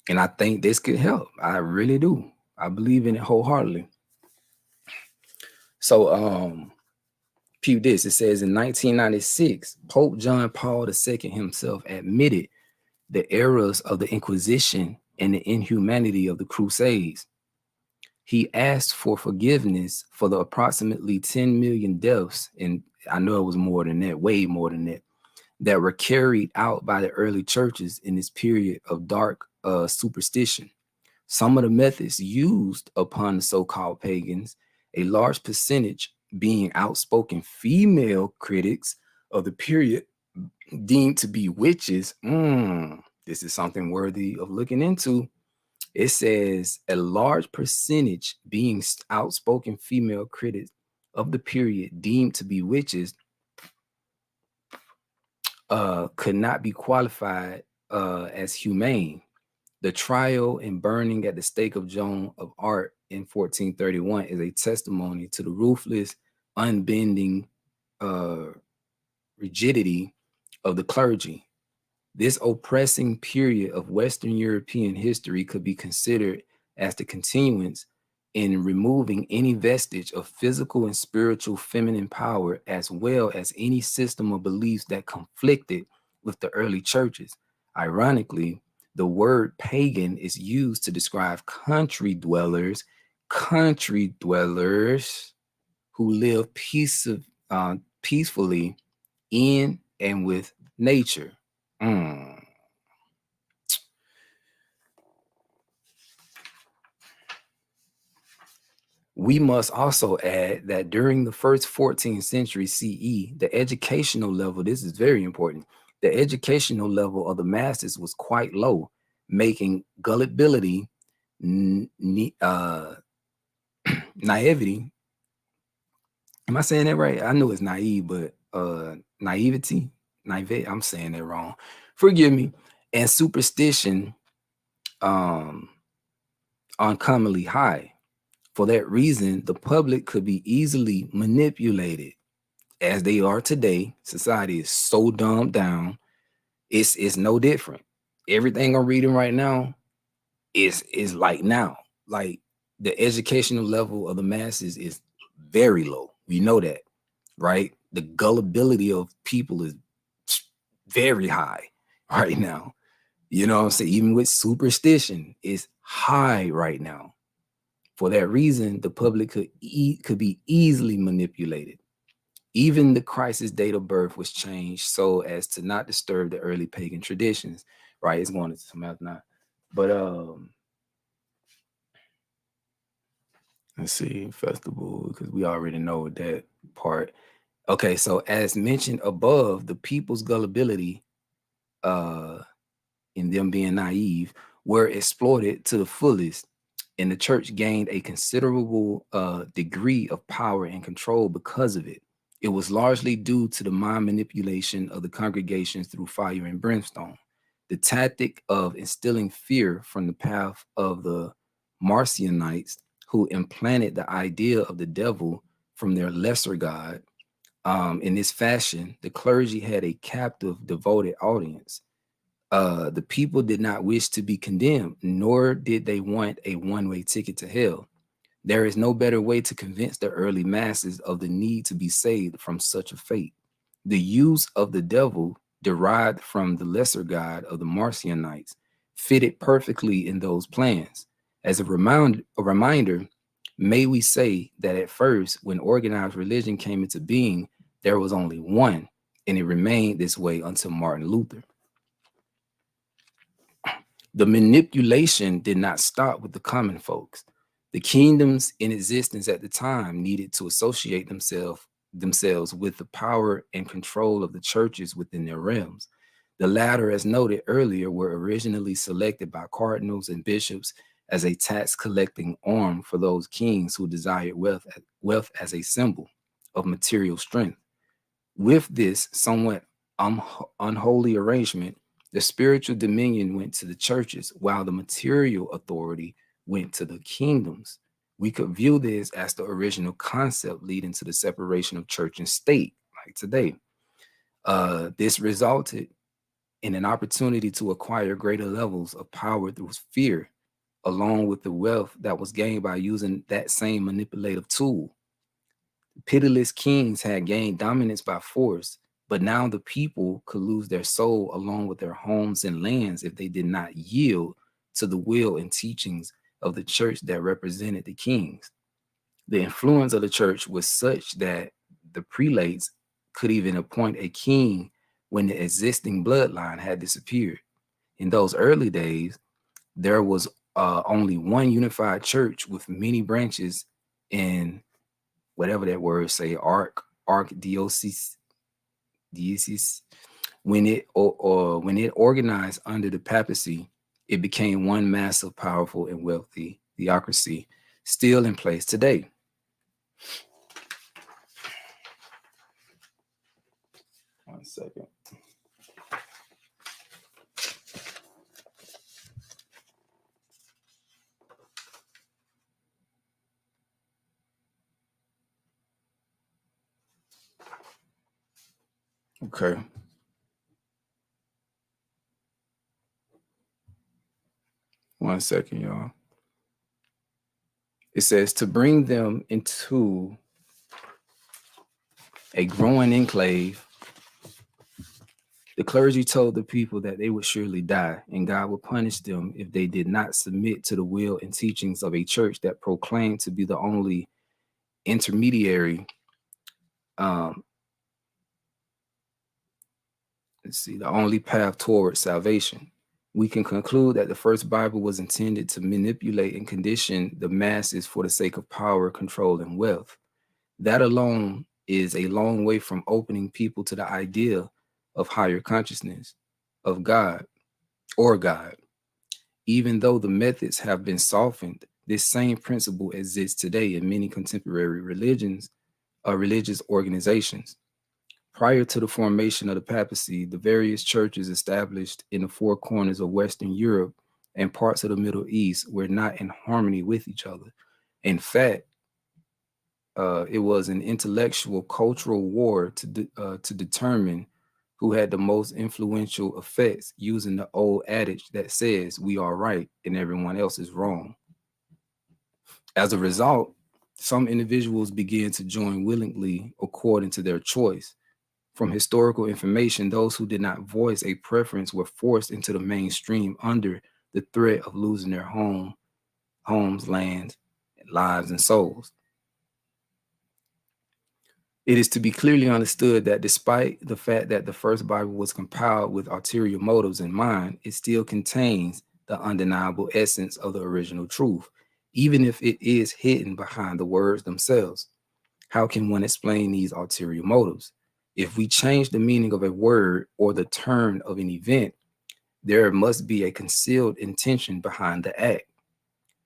And I think this could help. I really do. I believe in it wholeheartedly. So, pew this. It says in 1996, Pope John Paul II himself admitted the errors of the Inquisition and the inhumanity of the Crusades. He asked for forgiveness for the approximately 10 million deaths, and I know it was more than that, way more than that were carried out by the early churches in this period of dark superstition. Some of the methods used upon the so-called pagans, a large percentage being outspoken female critics of the period deemed to be witches. This is something worthy of looking into. It says a large percentage being outspoken female critics of the period deemed to be witches could not be qualified as humane. The trial and burning at the stake of Joan of Arc in 1431 is a testimony to the ruthless, unbending rigidity of the clergy. This oppressing period of Western European history could be considered as the continuance in removing any vestige of physical and spiritual feminine power, as well as any system of beliefs that conflicted with the early churches. Ironically, the word pagan is used to describe country dwellers who live peacefully in and with nature. We must also add that during the first 14th century CE, the educational level, this is very important, the educational level of the masses was quite low, making gullibility, naivety, am I saying that right? I know it's naive, but naivety, I'm saying that wrong. Forgive me. And superstition uncommonly high. For that reason, the public could be easily manipulated. As they are today, society is so dumbed down. It's no different. Everything I'm reading right now is like now. Like the educational level of the masses is very low. We know that, right? The gullibility of people is very high right now. You know what I'm saying? Even with superstition, it's high right now. For that reason, the public could be easily manipulated. Even the Christ's date of birth was changed so as to not disturb the early pagan traditions. Right? It's going into some math now. But let's see, festival, because we already know that part. Okay, so as mentioned above, the people's gullibility, uh, in them being naive, were exploited to the fullest, and the church gained a considerable degree of power and control because of it. It was largely due to the mind manipulation of the congregations through fire and brimstone. The tactic of instilling fear from the path of the Marcionites, who implanted the idea of the devil from their lesser god. In this fashion, the clergy had a captive, devoted audience. The people did not wish to be condemned, nor did they want a one-way ticket to hell. There is no better way to convince the early masses of the need to be saved from such a fate. The use of the devil, derived from the lesser god of the Marcionites, fitted perfectly in those plans. As a reminder, may we say that at first, when organized religion came into being, there was only one, and it remained this way until Martin Luther. The manipulation did not stop with the common folks. The kingdoms in existence at the time needed to associate themselves with the power and control of the churches within their realms. The latter, as noted earlier, were originally selected by cardinals and bishops as a tax collecting arm for those kings who desired wealth as a symbol of material strength. With this somewhat unholy arrangement, the spiritual dominion went to the churches, while the material authority went to the kingdoms. We could view this as the original concept leading to the separation of church and state, like today. This resulted in an opportunity to acquire greater levels of power through fear, along with the wealth that was gained by using that same manipulative tool. Pitiless kings had gained dominance by force, but now the people could lose their soul along with their homes and lands if they did not yield to the will and teachings of the church that represented the kings. The influence of the church was such that the prelates could even appoint a king when the existing bloodline had disappeared. In those early days, there was only one unified church with many branches in whatever that word say, diocese. When it organized under the papacy, it became one massive, powerful, and wealthy theocracy, still in place today. One second. Okay. One second, y'all. It says to bring them into a growing enclave. The clergy told the people that they would surely die, and God would punish them if they did not submit to the will and teachings of a church that proclaimed to be the only intermediary. Um, the only path toward salvation. We can conclude that the first Bible was intended to manipulate and condition the masses for the sake of power, control, and wealth. That alone is a long way from opening people to the idea of higher consciousness, of God or God. Even though the methods have been softened, this same principle exists today in many contemporary religious organizations. Prior to the formation of the papacy, the various churches established in the four corners of Western Europe and parts of the Middle East were not in harmony with each other. In fact, it was an intellectual cultural war to determine who had the most influential effects, using the old adage that says we are right and everyone else is wrong. As a result, some individuals began to join willingly according to their choice. From historical information, those who did not voice a preference were forced into the mainstream under the threat of losing their homes, lands, lives, and souls. It is to be clearly understood that despite the fact that the first Bible was compiled with ulterior motives in mind, it still contains the undeniable essence of the original truth, even if it is hidden behind the words themselves. How can one explain these ulterior motives? If we change the meaning of a word or the turn of an event, there must be a concealed intention behind the act.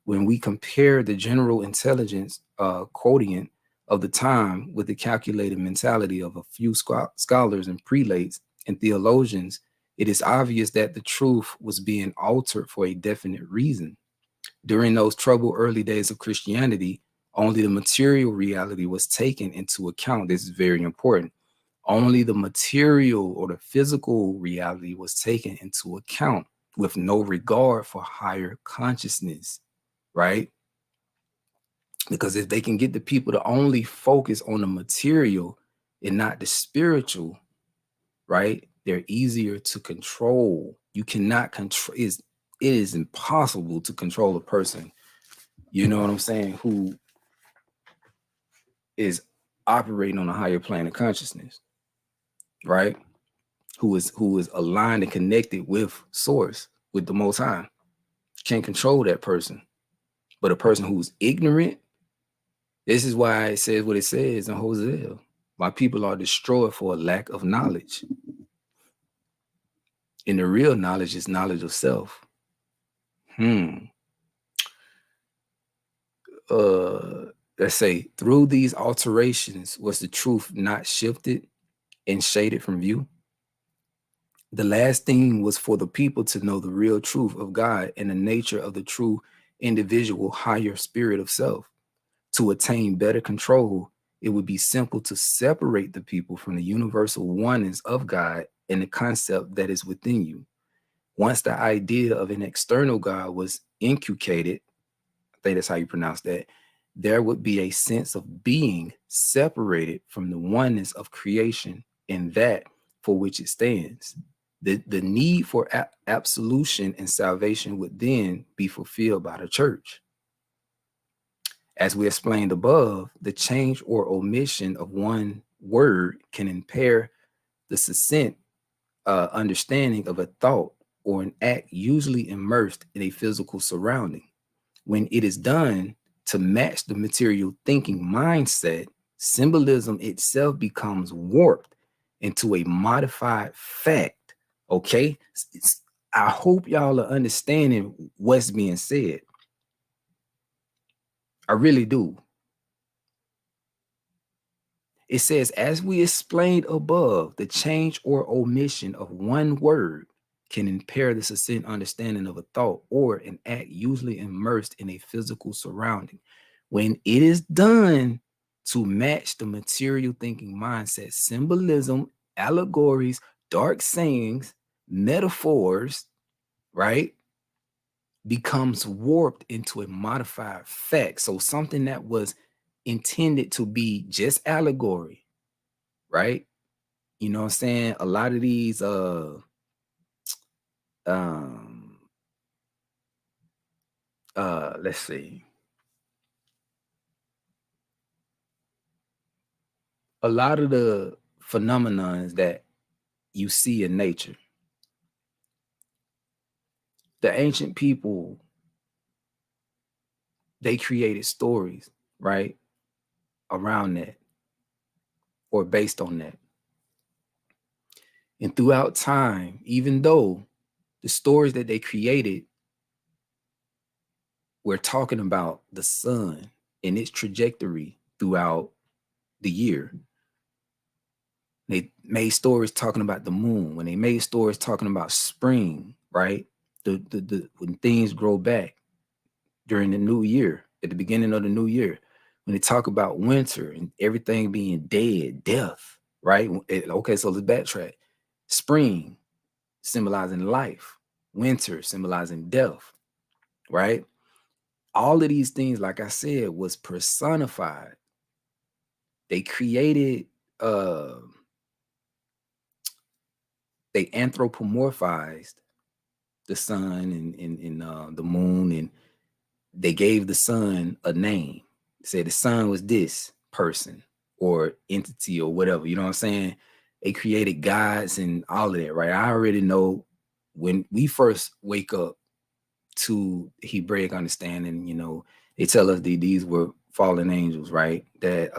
When we compare the general intelligence quotient of the time with the calculated mentality of a few scholars and prelates and theologians, it is obvious that the truth was being altered for a definite reason. During those troubled early days of Christianity, only the material reality was taken into account. This is very important. Only the material or the physical reality was taken into account with no regard for higher consciousness, right? Because if they can get the people to only focus on the material and not the spiritual, right, they're easier to control. You cannot control, it is impossible to control a person, you know what I'm saying, who is operating on a higher plane of consciousness, right? Who is aligned and connected with source, with the Most High. Can't control that person. But a person who's ignorant, this is why it says what it says in Hosea. My people are destroyed for a lack of knowledge. And the real knowledge is knowledge of self. Let's say through these alterations was the truth not shifted and shaded from view. The last thing was for the people to know the real truth of God and the nature of the true individual higher spirit of self. To attain better control, it would be simple to separate the people from the universal oneness of God and the concept that is within you. Once the idea of an external God was inculcated, I think that's how you pronounce that, there would be a sense of being separated from the oneness of creation and that for which it stands. The need for absolution and salvation would then be fulfilled by the church. As we explained above, the change or omission of one word can impair the succinct understanding of a thought or an act usually immersed in a physical surrounding. When it is done to match the material thinking mindset, symbolism itself becomes warped into a modified fact. Okay? I hope y'all are understanding what's being said. I really do. It says, as we explained above, the change or omission of one word can impair the succinct understanding of a thought or an act usually immersed in a physical surrounding. When it is done to match the material thinking mindset, symbolism, allegories, dark sayings, metaphors, right, becomes warped into a modified fact. So something that was intended to be just allegory, right? You know what I'm saying? A lot of these let's see. A lot of the phenomenons that you see in nature, the ancient people, they created stories, right? Around that or based on that. And throughout time, even though the stories that they created were talking about the sun and its trajectory throughout the year, they made stories talking about the moon, when they made stories talking about spring, right? The when things grow back during the new year, at the beginning of the new year, when they talk about winter and everything being dead, death, right? Okay, so let's backtrack. Spring symbolizing life, winter symbolizing death, right? All of these things, like I said, was personified. They created they anthropomorphized the sun and the moon, and they gave the sun a name. Said the sun was this person or entity or whatever. You know what I'm saying? They created gods and all of that, right? I already know when we first wake up, to Hebraic understanding, they tell us that these were fallen angels, right? That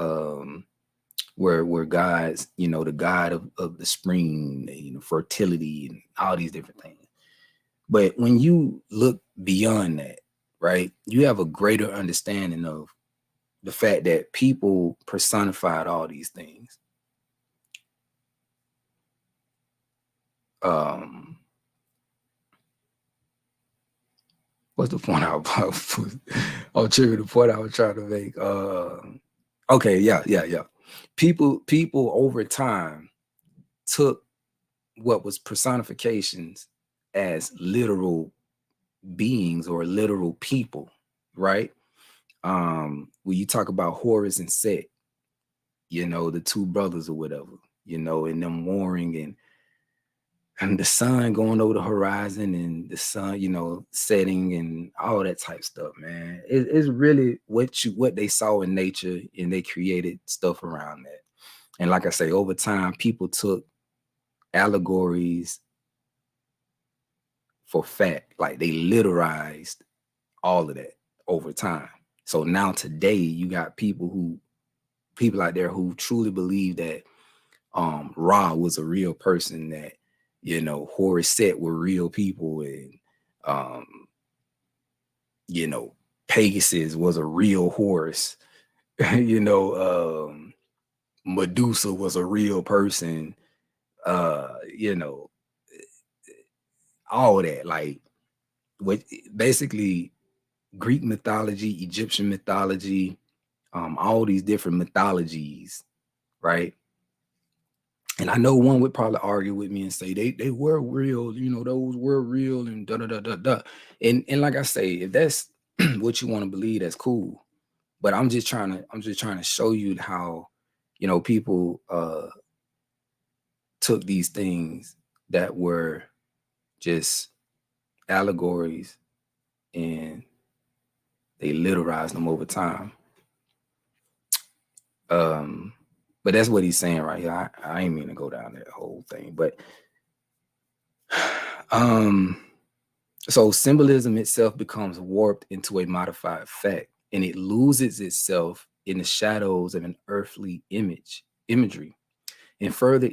were gods, the god of the spring, fertility, and all these different things. But when you look beyond that, right, you have a greater understanding of the fact that people personified all these things. What's the point I was I'll trigger the point I was trying to make. Okay, yeah. People over time took what was personifications as literal beings or literal people, right? When you talk about Horus and Set, the two brothers or whatever, and them warring and the sun going over the horizon and the sun, setting and all that type stuff, man. It's really what they saw in nature, and they created stuff around that. And like I say, over time, people took allegories for fact, like they literized all of that over time. So now today, you got people out there who truly believe that Ra was a real person, that Horus Set were real people, and Pegasus was a real horse. Medusa was a real person. All that, like, what basically Greek mythology, Egyptian mythology, all these different mythologies, right? And I know one would probably argue with me and say they were real, those were real, and da da da da da. And like I say, if that's what you want to believe, that's cool. But I'm just trying to show you how, people took these things that were just allegories and they literized them over time. But that's what he's saying right here. I ain't mean to go down that whole thing, but so symbolism itself becomes warped into a modified fact, and it loses itself in the shadows of an earthly imagery, and it further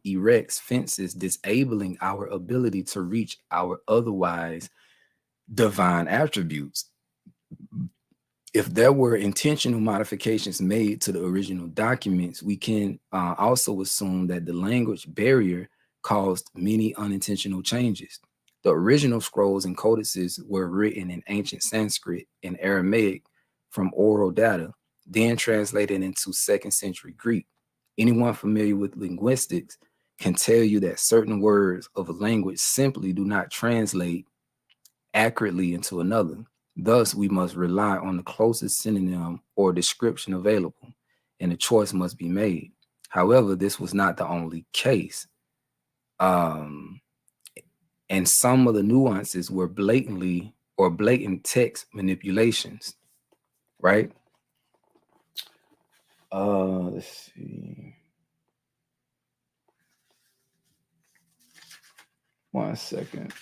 erects fences, disabling our ability to reach our otherwise divine attributes. If there were intentional modifications made to the original documents, we can also assume that the language barrier caused many unintentional changes. The original scrolls and codices were written in ancient Sanskrit and Aramaic from oral data, then translated into 2nd century Greek. Anyone familiar with linguistics can tell you that certain words of a language simply do not translate accurately into another. Thus, we must rely on the closest synonym or description available, and a choice must be made. However, this was not the only case. And some of the nuances were blatant text manipulations, right? Let's see. One second.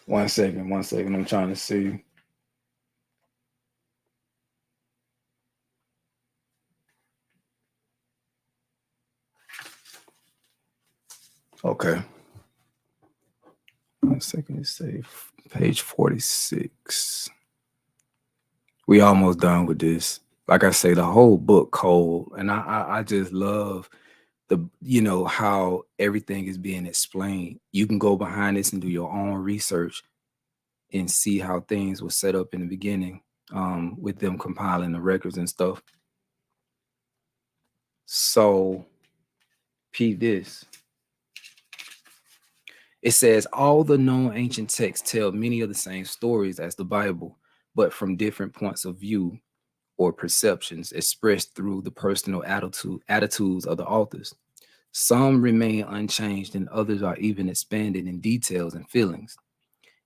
One second. I'm trying to see. Okay. 1 second. It's say page 46. We almost done with this. Like I say, the whole book cold, and I just love how everything is being explained. You can go behind this and do your own research and see how things were set up in the beginning, with them compiling the records and stuff. So, peep this. It says all the known ancient texts tell many of the same stories as the Bible, but from different points of view or perceptions expressed through the personal attitudes of the authors. Some remain unchanged and others are even expanded in details and feelings.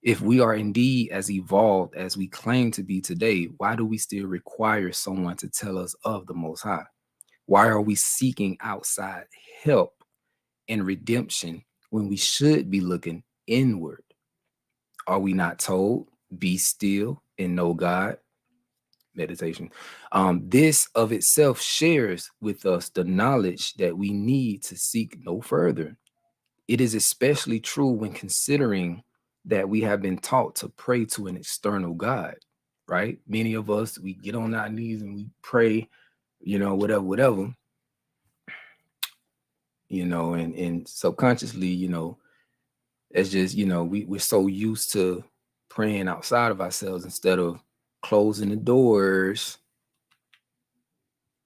If we are indeed as evolved as we claim to be today, why do we still require someone to tell us of the Most High? Why are we seeking outside help and redemption when we should be looking inward? Are we not told, be still and know God? Meditation. This of itself shares with us the knowledge that we need to seek no further. It is especially true when considering that we have been taught to pray to an external God, right? Many of us, we get on our knees and we pray, whatever, and subconsciously, it's just, we're so used to praying outside of ourselves instead of closing the doors,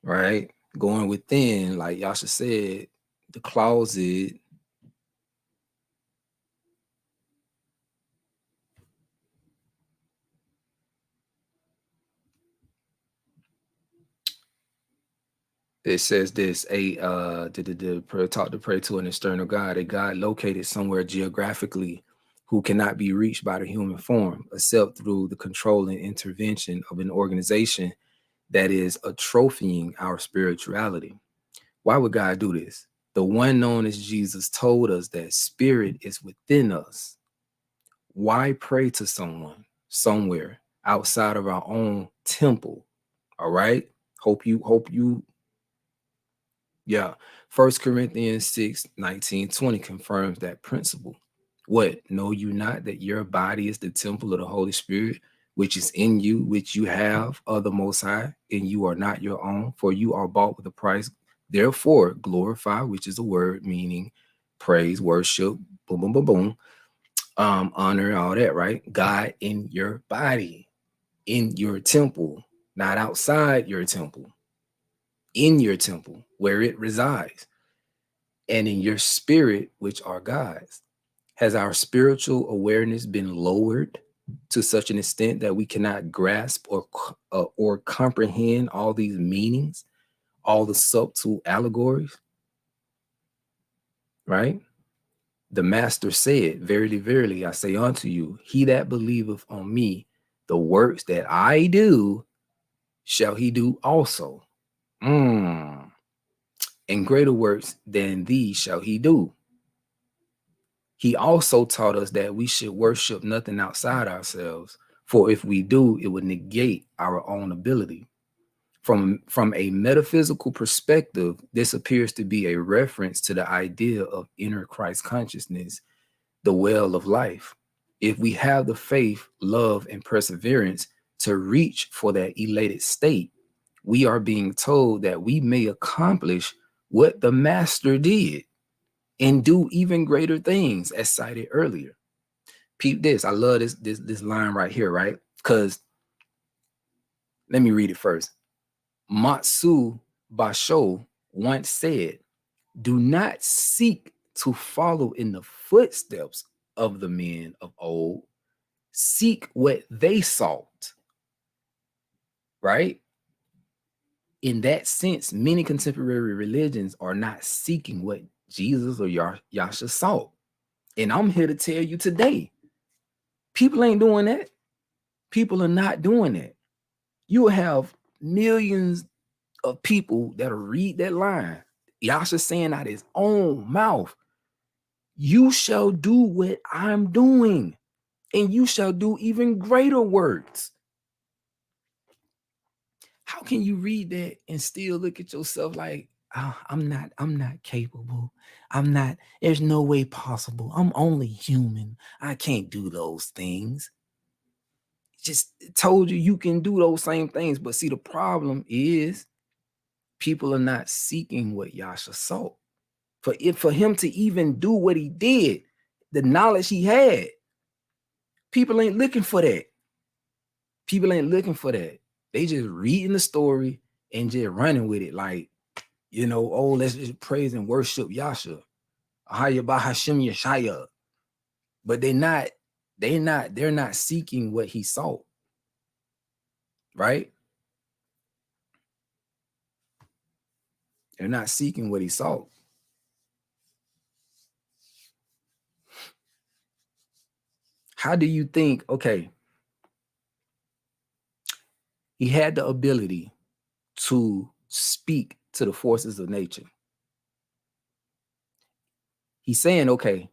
right? Going within, like Yasha said, the closet. It says this: taught to pray to an external God, a God located somewhere geographically, who cannot be reached by the human form, except through the control and intervention of an organization that is atrophying our spirituality. Why would God do this? The one known as Jesus told us that spirit is within us. Why pray to someone somewhere outside of our own temple? All right. Hope you. Yeah. 1 Corinthians 6:19-20 confirms that principle. What? Know you not that your body is the temple of the Holy Spirit, which is in you, which you have of the Most High, and you are not your own, for you are bought with a price. Therefore, glorify, which is a word meaning praise, worship, boom, boom, boom, boom, honor, all that, right? God in your body, in your temple, not outside your temple, in your temple where it resides, and in your spirit, which are God's. Has our spiritual awareness been lowered to such an extent that we cannot grasp or comprehend all these meanings, all the subtle allegories? Right? The master said, verily, verily, I say unto you, he that believeth on me, the works that I do, shall he do also. And greater works than these shall he do. He also taught us that we should worship nothing outside ourselves, for if we do, it would negate our own ability. From a metaphysical perspective, this appears to be a reference to the idea of inner Christ consciousness, the well of life. If we have the faith, love, and perseverance to reach for that elated state, we are being told that we may accomplish what the master did and do even greater things, as cited earlier. Peep this. I love this line right here, right? Because let me read it first. Matsu Basho once said, do not seek to follow in the footsteps of the men of old. Seek what they sought, right? In that sense, many contemporary religions are not seeking what Jesus or Yasha sought. And I'm here to tell you today, people ain't doing that. People are not doing that. You will have millions of people that'll read that line. Yasha saying out his own mouth, you shall do what I'm doing, and you shall do even greater works. How can you read that and still look at yourself like, oh, I'm not capable. There's no way possible. I'm only human. I can't do those things. Just told you can do those same things. But see, the problem is people are not seeking what Yasha sought. For him to even do what he did, the knowledge he had, people ain't looking for that. People ain't looking for that. They just reading the story and just running with it like, oh, let's just praise and worship Yasha. Ahaya Bahashim Yeshaya. but they're not seeking what he sought, right? They're not seeking what he sought. How do you think, okay, he had the ability to speak to the forces of nature. He's saying, okay,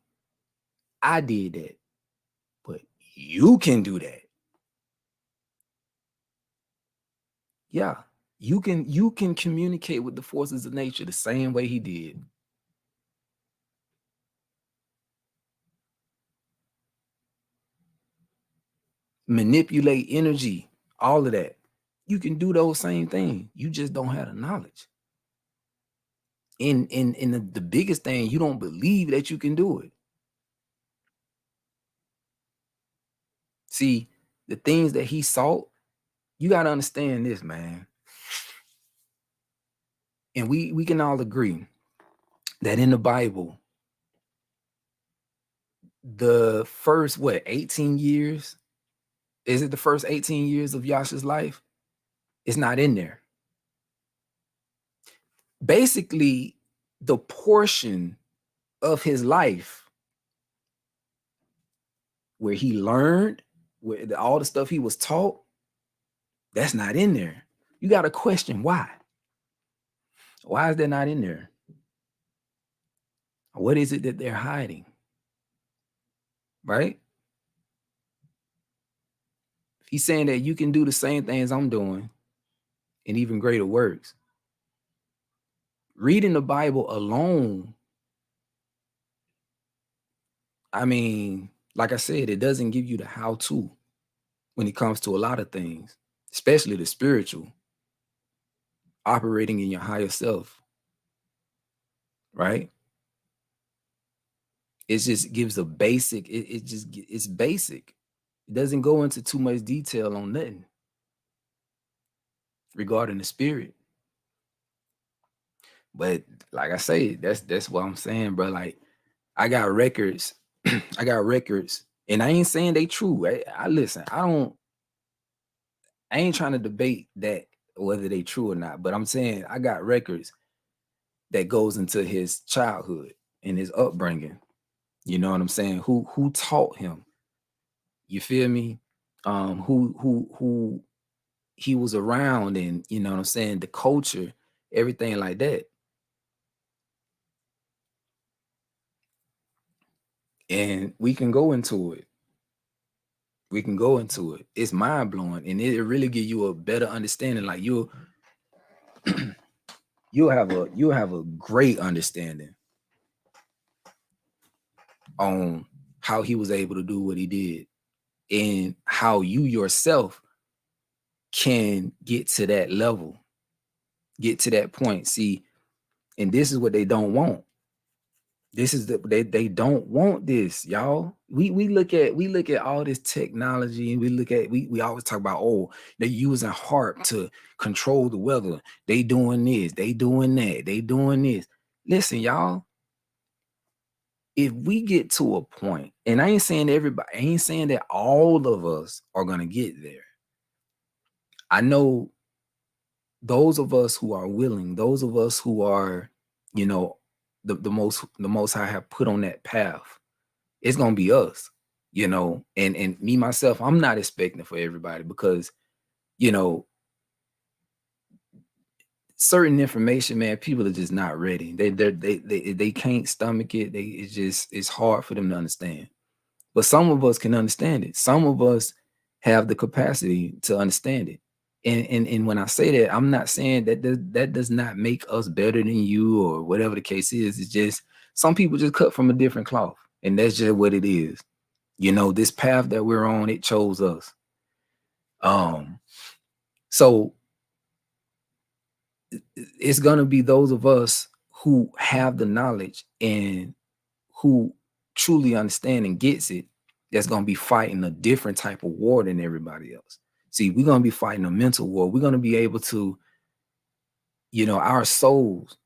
I did that, but you can do that. Yeah, you can communicate with the forces of nature the same way he did. Manipulate energy, all of that. You can do those same things. You just don't have the knowledge. In the biggest thing, you don't believe that you can do it. See, the things that he sought, you got to understand this, man. And we can all agree that in the Bible, the first 18 years, is it the first 18 years of Yasha's life? It's not in there. Basically, the portion of his life where he learned, where all the stuff he was taught, that's not in there. You got to question why. Why is that not in there? What is it that they're hiding? Right? He's saying that you can do the same things I'm doing and even greater works. Reading the Bible alone, I mean, like I said, it doesn't give you the how-to when it comes to a lot of things, especially the spiritual, operating in your higher self, right? It just gives a basic, it's basic. It doesn't go into too much detail on nothing regarding the spirit. But like I say, that's what I'm saying, bro. Like I got records, I got records, and I ain't saying they true. I listen, I ain't trying to debate that whether they true or not, but I'm saying I got records that goes into his childhood and his upbringing. You know what I'm saying? Who taught him? You feel me? Who he was around, and you know what I'm saying, the culture, everything like that. And we can go into it. We can go into it. It's mind blowing, and it really give you a better understanding. Like you'll have a great understanding on how he was able to do what he did, and how you yourself can get to that level, get to that point. See, and this is what they don't want. This is they don't want this, y'all. We look at all this technology, and we always talk about, oh, they using HARP to control the weather. They doing this, they doing that, they doing this. Listen, y'all, if we get to a point, and I ain't saying everybody, I ain't saying that all of us are gonna get there. I know those of us who are willing, those of us who are, you know, the most I have put on that path, it's gonna be us, you know, and me myself, I'm not expecting for everybody, because, you know, certain information, man, people are just not ready. They can't stomach it. It's hard for them to understand. But some of us can understand it. Some of us have the capacity to understand it. And when I say that, I'm not saying that that does not make us better than you or whatever the case is. It's just some people just cut from a different cloth, and that's just what it is. You know, this path that we're on, it chose us. So it's gonna be those of us who have the knowledge and who truly understand and gets it, that's gonna be fighting a different type of war than everybody else. See, we're gonna be fighting a mental war. We're gonna be able to, you know, our souls,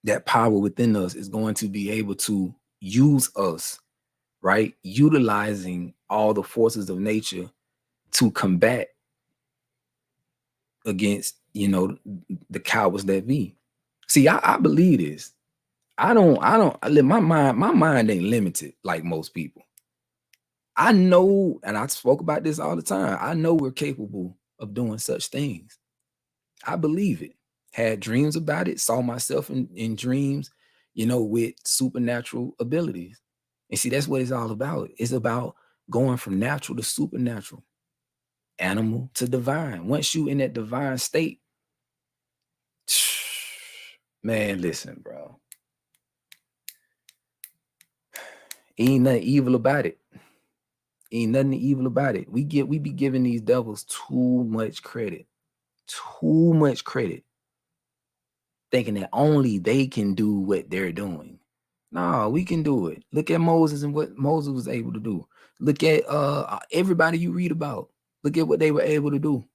that power within us is going to be able to use us right? Utilizing all the forces of nature to combat against, the cowards that be. See, I believe this. My mind ain't limited like most people. I know, and I spoke about this all the time. I know we're capable of doing such things. I believe it. Had dreams about it, saw myself in dreams, with supernatural abilities. And see, that's what it's all about. It's about going from natural to supernatural, animal to divine. Once you in that divine state, man, listen, bro. Ain't nothing evil about it. Ain't nothing evil about it. We be giving these devils too much credit. Too much credit. Thinking that only they can do what they're doing. No, we can do it. Look at Moses and what Moses was able to do. Look at everybody you read about. Look at what they were able to do.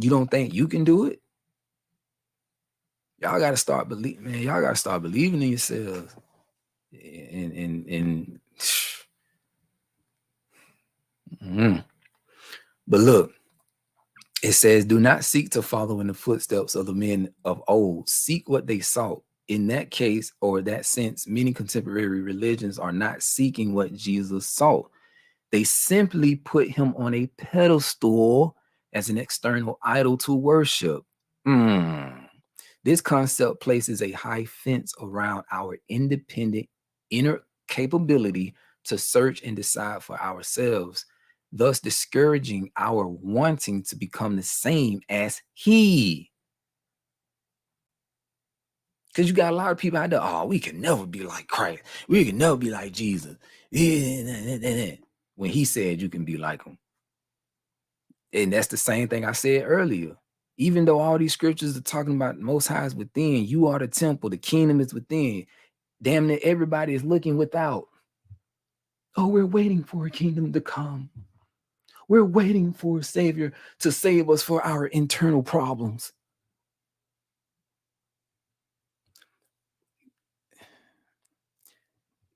You don't think you can do it? Y'all gotta start believing, man. Y'all gotta start believing in yourselves. And But look, it says, do not seek to follow in the footsteps of the men of old. Seek what they sought. In that case, or that sense, many contemporary religions are not seeking what Jesus sought. They simply put him on a pedestal as an external idol to worship. This concept places a high fence around our independent inner capability to search and decide for ourselves, thus discouraging our wanting to become the same as he. Because you got a lot of people out there, oh, we can never be like Christ. We can never be like Jesus. When he said you can be like him. And that's the same thing I said earlier. Even though all these scriptures are talking about Most High is within, you are the temple, the kingdom is within. Damn near everybody is looking without. Oh, we're waiting for a kingdom to come. We're waiting for a savior to save us for our internal problems.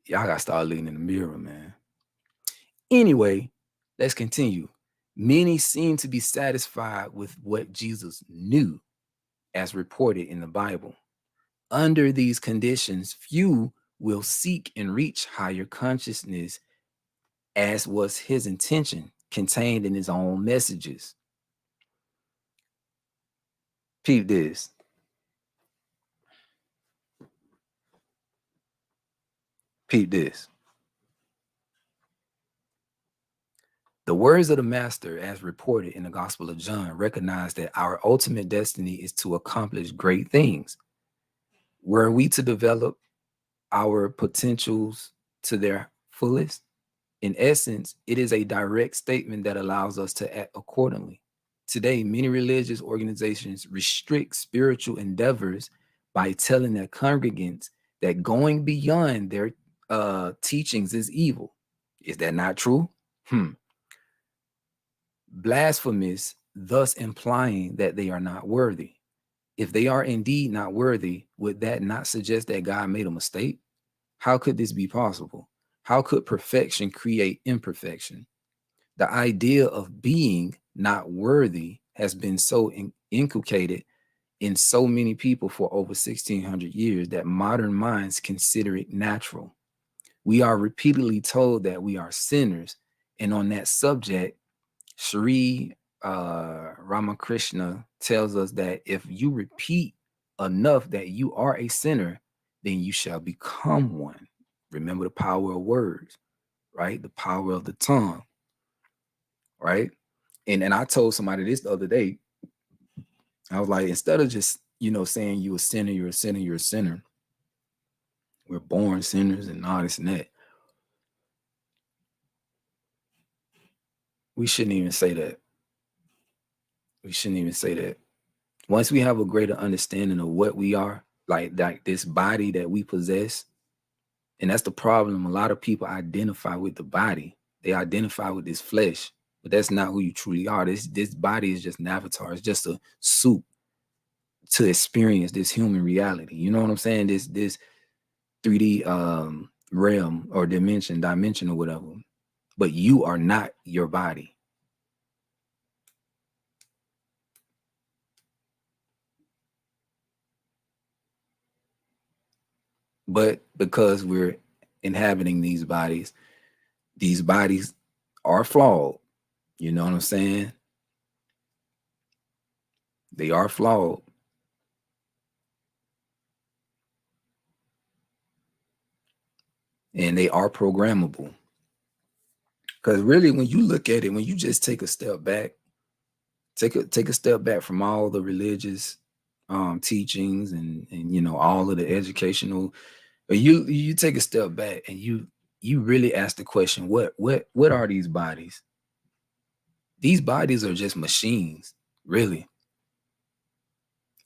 Y'all gotta start looking in the mirror, man. Anyway, let's continue. Many seem to be satisfied with what Jesus knew, as reported in the Bible. Under these conditions, few will seek and reach higher consciousness, as was his intention contained in his own messages. Peep this. Peep this. The words of the master, as reported in the Gospel of John, recognize that our ultimate destiny is to accomplish great things. Were we to develop our potentials to their fullest, in essence, it is a direct statement that allows us to act accordingly. Today, many religious organizations restrict spiritual endeavors by telling their congregants that going beyond their teachings is evil. Is that not true? Blasphemous, thus implying that they are not worthy. If they are indeed not worthy, would that not suggest that God made a mistake? How could this be possible? How could perfection create imperfection? The idea of being not worthy has been so inculcated in so many people for over 1600 years that modern minds consider it natural. We are repeatedly told that we are sinners, and on that subject, Sri Ramakrishna tells us that if you repeat enough that you are a sinner, then you shall become one. Remember the power of words, right? The power of the tongue, right? And I told somebody this the other day. I was like, instead of just, saying you a sinner, you're a sinner, you're a sinner. We're born sinners and all this and that. We shouldn't even say that. We shouldn't even say that. Once we have a greater understanding of what we are, like this body that we possess, and that's the problem. A lot of people identify with the body. They identify with this flesh, but that's not who you truly are. This body is just an avatar. It's just a suit to experience this human reality. You know what I'm saying? This 3D realm or dimension or whatever, but you are not your body. But because we're inhabiting these bodies are flawed. You know what I'm saying? They are flawed. And they are programmable. Because really, when you look at it, when you just take a step back, take a step back from all the religious teachings and you know all of the educational, you take a step back and you really ask the question, what are these bodies? These bodies are just machines, really.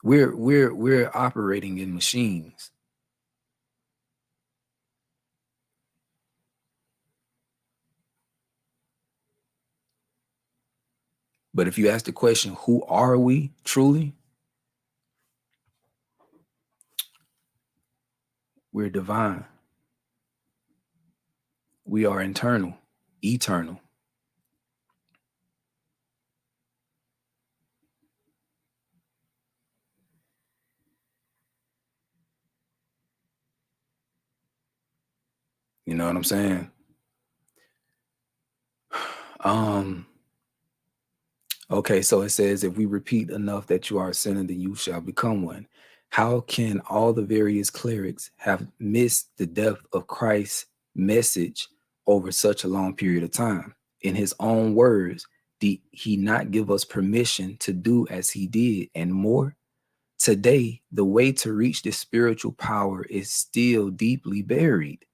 We're operating in machines. But if you ask the question, who are we truly? We're divine. We are internal, eternal. You know what I'm saying? Um, okay, so it says, if we repeat enough that you are a sinner, then you shall become one. How can all the various clerics have missed the depth of Christ's message over such a long period of time? In his own words, did he not give us permission to do as he did and more? Today, the way to reach this spiritual power is still deeply buried.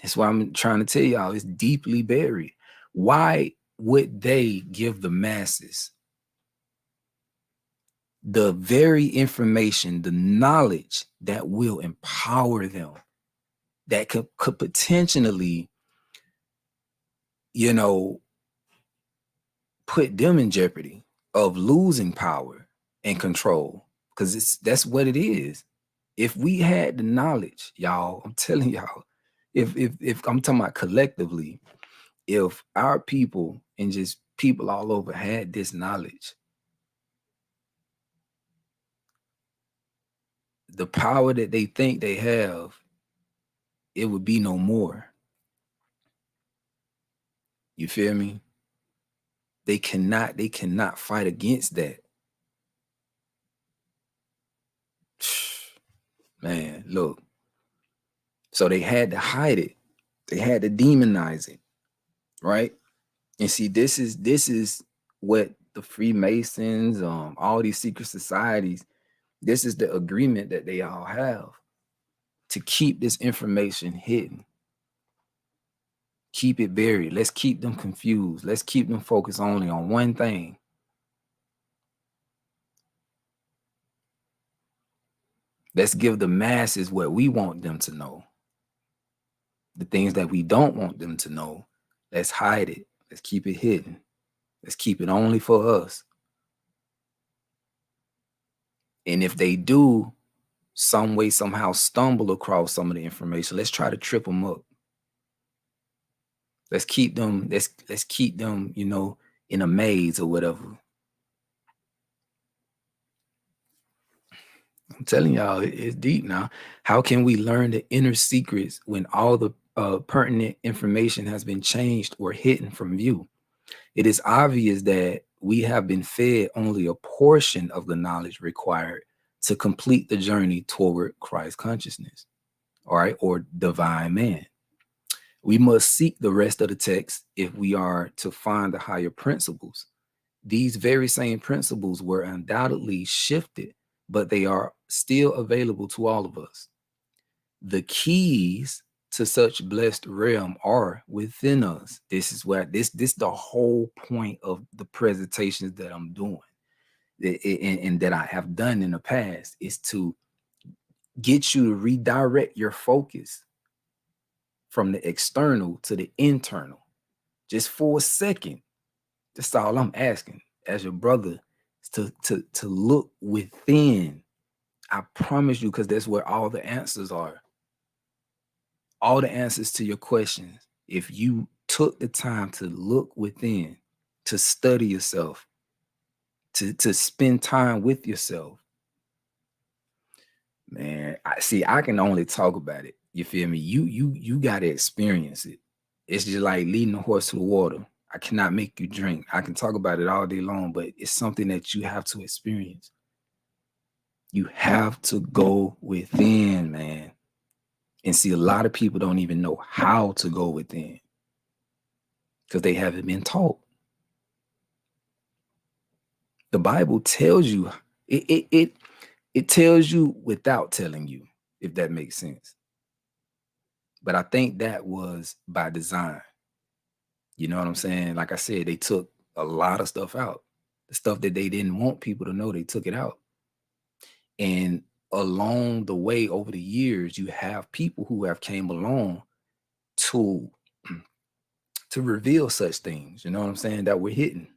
That's why I'm trying to tell y'all, it's deeply buried. Why would they give the masses the very information, the knowledge that will empower them, that could potentially, you know, put them in jeopardy of losing power and control? Because that's what it is. If we had the knowledge, y'all, I'm telling y'all, if I'm talking about collectively, if our people and just people all over had this knowledge, the power that they think they have, it would be no more. You feel me? They cannot fight against that. Man, look. So they had to hide it. They had to demonize it, right? And see, this is what the Freemasons, all these secret societies, this is the agreement that they all have to keep this information hidden. Keep it buried. Let's keep them confused. Let's keep them focused only on one thing. Let's give the masses what we want them to know. The things that we don't want them to know, let's hide it. Let's keep it hidden. Let's keep it only for us. And if they do some way, somehow stumble across some of the information, let's try to trip them up. Let's keep them, let's keep them, you know, in a maze or whatever. I'm telling y'all, it's deep now. How can we learn the inner secrets when all the pertinent information has been changed or hidden from view? It is obvious that we have been fed only a portion of the knowledge required to complete the journey toward Christ consciousness, all right, or divine man. We must seek the rest of the text if we are to find the higher principles. These very same principles were undoubtedly shifted, but they are still available to all of us. The keys to such blessed realm are within us. This is what this the whole point of the presentations that I'm doing and that I have done in the past is to get you to redirect your focus from the external to the internal just for a second. That's all I'm asking as your brother, to look within. I promise you, because that's where all the answers are. all the answers to your questions, if you took the time to look within, to study yourself, to spend time with yourself, man, I can only talk about it. You feel me? You gotta experience it. It's just like leading a horse to the water. I cannot make you drink. I can talk about it all day long, but it's something that you have to experience. You have to go within, man. And see, a lot of people don't even know how to go within because they haven't been taught. The Bible tells you it tells you without telling you, if that makes sense. But I think that was by design. You know what I'm saying? Like I said, they took a lot of stuff out. The stuff that they didn't want people to know, they took it out. And along the way, over the years, you have people who have came along to to reveal such things, you know what I'm saying, that were hidden.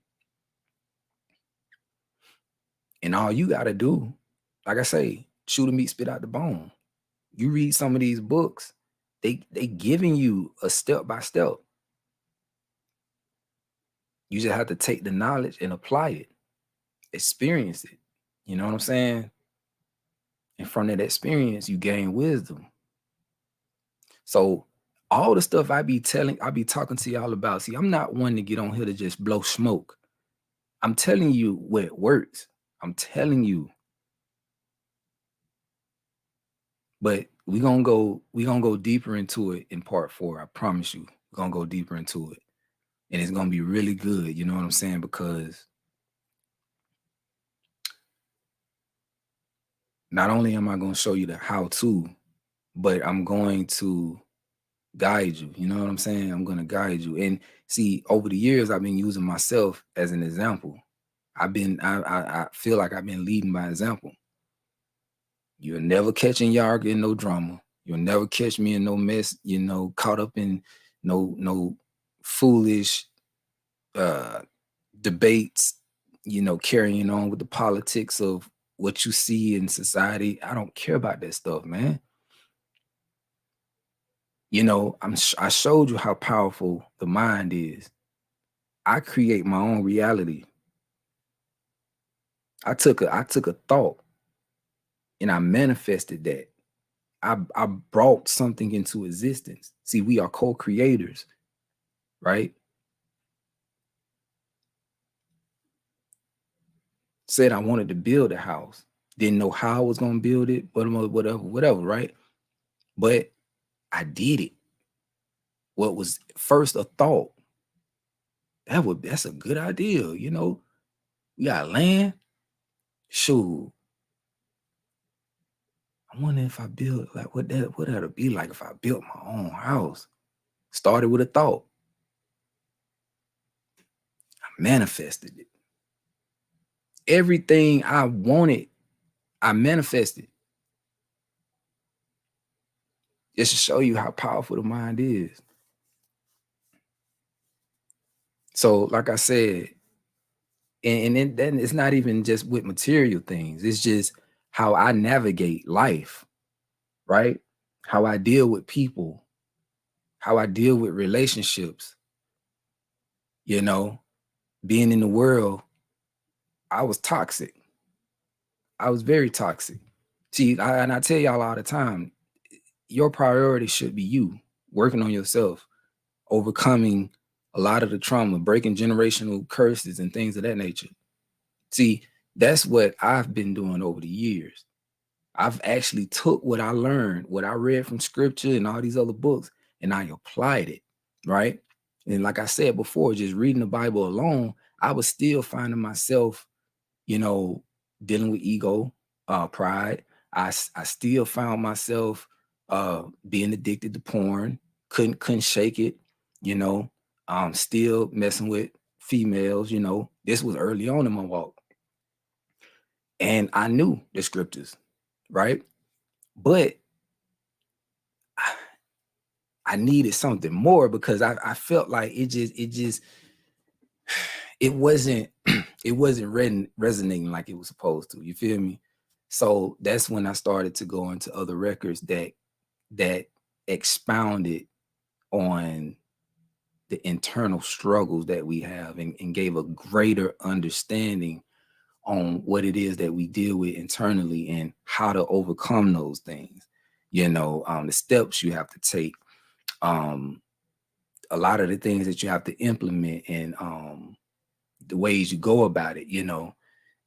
And all you got to do, like I say, chew the meat, spit out the bone. You read some of these books, they giving you a step by step. You just have to take the knowledge and apply it, experience it. You know what I'm saying? And from that experience, you gain wisdom. So all the stuff I be talking to y'all about. See, I'm not one to get on here to just blow smoke. I'm telling you where it works. I'm telling you. But we're gonna go deeper into it in part 4. I promise you. We're gonna go deeper into it. And it's gonna be really good, you know what I'm saying? Because not only am I gonna show you the how to, but I'm going to guide you. You know what I'm saying? I'm gonna guide you. And see, over the years, I've been using myself as an example. I feel like I've been leading by example. You'll never catch Yarg in no drama. You'll never catch me in no mess, caught up in no foolish debates, carrying on with the politics of what you see in society. I don't care about that stuff, man. I showed you how powerful the mind is. I create my own reality. I took a thought and I manifested that. I brought something into existence. See, we are co-creators, right? Said I wanted to build a house. Didn't know how I was gonna build it, whatever, right? But I did it. What was first a thought? That's a good idea, We got land. Shoot. I wonder if I build like what that'll be like if I built my own house. Started with a thought. I manifested it. Everything I wanted, I manifested. Just to show you how powerful the mind is. So, like I said, and then it's not even just with material things. It's just how I navigate life, right? How I deal with people, how I deal with relationships. Being in the world, I was toxic. I was very toxic. See, I tell y'all all the time, your priority should be you working on yourself, overcoming a lot of the trauma, breaking generational curses and things of that nature. See, that's what I've been doing over the years. I've actually took what I learned, what I read from scripture and all these other books, and I applied it, right? And like I said before, just reading the Bible alone, I was still finding myself, dealing with ego, pride. I still found myself being addicted to porn, couldn't shake it, still messing with females, This was early on in my walk. And I knew the scriptures, right? But I needed something more because I felt like it wasn't resonating like it was supposed to. You feel me? So that's when I started to go into other records that expounded on the internal struggles that we have, and gave a greater understanding on what it is that we deal with internally and how to overcome those things. The steps you have to take, a lot of the things that you have to implement, and the ways you go about it.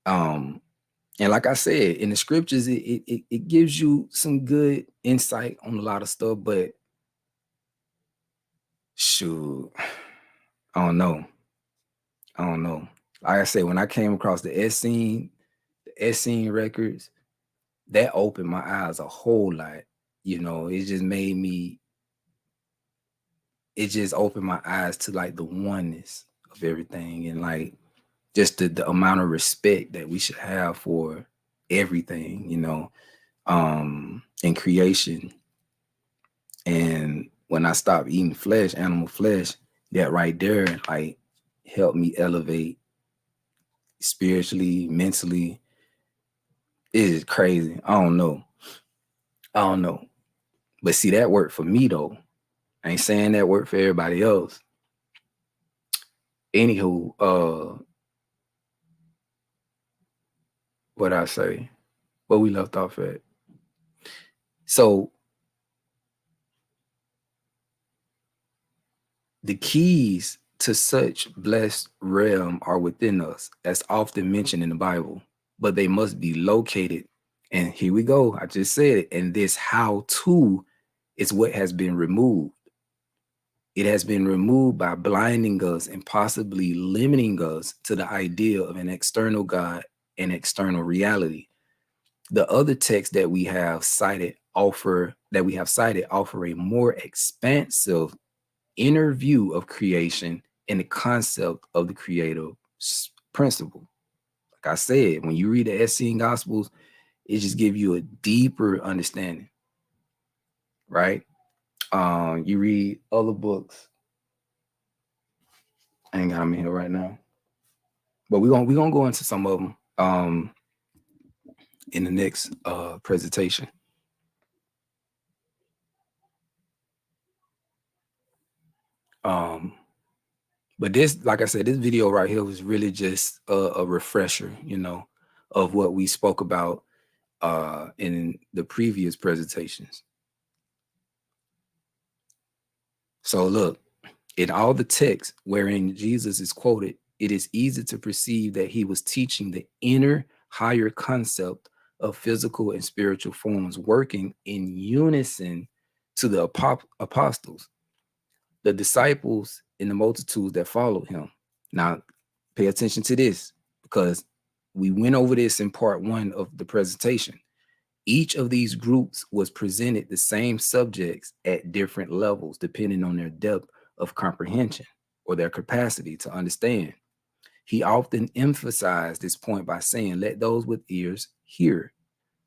And like I said, in the scriptures, it gives you some good insight on a lot of stuff, but shoot, I don't know. Like I said, when I came across the Essene records, that opened my eyes a whole lot. It just made me, it just opened my eyes to like the oneness of everything, and like just the amount of respect that we should have for everything, in creation. And when I stopped eating flesh, animal flesh, that right there like helped me elevate spiritually, mentally. It is crazy. I don't know. But see, that worked for me though. I ain't saying that worked for everybody else. Anywho, what I say, what we left off at. So the keys to such blessed realm are within us, as often mentioned in the Bible, but they must be located. And here we go. I just said it. And this how to is what has been removed. It has been removed by blinding us and possibly limiting us to the idea of an external God and external reality. The other texts that we have cited offer a more expansive inner view of creation and the concept of the creative principle. Like I said, when you read the Essene Gospels, it just gives you a deeper understanding, right? You read other books. I ain't got them here right now, but we're gonna go into some of them in the next presentation. But this, like I said, this video right here was really just a refresher, of what we spoke about in the previous presentations. So look, in all the texts wherein Jesus is quoted, it is easy to perceive that he was teaching the inner, higher concept of physical and spiritual forms working in unison to the apostles, the disciples, and the multitudes that followed him. Now, pay attention to this, because we went over this in part 1 of the presentation. Each of these groups was presented the same subjects at different levels, depending on their depth of comprehension or their capacity to understand. He often emphasized this point by saying, "Let those with ears hear."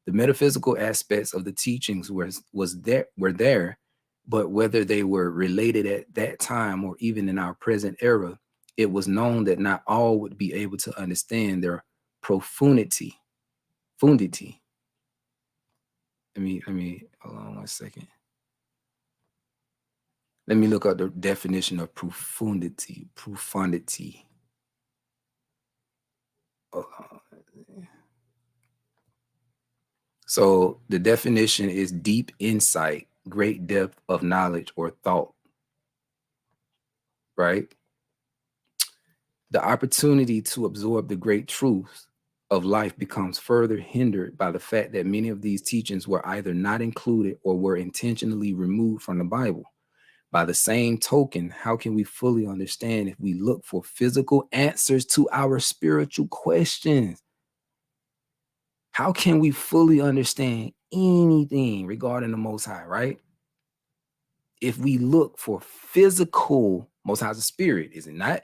The metaphysical aspects of the teachings were there, but whether they were related at that time or even in our present era, it was known that not all would be able to understand their profundity. Let me hold on 1 second. Let me look up the definition of profundity. So the definition is deep insight, great depth of knowledge or thought, right? The opportunity to absorb the great truths of life becomes further hindered by the fact that many of these teachings were either not included or were intentionally removed from the Bible. By the same token, how can we fully understand if we look for physical answers to our spiritual questions? How can we fully understand anything regarding the Most High, right? If we look for physical, Most High's a spirit, is it not?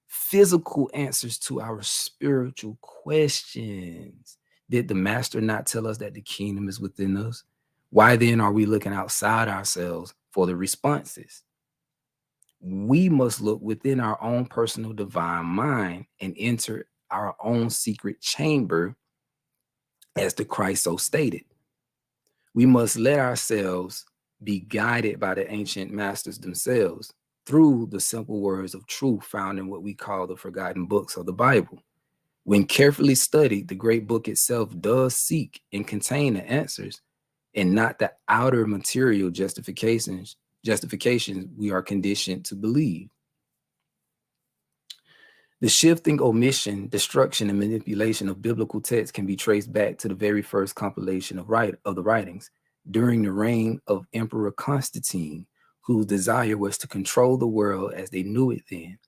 Physical answers to our spiritual questions. Did the master not tell us that the kingdom is within us? Why then are we looking outside ourselves for the responses? We must look within our own personal divine mind and enter our own secret chamber, as the Christ so stated. We must let ourselves be guided by the ancient masters themselves through the simple words of truth found in what we call the forgotten books of the Bible. When carefully studied, the great book itself does seek and contain the answers, and not the outer material justifications we are conditioned to believe. The shifting, omission, destruction, and manipulation of biblical texts can be traced back to the very first compilation of the writings during the reign of Emperor Constantine, whose desire was to control the world as they knew it then.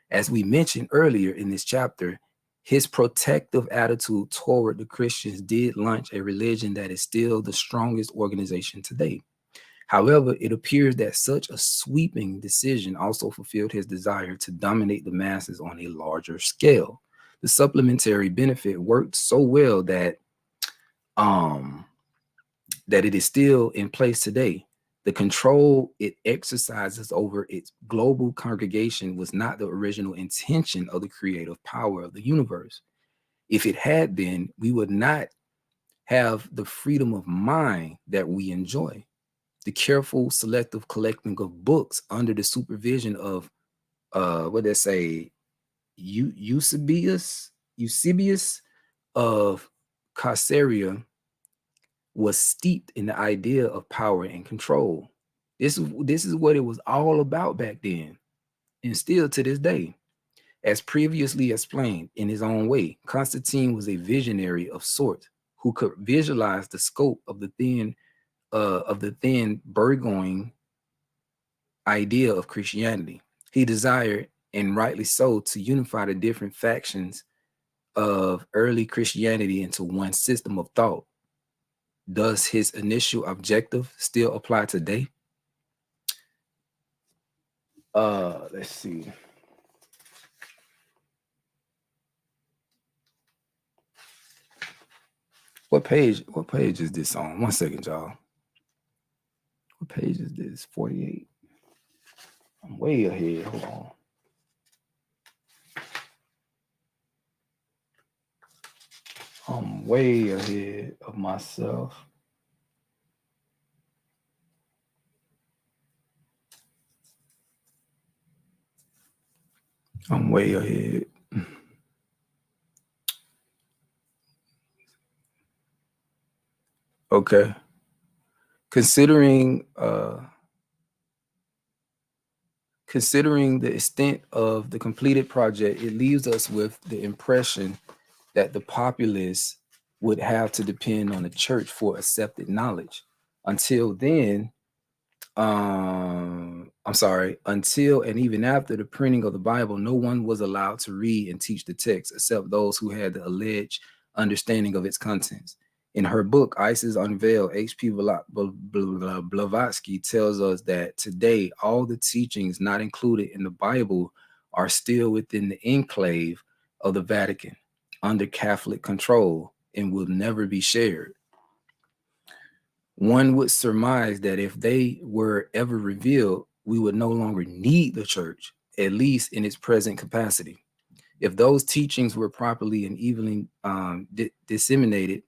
As we mentioned earlier in this chapter, his protective attitude toward the Christians did launch a religion that is still the strongest organization today. However, it appears that such a sweeping decision also fulfilled his desire to dominate the masses on a larger scale. The supplementary benefit worked so well that that it is still in place today. The control it exercises over its global congregation was not the original intention of the creative power of the universe. If it had been, we would not have the freedom of mind that we enjoy. The careful, selective collecting of books under the supervision of what they say, Eusebius of Caesarea was steeped in the idea of power and control. This is what it was all about back then, and still to this day. As previously explained in his own way, Constantine was a visionary of sorts who could visualize the scope of the thin burgeoning idea of Christianity. He desired, and rightly so, to unify the different factions of early Christianity into one system of thought. Does his initial objective still apply today? Let's see. What page is this on? 1 second, y'all. What page is this? 48. I'm way ahead. Hold on. I'm way ahead of myself. I'm way ahead. Okay. Considering the extent of the completed project, it leaves us with the impression that the populace would have to depend on the church for accepted knowledge. Until then, until and even after the printing of the Bible, no one was allowed to read and teach the text except those who had the alleged understanding of its contents. In her book, Isis Unveiled, H.P. Blavatsky tells us that today all the teachings not included in the Bible are still within the enclave of the Vatican under Catholic control and will never be shared. One would surmise that if they were ever revealed, we would no longer need the church, at least in its present capacity. If those teachings were properly and evenly disseminated,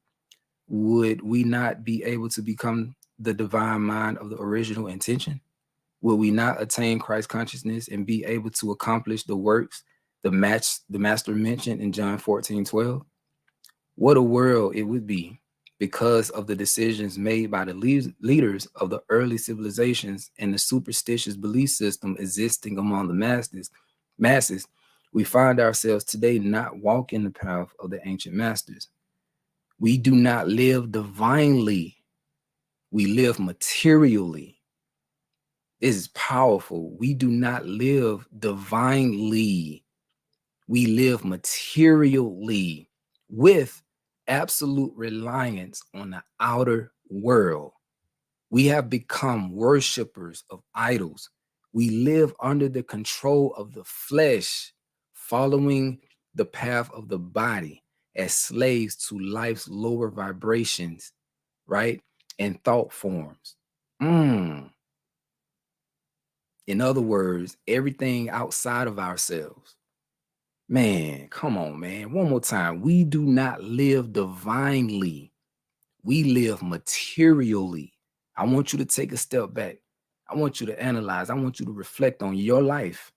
would we not be able to become the divine mind of the original intention? Will we not attain Christ consciousness and be able to accomplish the works the master mentioned in John 14:12? What a world it would be because of the decisions made by the leaders of the early civilizations and the superstitious belief system existing among the masses. We find ourselves today not walking the path of the ancient masters. We do not live divinely. We live materially. This is powerful. We do not live divinely. We live materially with absolute reliance on the outer world. We have become worshipers of idols. We live under the control of the flesh, following the path of the body as slaves to life's lower vibrations, right? And thought forms. In other words, everything outside of ourselves. Man, come on, man. One more time. We do not live divinely. We live materially. I want you to take a step back. I want you to analyze. I want you to reflect on your life.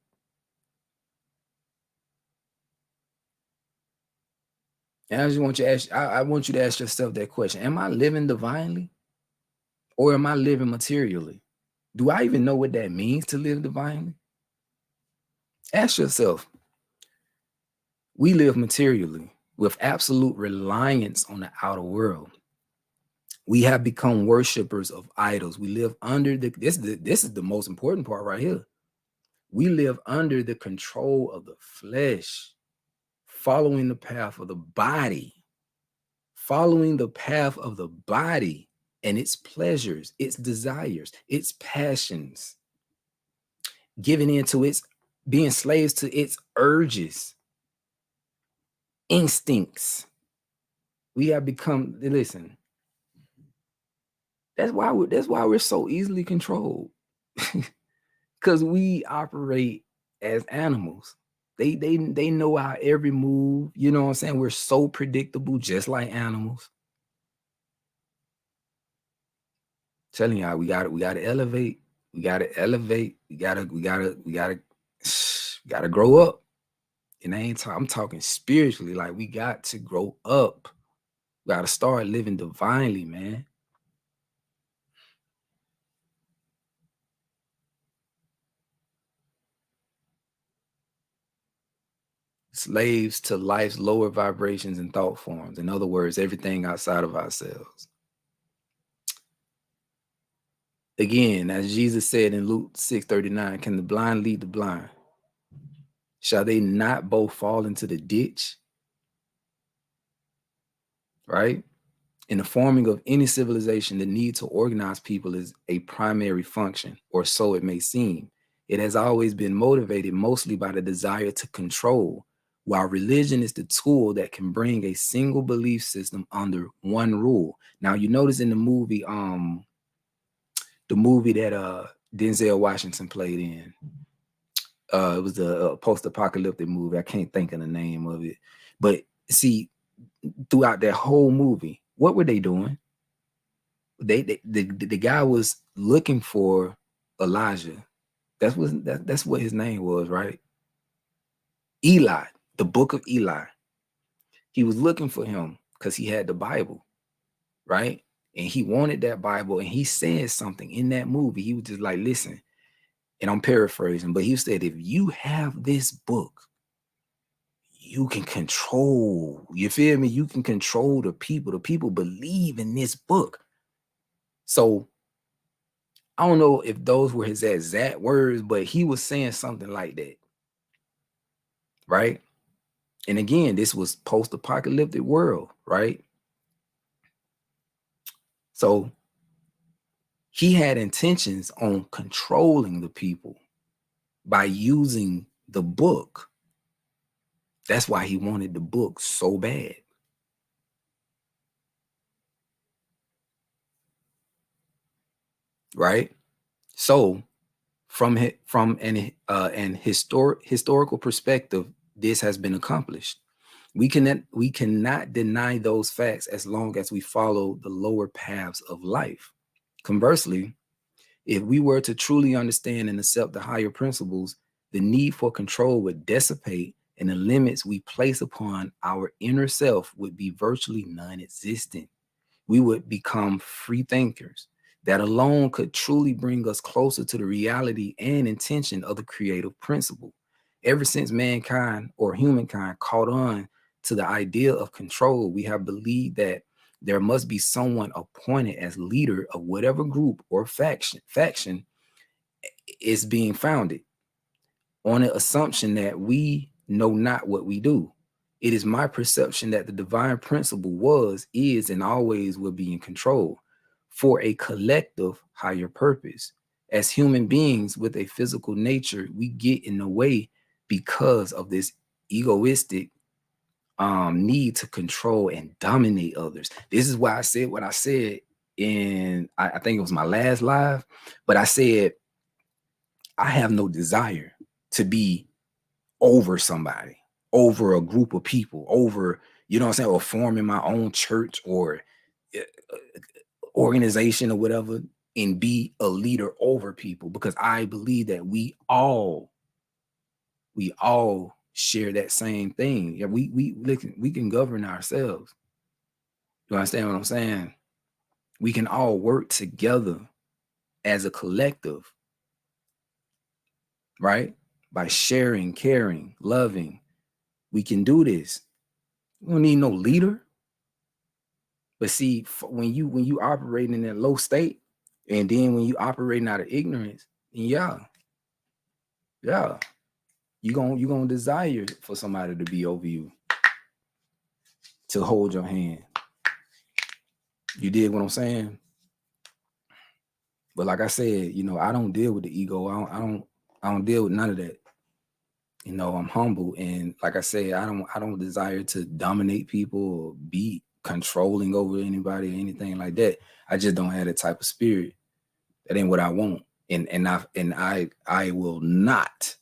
And I just want you to ask, I want you to ask yourself that question. Am I living divinely or am I living materially? Do I even know what that means to live divinely? Ask yourself. We live materially with absolute reliance on the outer world. We have become worshipers of idols. We live under this is the most important part right here. We live under the control of the flesh, following the path of the body, and its pleasures, its desires, its passions, giving into its, being slaves to its urges, instincts. We have become, listen, that's why we're so easily controlled. Because we operate as animals. They know our every move. You know what I'm saying? We're so predictable, just like animals. Telling y'all, we gotta elevate. We gotta elevate. We gotta grow up. And I'm talking spiritually. Like, we got to grow up. We gotta start living divinely, man. Slaves to life's lower vibrations and thought forms. In other words, everything outside of ourselves. Again, as Jesus said in Luke 6:39, can the blind lead the blind? Shall they not both fall into the ditch? Right? In the forming of any civilization, the need to organize people is a primary function, or so it may seem. It has always been motivated mostly by the desire to control, while religion is the tool that can bring a single belief system under one rule. Now, you notice in the movie that Denzel Washington played in, it was a post-apocalyptic movie. I can't think of the name of it. But see, throughout that whole movie, what were they doing? The guy was looking for Elijah. That's what his name was, right? Eli, the book of Eli. He was looking for him because he had the Bible, right? And he wanted that Bible. And he said something in that movie. He was just like, listen, and I'm paraphrasing, but he said, if you have this book, you can control, you feel me? You can control the people. The people believe in this book. So I don't know if those were his exact words, but he was saying something like that. Right? And again, this was post-apocalyptic world, right? So he had intentions on controlling the people by using the book. That's why he wanted the book so bad. Right? So from an historical perspective, this has been accomplished. We cannot deny those facts as long as we follow the lower paths of life. Conversely, if we were to truly understand and accept the higher principles, the need for control would dissipate and the limits we place upon our inner self would be virtually non-existent. We would become free thinkers. That alone could truly bring us closer to the reality and intention of the creative principle. Ever since mankind or humankind caught on to the idea of control, we have believed that there must be someone appointed as leader of whatever group or faction is being founded, on the assumption that we know not what we do. It is my perception that the divine principle was, is, and always will be in control for a collective higher purpose. As human beings with a physical nature, we get in the way because of this egoistic need to control and dominate others. This is why I said what I said in, I think it was my last live, but I said, I have no desire to be over somebody, over a group of people, over, you know what I'm saying, or forming my own church or organization or whatever. and be a leader over people, because I believe that we all share that same thing. Yeah, we can govern ourselves. You understand what I'm saying? We can all work together as a collective, right? By sharing, caring, loving. We can do this. We don't need no leader. But see, when you operating in that low state, and then when you operating out of ignorance, yeah, you gonna desire for somebody to be over you, to hold your hand. You dig what I'm saying? But like I said, I don't deal with the ego. I don't deal with none of that. I'm humble, and like I said, I don't desire to dominate people or be controlling over anybody or anything like that. I just don't have that type of spirit. That ain't what I want. And I will not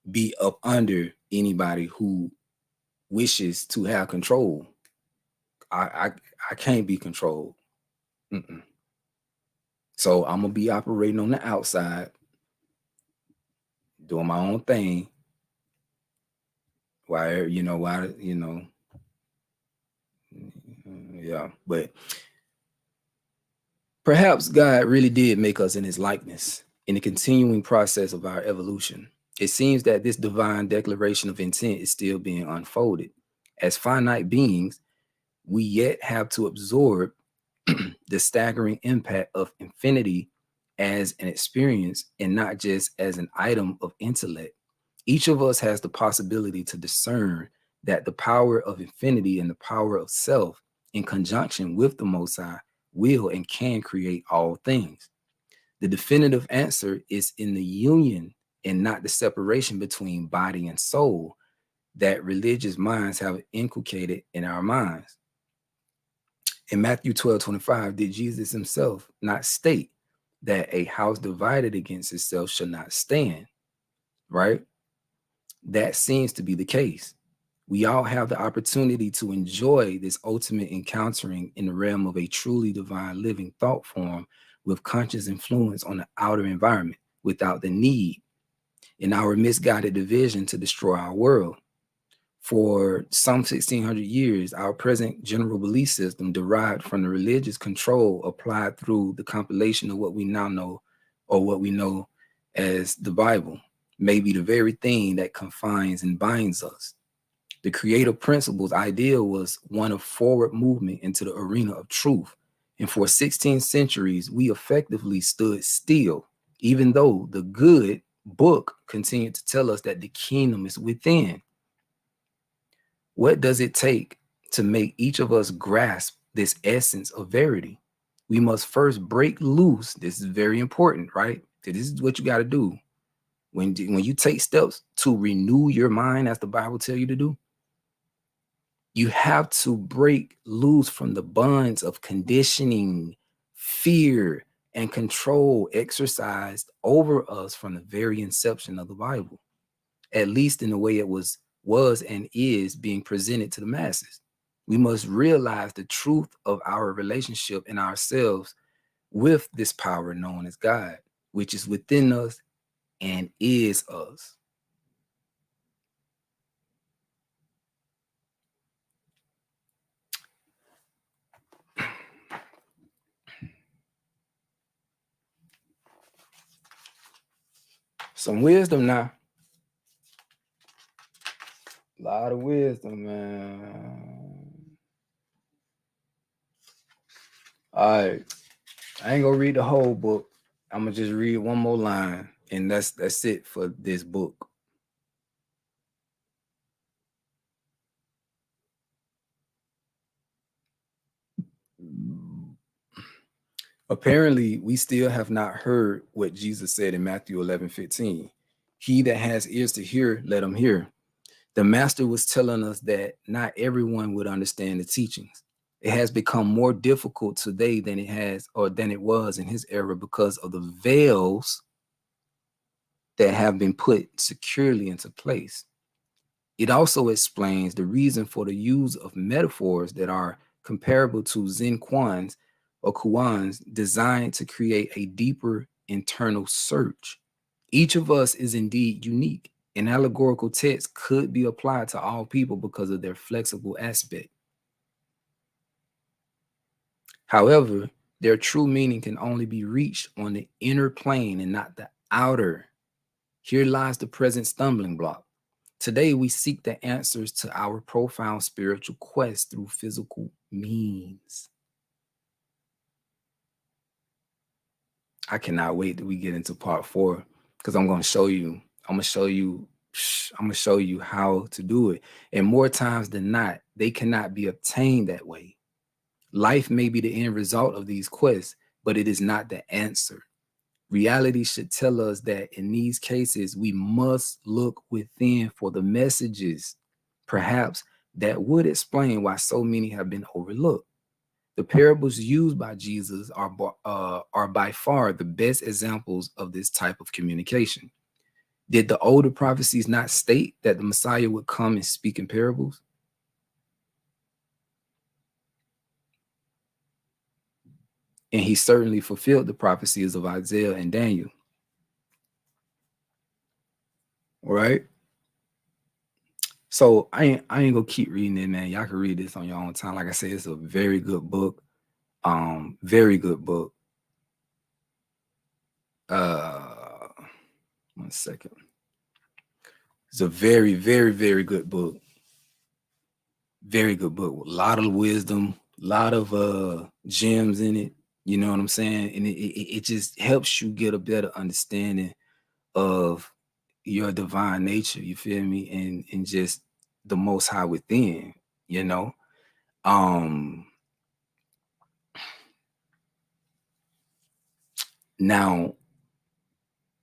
be up under anybody who wishes to have control. I can't be controlled. Mm-mm. So I'm gonna be operating on the outside, doing my own thing. Yeah. But perhaps God really did make us in his likeness in the continuing process of our evolution. It seems that this divine declaration of intent is still being unfolded. As finite beings, we yet have to absorb the staggering impact of infinity as an experience and not just as an item of intellect. Each of us has the possibility to discern that the power of infinity and the power of self, in conjunction with the Most High, will and can create all things. The definitive answer is in the union and not the separation between body and soul that religious minds have inculcated in our minds. In Matthew 12:25, did Jesus himself not state that a house divided against itself shall not stand, right? That seems to be the case. We all have the opportunity to enjoy this ultimate encountering in the realm of a truly divine living thought form with conscious influence on the outer environment without the need in our misguided division to destroy our world. For some 1600 years, our present general belief system derived from the religious control applied through the compilation of what we now know, or what we know as the Bible, may be the very thing that confines and binds us. The creative principles ideal was one of forward movement into the arena of truth. And for 16 centuries, we effectively stood still, even though the good book continued to tell us that the kingdom is within. What does it take to make each of us grasp this essence of verity? We must first break loose. This is very important, right? This is what you got to do. When you take steps to renew your mind, as the Bible tells you to do, you have to break loose from the bonds of conditioning, fear, and control exercised over us from the very inception of the Bible, at least in the way it was and is being presented to the masses. We must realize the truth of our relationship in ourselves with this power known as God, which is within us and is us. Some wisdom now. A lot of wisdom, man. All right. I ain't gonna read the whole book. I'm gonna just read one more line, and that's it for this book. Apparently, we still have not heard what Jesus said in Matthew 11:15. He that has ears to hear, let him hear. The master was telling us that not everyone would understand the teachings. It has become more difficult today than it was in his era because of the veils that have been put securely into place. It also explains the reason for the use of metaphors that are comparable to Zen Quan's or koans designed to create a deeper internal search. Each of us is indeed unique. An allegorical text could be applied to all people because of their flexible aspect. However, their true meaning can only be reached on the inner plane and not the outer. Here lies the present stumbling block. Today, we seek the answers to our profound spiritual quest through physical means. I cannot wait till we get into part 4 because I'm going to show you. I'm going to show you how to do it. And more times than not, they cannot be obtained that way. Life may be the end result of these quests, but it is not the answer. Reality should tell us that in these cases, we must look within for the messages, perhaps that would explain why so many have been overlooked. The parables used by Jesus are by far the best examples of this type of communication. Did the older prophecies not state that the Messiah would come and speak in parables? And he certainly fulfilled the prophecies of Isaiah and Daniel. All right. So I ain't gonna keep reading it, man. Y'all can read this on your own time. Like I said, it's a very good book. Very good book. 1 second. It's a very, very, very good book. Very good book. A lot of wisdom, a lot of gems in it. You know what I'm saying? And it just helps you get a better understanding of your divine nature. You feel me? And just the Most High within. You know. Now,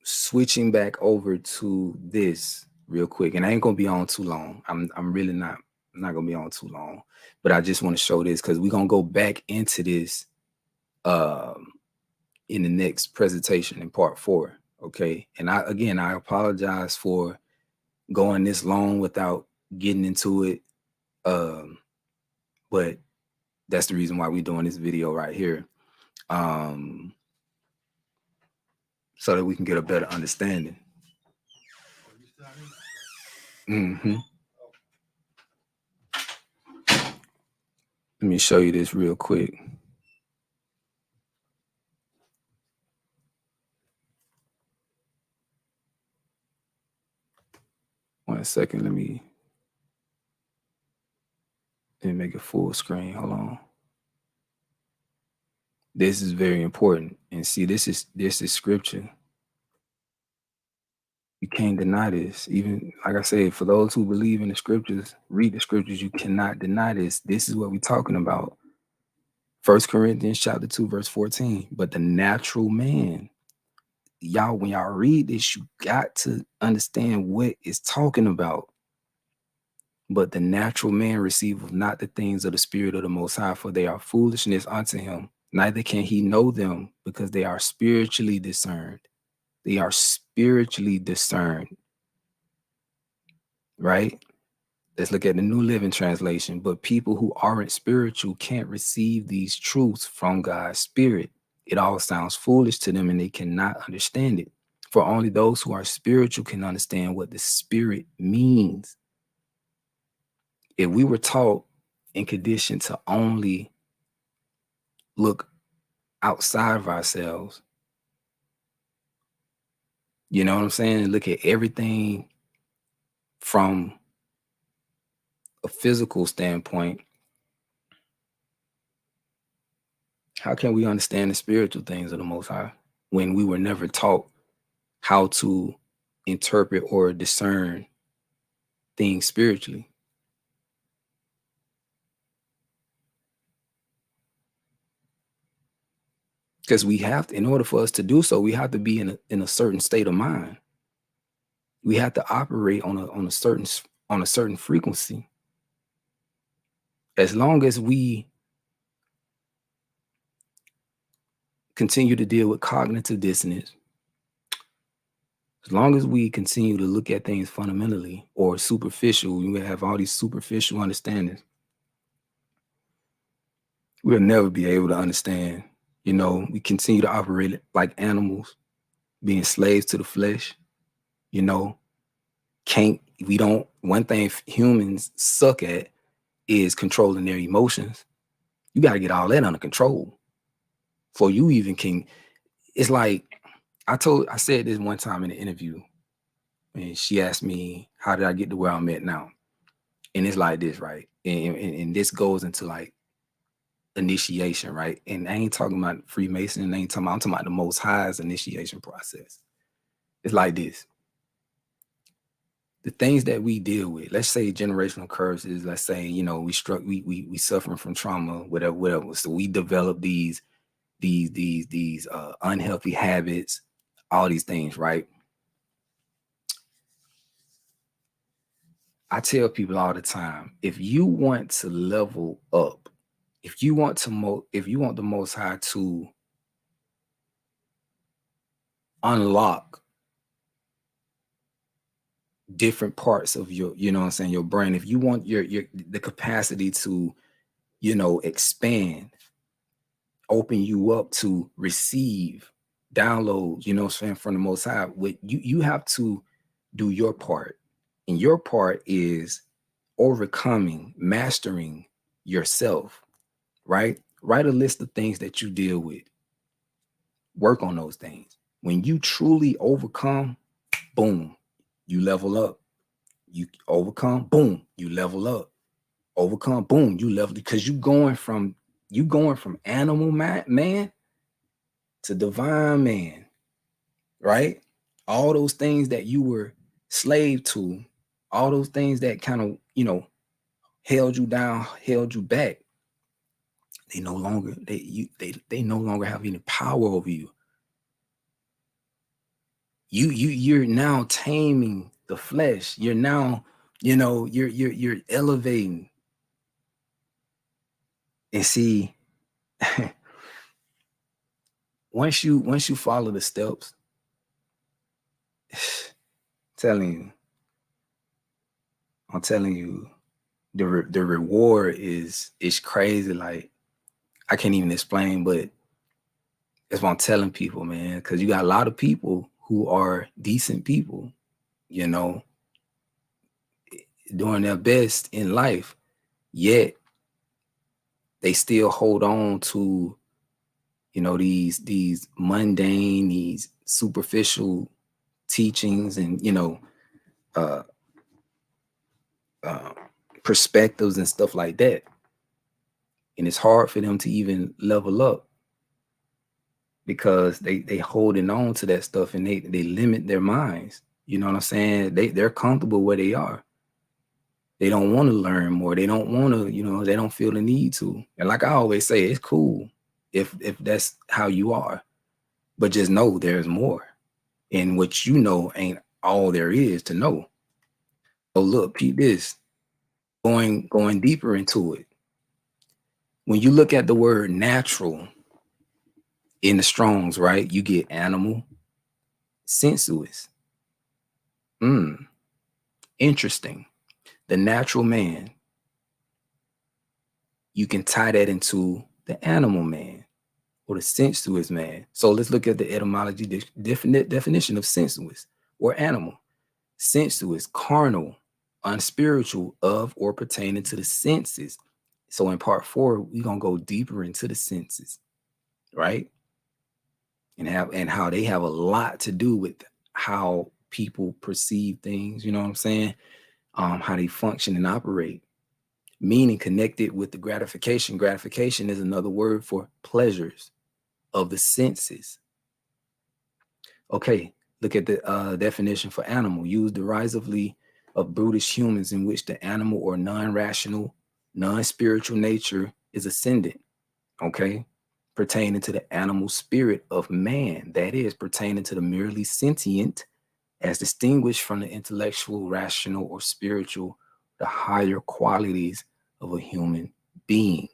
switching back over to this real quick, and I ain't gonna be on too long. I'm really not. I'm not gonna be on too long, but I just want to show this because we're gonna go back into this in the next presentation in part 4. Okay, and I apologize for going this long without getting into it, but that's the reason why we're doing this video right here, so that we can get a better understanding. Let me show you this real quick. One second, let me make it full screen. Hold on. This is very important. And see, this is scripture. You can't deny this. Even like I said, for those who believe in the scriptures, read the scriptures, you cannot deny this. This is what we're talking about. 1 Corinthians chapter 2, verse 14. But the natural man, y'all, when y'all read this, you got to understand what it's talking about. But the natural man receiveth not the things of the Spirit of the Most High, for they are foolishness unto him. Neither can he know them, because they are spiritually discerned. They are spiritually discerned. Right? Let's look at the New Living Translation. But people who aren't spiritual can't receive these truths from God's Spirit. It all sounds foolish to them and they cannot understand it. For only those who are spiritual can understand what the Spirit means. If we were taught and conditioned to only look outside of ourselves, you know what I'm saying? Look at everything from a physical standpoint. How can we understand the spiritual things of the Most High when we were never taught how to interpret or discern things spiritually? Because we have to, in order for us to do so, we have to be in a certain state of mind. We have to operate on a certain frequency. As long as we continue to deal with cognitive dissonance, as long as we continue to look at things fundamentally or superficial, we have all these superficial understandings. We'll never be able to understand. You know, we continue to operate like animals, being slaves to the flesh. You know, can't we don't one thing humans suck at is controlling their emotions. You got to get all that under control for you even can. It's like I said this one time in an interview, and she asked me, how did I get to where I'm at now? And it's like this, right? And this goes into like initiation, right? And I ain't talking about Freemason, I'm talking about the Most High's initiation process. It's like this. The things that we deal with, let's say generational curses, let's say, you know, we suffering from trauma, whatever. So we develop these unhealthy habits, all these things, right? I tell people all the time, if you want to level up, if you want the Most High to unlock different parts of your, you know what I'm saying, your brain, if you want your the capacity to, you know, expand, open you up to receive downloads, you know what I'm saying, from the Most High, what you have to do your part. And your part is overcoming, mastering yourself, right? Write a list of things that you deal with. Work on those things. When you truly overcome, boom, you level up. You overcome, boom, you level up. Overcome, boom, you level, because you going from animal man to divine man, right? All those things that you were slave to, all those things that kind of, you know, held you down, held you back, they no longer they no longer have any power over you. You're now taming the flesh. You're now, you know, you're elevating. And see, once you follow the steps, telling you, I'm telling you, the reward is crazy. Like, I can't even explain, but that's what I'm telling people, man. Because you got a lot of people who are decent people, you know, doing their best in life, yet they still hold on to, you know, these mundane, these superficial teachings, and, you know, uh, uh, perspectives and stuff like that. And it's hard for them to even level up because they holding on to that stuff, and they limit their minds. You know what I'm saying? They're comfortable where they are. They don't want to learn more. They don't want to, you know, they don't feel the need to. And like I always say, it's cool if that's how you are, but just know there's more. And what you know ain't all there is to know. So look, keep this going deeper into it. When you look at the word natural in the Strongs, right, you get animal, sensuous. Interesting. The natural man, you can tie that into the animal man or the sensuous man. So let's look at the etymology definition of sensuous or animal. Sensuous, carnal, unspiritual, of or pertaining to the senses. So in part 4, we're gonna go deeper into the senses, right? And how they have a lot to do with how people perceive things, you know what I'm saying? How they function and operate. Meaning connected with the gratification. Gratification is another word for pleasures of the senses. Okay, look at the definition for animal. Used derisively of brutish humans, in which the animal or non-rational, non-spiritual nature is ascendant. Okay, pertaining to the animal spirit of man, that is, pertaining to the merely sentient, as distinguished from the intellectual, rational, or spiritual, the higher qualities of a human being.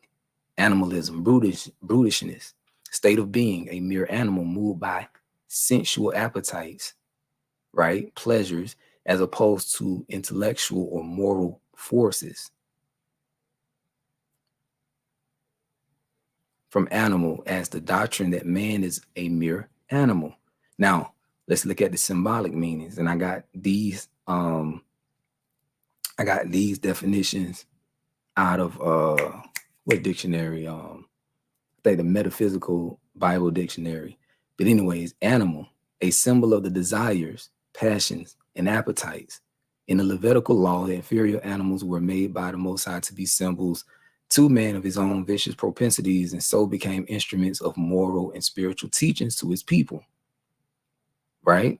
Animalism, brutishness, state of being, a mere animal moved by sensual appetites, right? Pleasures, as opposed to intellectual or moral forces. from animal as the doctrine that man is a mere animal. Now, let's look at the symbolic meanings. And I got these definitions out of what dictionary? I think the Metaphysical Bible Dictionary. But anyways, animal, a symbol of the desires, passions, and appetites. In the Levitical law, the inferior animals were made by the Most High to be symbols to man of his own vicious propensities, and so became instruments of moral and spiritual teachings to his people. Right?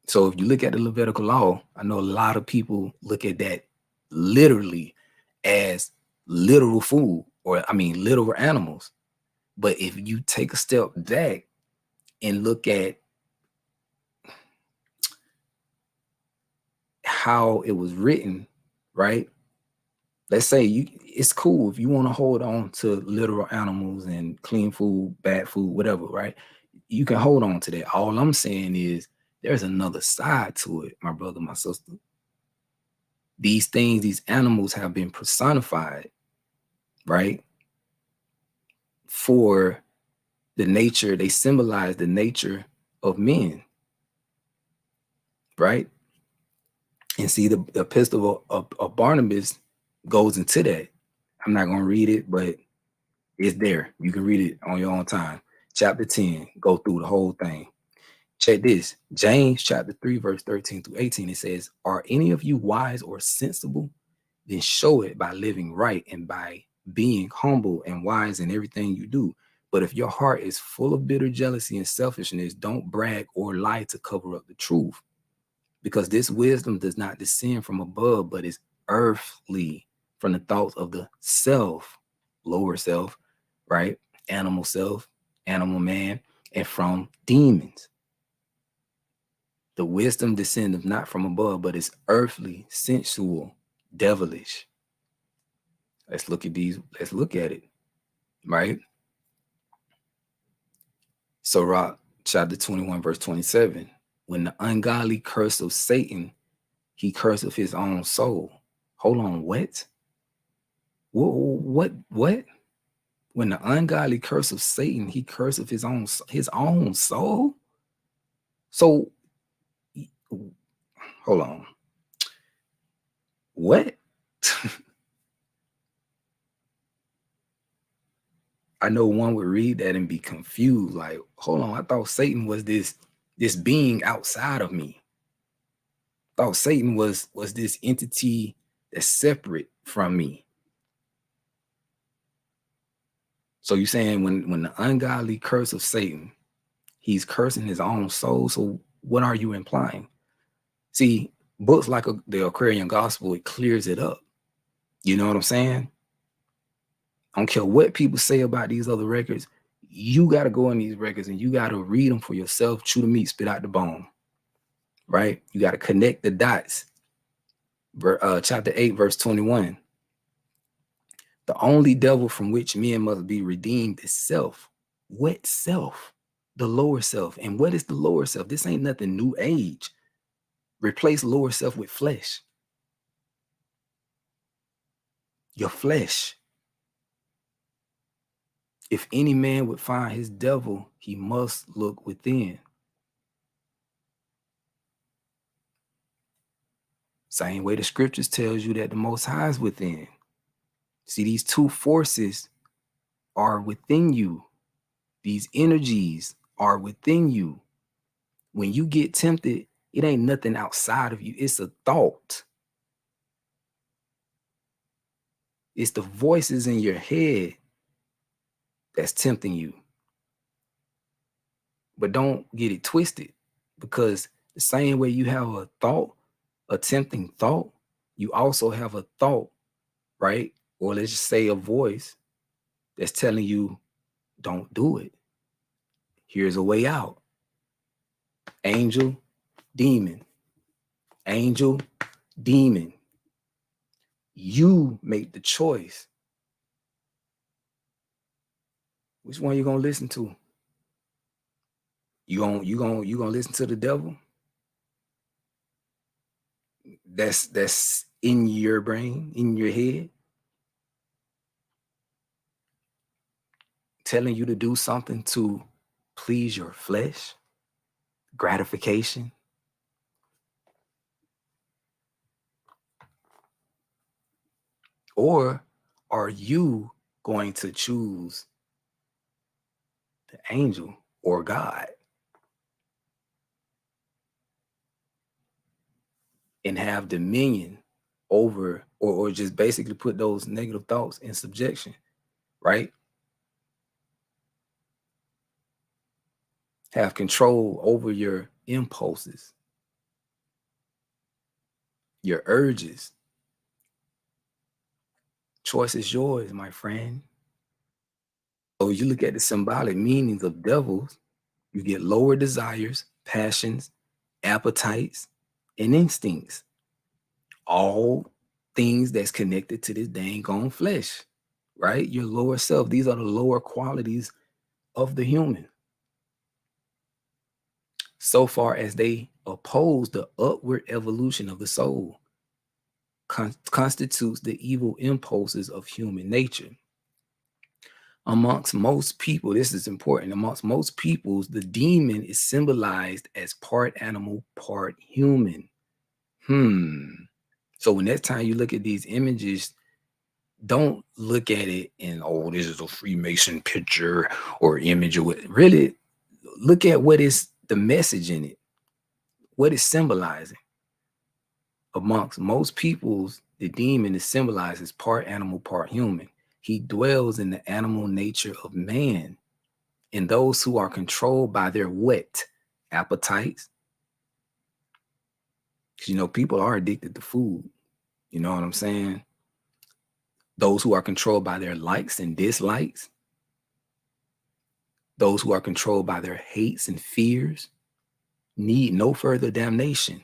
So if you look at the Levitical law, I know a lot of people look at that literally as literal food, or I mean literal animals. But if you take a step back and look at how it was written, right? Let's say it's cool if you want to hold on to literal animals and clean food, bad food, whatever, right? You can hold on to that. All I'm saying is there's another side to it, my brother, my sister. These things, these animals have been personified, right? For the nature, they symbolize the nature of men, right? And see, the epistle of Barnabas goes into that. I'm not going to read it, but it's there. You can read it on your own time. Chapter 10, go through the whole thing. Check this. James chapter 3, verse 13 through 18. It says, are any of you wise or sensible? Then show it by living right and by being humble and wise in everything you do. But if your heart is full of bitter jealousy and selfishness, don't brag or lie to cover up the truth. Because this wisdom does not descend from above, but is earthly, from the thoughts of the self, lower self, right? Animal self, animal man, and from demons. The wisdom descendeth not from above, but is earthly, sensual, devilish. Let's look at these. Let's look at it, right? Sirach chapter 21, verse 27. When the ungodly curse of Satan, he curseth his own soul. Hold on, what? What? When the ungodly curse of Satan, he curseth his own soul. So, hold on. What? I know one would read that and be confused. Like, hold on, I thought Satan was this being outside of me. I thought Satan was this entity that's separate from me. So you're saying when the ungodly curse of Satan, he's cursing his own soul. So what are you implying? See, books like the Aquarian Gospel, it clears it up. You know what I'm saying? I don't care what people say about these other records. You got to go in these records and you got to read them for yourself, chew the meat, spit out the bone, right? You got to connect the dots. Chapter 8, verse 21. The only devil from which men must be redeemed is self. What self? The lower self. And what is the lower self? This ain't nothing new age. Replace lower self with flesh. Your flesh. If any man would find his devil, he must look within. Same way the scriptures tells you that the Most High is within. See, these two forces are within you. These energies are within you. When you get tempted, it ain't nothing outside of you. It's a thought. It's the voices in your head that's tempting you. But don't get it twisted, because the same way you have a thought, a tempting thought, you also have a thought, right? Or let's just say a voice that's telling you, don't do it. Here's a way out. Angel, demon. Angel, demon. You make the choice. Which one you gonna listen to? You gonna listen to the devil? That's in your brain, in your head. telling you to do something to please your flesh, gratification? Or are you going to choose the angel or God and have dominion over, or just basically put those negative thoughts in subjection, right? Have control over your impulses, your urges. Choice is yours, my friend. So you look at the symbolic meanings of devils, you get lower desires, passions, appetites, and instincts. All things that's connected to this dang on flesh, right? Your lower self. These are the lower qualities of the human. So far as they oppose the upward evolution of the soul, constitutes the evil impulses of human nature. Amongst most people, this is important, amongst most peoples, the demon is symbolized as part animal, part human. So when next time you look at these images, don't look at it and, oh, this is a Freemason picture or image, or what. Really look at what is the message in it, what it's symbolizing. Amongst most peoples, the demon is symbolized as part animal, part human. He dwells in the animal nature of man, and those who are controlled by their what? Appetites. Because, people are addicted to food. You know what I'm saying? Those who are controlled by their likes and dislikes. Those who are controlled by their hates and fears need no further damnation.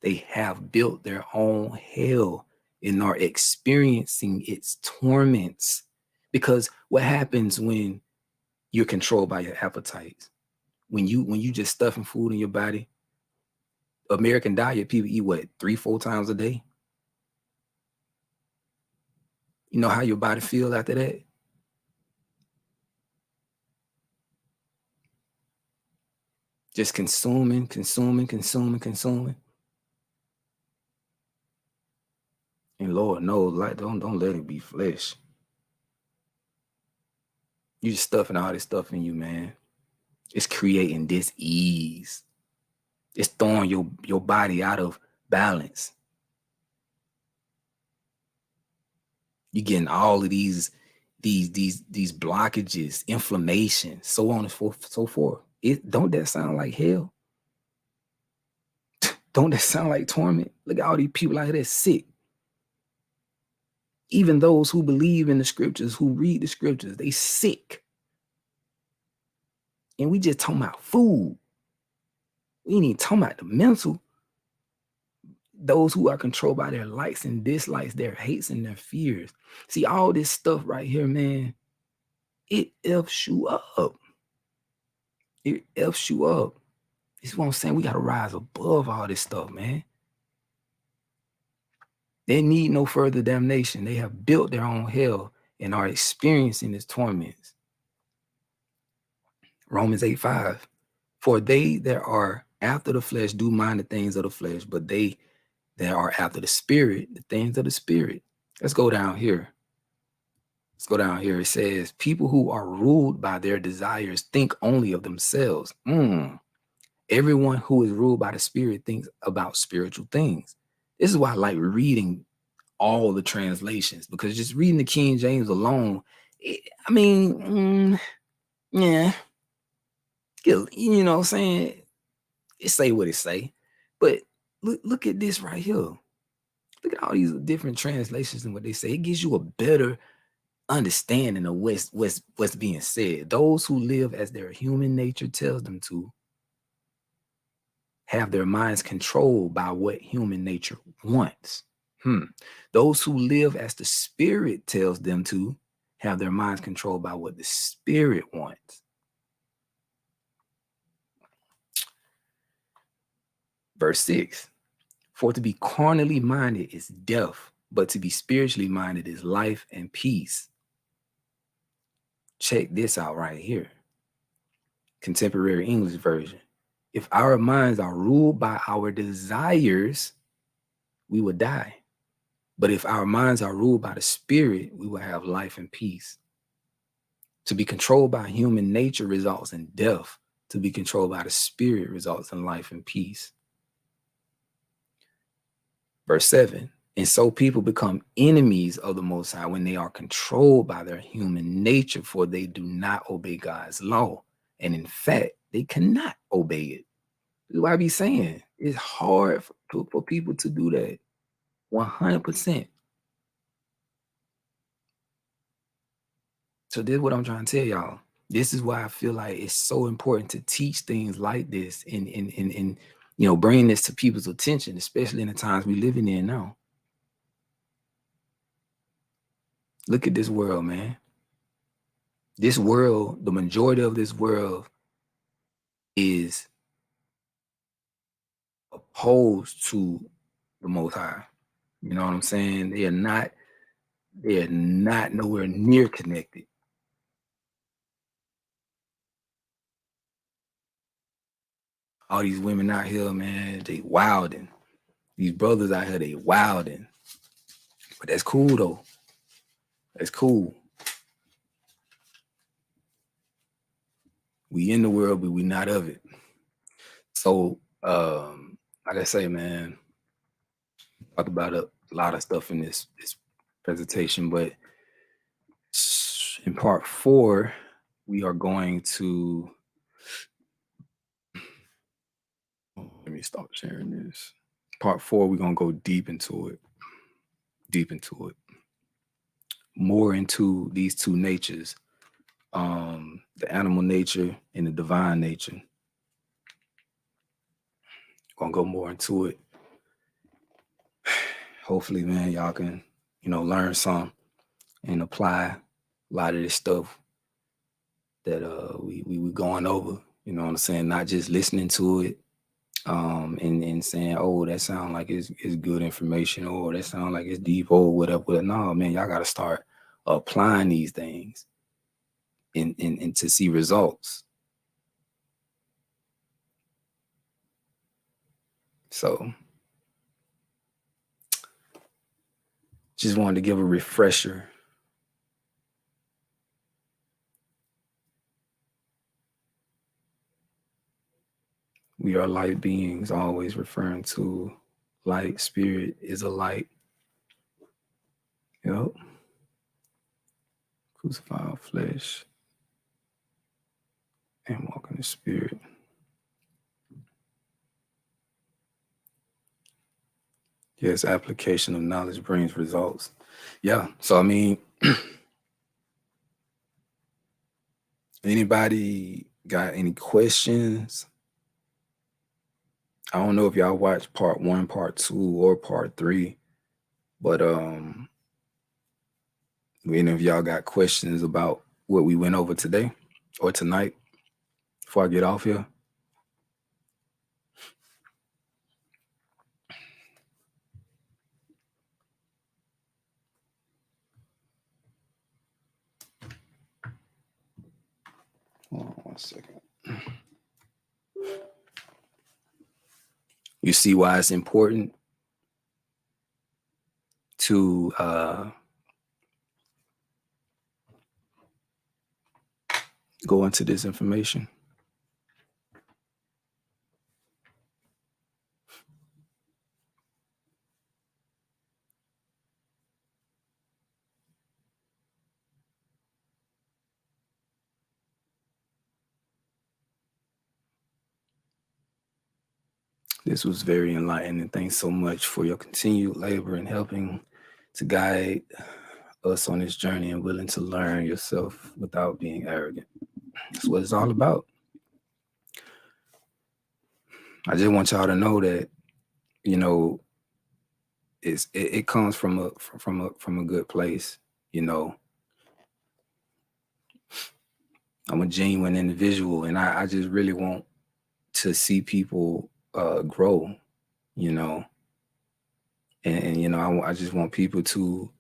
They have built their own hell and are experiencing its torments. Because what happens when you're controlled by your appetites? When you just stuffing food in your body, American diet, people eat what, 3-4 times a day? You know how your body feels after that? Just consuming, consuming, consuming, consuming. And Lord knows, like, don't let it be flesh. You just stuffing all this stuff in you, man. It's creating dis-ease. It's throwing your body out of balance. You're getting all of these blockages, inflammation, so on and so forth. Don't that sound like hell? Don't that sound like torment? Look at all these people out here that's sick. Even those who believe in the scriptures, who read the scriptures, they sick. And we just talking about food. We ain't even talking about the mental. Those who are controlled by their likes and dislikes, their hates and their fears. See, all this stuff right here, man, it F's you up. It F's you up. This is what I'm saying. We got to rise above all this stuff, man. They need no further damnation. They have built their own hell and are experiencing its torments. Romans 8:5. For they that are after the flesh do mind the things of the flesh, but they that are after the spirit, the things of the spirit. Let's go down here. Let's go down here. It says, people who are ruled by their desires think only of themselves. Everyone who is ruled by the spirit thinks about spiritual things. This is why I like reading all the translations, because just reading the King James alone, yeah, you know what I'm saying? It say what it say. But look at this right here. Look at all these different translations and what they say. It gives you a better understanding of what's being said. Those who live as their human nature tells them to have their minds controlled by what human nature wants. Those who live as the spirit tells them to have their minds controlled by what the spirit wants. Verse 6, for to be carnally minded is death, but to be spiritually minded is life and peace. Check this out right here. Contemporary English version. If our minds are ruled by our desires, we will die. But if our minds are ruled by the spirit, we will have life and peace. To be controlled by human nature results in death. To be controlled by the spirit results in life and peace. Verse 7. And so people become enemies of the Most High when they are controlled by their human nature, for they do not obey God's law. And in fact, they cannot obey it. This is what I be saying. It's hard for people to do that. 100%. So this is what I'm trying to tell y'all. This is why I feel like it's so important to teach things like this and bring this to people's attention, especially in the times we living in now. Look at this world, man. This world, the majority of this world is opposed to the Most High. You know what I'm saying? They're not nowhere near connected. All these women out here, man, they wilding. These brothers out here, they wilding. But that's cool though. That's cool. We in the world, but we not of it. So, like I say, man, talk about a lot of stuff in this presentation, but in part 4, we are going to. Let me stop sharing this. Part 4, we're gonna go deep into it. More into these two natures, the animal nature and the divine nature. Gonna go more into it. Hopefully, man, y'all can, learn some and apply a lot of this stuff that we going over. You know what I'm saying? Not just listening to it, and saying, oh, that sounds like it's good information, or that sounds like it's deep, or whatever. No, man, y'all got to start applying these things and to see results. So just wanted to give a refresher. We are light beings, always referring to light. Spirit is a light. Yep. Crucified flesh and walk in the spirit. Yes, application of knowledge brings results. Yeah. So, I mean, anybody got any questions? I don't know if y'all watched part 1, part 2, or part 3, but any of y'all got questions about what we went over today or tonight before I get off here? Hold on 1 second. You see why it's important to go into this information? This was very enlightening. Thanks so much for your continued labor in helping to guide us on this journey and willing to learn yourself without being arrogant. That's what it's all about. I just want y'all to know that, it comes from a good place. I'm a genuine individual, and I just really want to see people grow, and I just want people to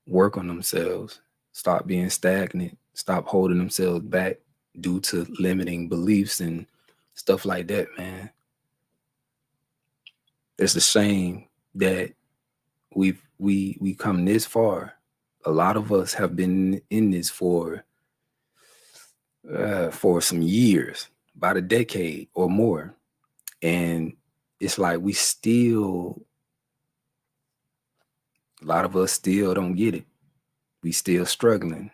work on themselves stop being stagnant, stop holding themselves back due to limiting beliefs and stuff like that, man. It's a shame that we come this far. A lot of us have been in this for some years, about a decade or more, and it's like a lot of us still don't get it. We still struggling,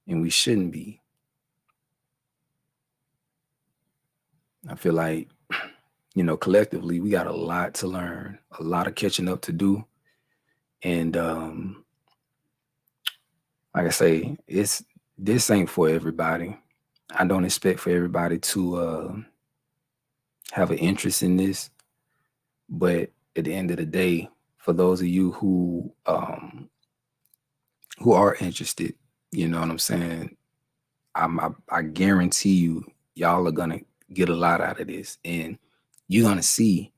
and we shouldn't be. I feel like, collectively, we got a lot to learn, a lot of catching up to do. And like I say, this ain't for everybody. I don't expect for everybody to have an interest in this, but at the end of the day, for those of you who are interested, you know what I'm saying? I guarantee you, y'all are gonna get a lot out of this, and you're gonna see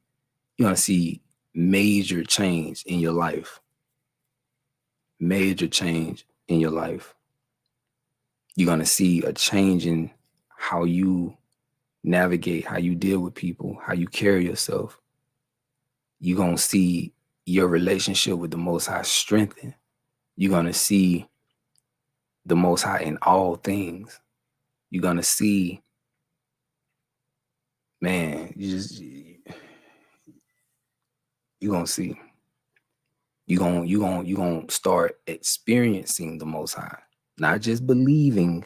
you're gonna see major change in your life. Major change in your life. You're gonna see a change in how you navigate, how you deal with people, how you carry yourself. You're gonna see your relationship with the Most High strengthen. You're gonna see the Most High in all things. You're gonna see, man, you're gonna see. You're gonna start experiencing the Most High, not just believing,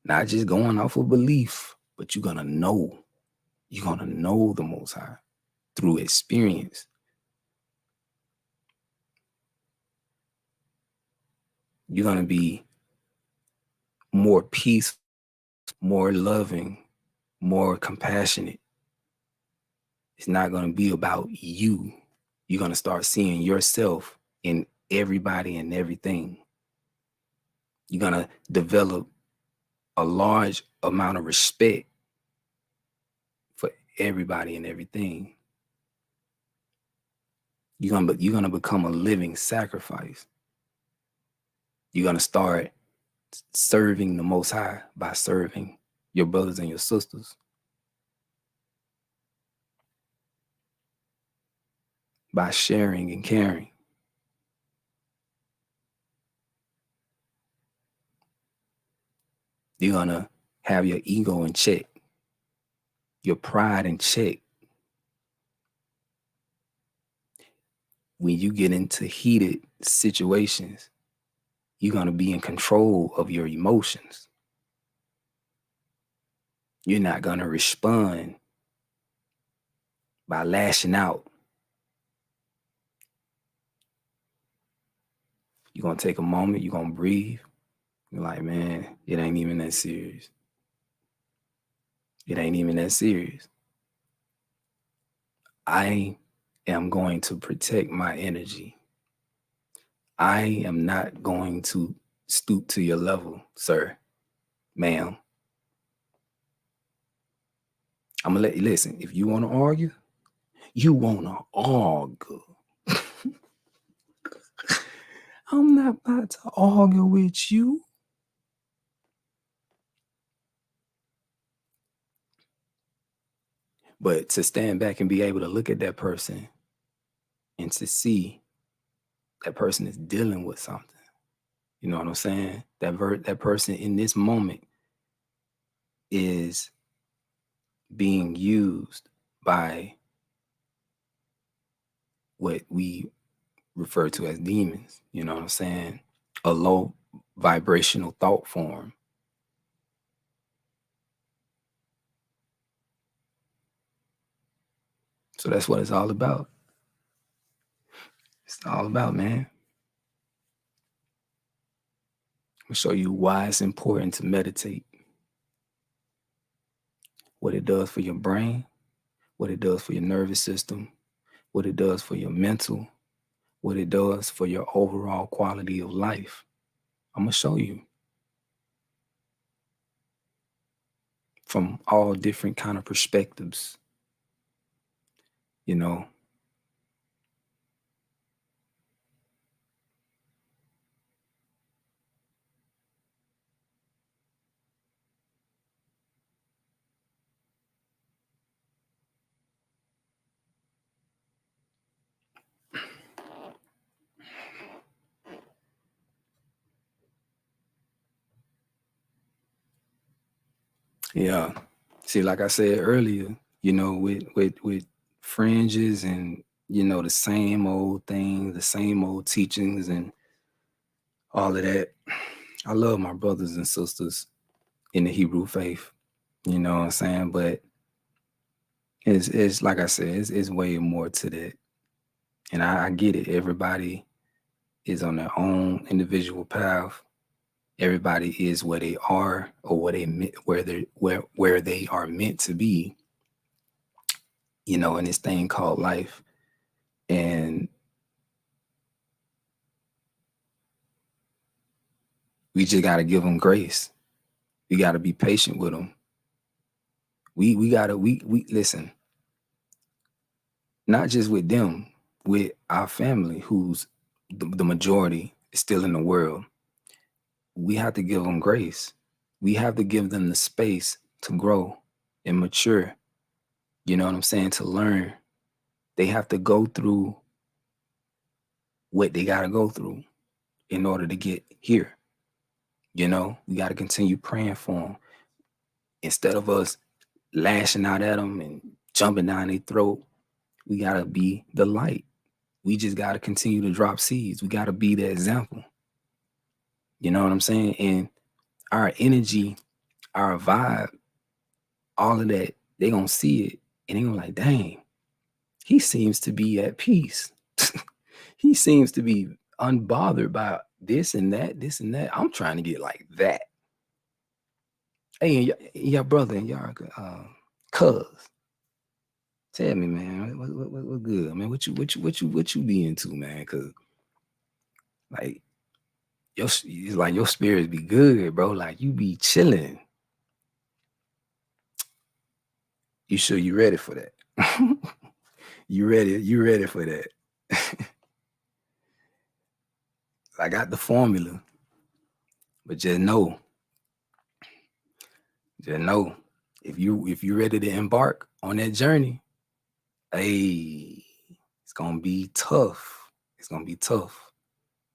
not just going off of belief, but you're gonna know. You're gonna know the Most High through experience. You're gonna be more peaceful, more loving, more compassionate. It's not gonna be about you. You're gonna start seeing yourself in everybody and everything. You're gonna develop a large amount of respect for everybody and everything. You're gonna become a living sacrifice. You're gonna start serving the Most High by serving your brothers and your sisters, by sharing and caring. You're gonna have your ego in check, your pride in check. When you get into heated situations, you're gonna be in control of your emotions. You're not gonna respond by lashing out. You're gonna take a moment, you're gonna breathe. You're like, man, it ain't even that serious. It ain't even that serious. I am going to protect my energy. I am not going to stoop to your level, sir, ma'am. I'm gonna let you listen. If you want to argue, you want to argue. I'm not about to argue with you. But to stand back and be able to look at that person and to see that person is dealing with something. You know what I'm saying? That person in this moment is being used by what we refer to as demons. You know what I'm saying? A low vibrational thought form. So that's what it's all about. It's all about, man. I'll show you why it's important to meditate, what it does for your brain, what it does for your nervous system, what it does for your mental, what it does for your overall quality of life. I'm gonna show you from all different kind of perspectives. You know, Yeah. See, like I said earlier, with fringes and the same old things, the same old teachings and all of that. I love my brothers and sisters in the Hebrew faith. You know what I'm saying? But it's like I said, it's way more to that. And I get it. Everybody is on their own individual path. Everybody is where they are or where they are meant to be, in this thing called life. And we just got to give them grace. We got to be patient with them. We got to, we listen, not just with them, with our family, who's the majority is still in the world. We have to give them grace. We have to give them the space to grow and mature. You know what I'm saying? To learn. They have to go through what they got to go through in order to get here. We got to continue praying for them instead of us lashing out at them and jumping down their throat. We got to be the light. We just got to continue to drop seeds. We got to be the example. You know what I'm saying? And our energy, our vibe, all of that, they going to see it and they going to like, dang, he seems to be at peace. He seems to be unbothered by this and that, this and that. I'm trying to get like that. Hey, your brother and y'all, cuz, tell me, man, what good? I mean, what you be into, man? Cause like it's like your spirits be good, bro. Like you be chilling. You sure you ready for that? You ready for that? I got the formula, but just know, if you ready to embark on that journey, hey, it's gonna be tough. It's gonna be tough.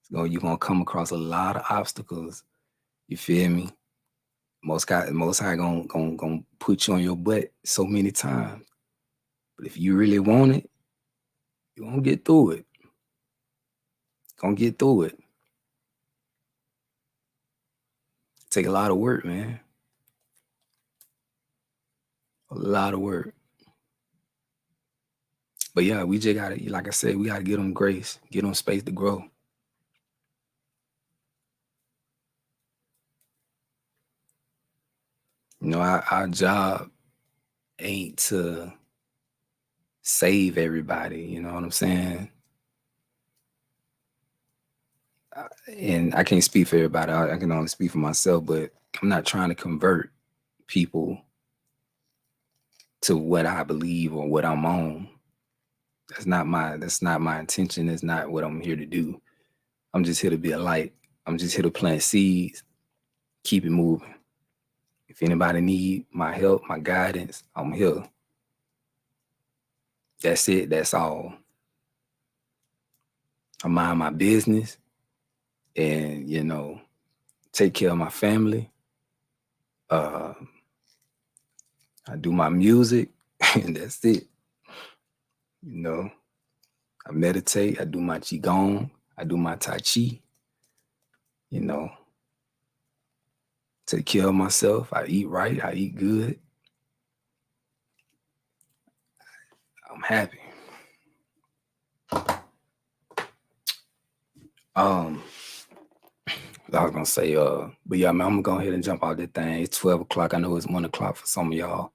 You're gonna come across a lot of obstacles. You feel me? Most High gonna put you on your butt so many times. But if you really want it, you're gonna get through it. Gonna get through it. Take a lot of work, man. A lot of work. But yeah, we just gotta, like I said, we gotta give them grace, give them space to grow. Our job ain't to save everybody. You know what I'm saying? And I can't speak for everybody. I can only speak for myself. But I'm not trying to convert people to what I believe or what I'm on. That's not my intention. That's not what I'm here to do. I'm just here to be a light. I'm just here to plant seeds, keep it moving. If anybody need my help, my guidance, I'm here. That's it. That's all. I mind my business and, take care of my family. I do my music and that's it. I meditate. I do my Qigong. I do my Tai Chi. Take care of myself. I eat right. I eat good. I'm happy. I was gonna say, but yeah, man, I'm gonna go ahead and jump out that thing. It's 12 o'clock. I know it's 1 o'clock for some of y'all.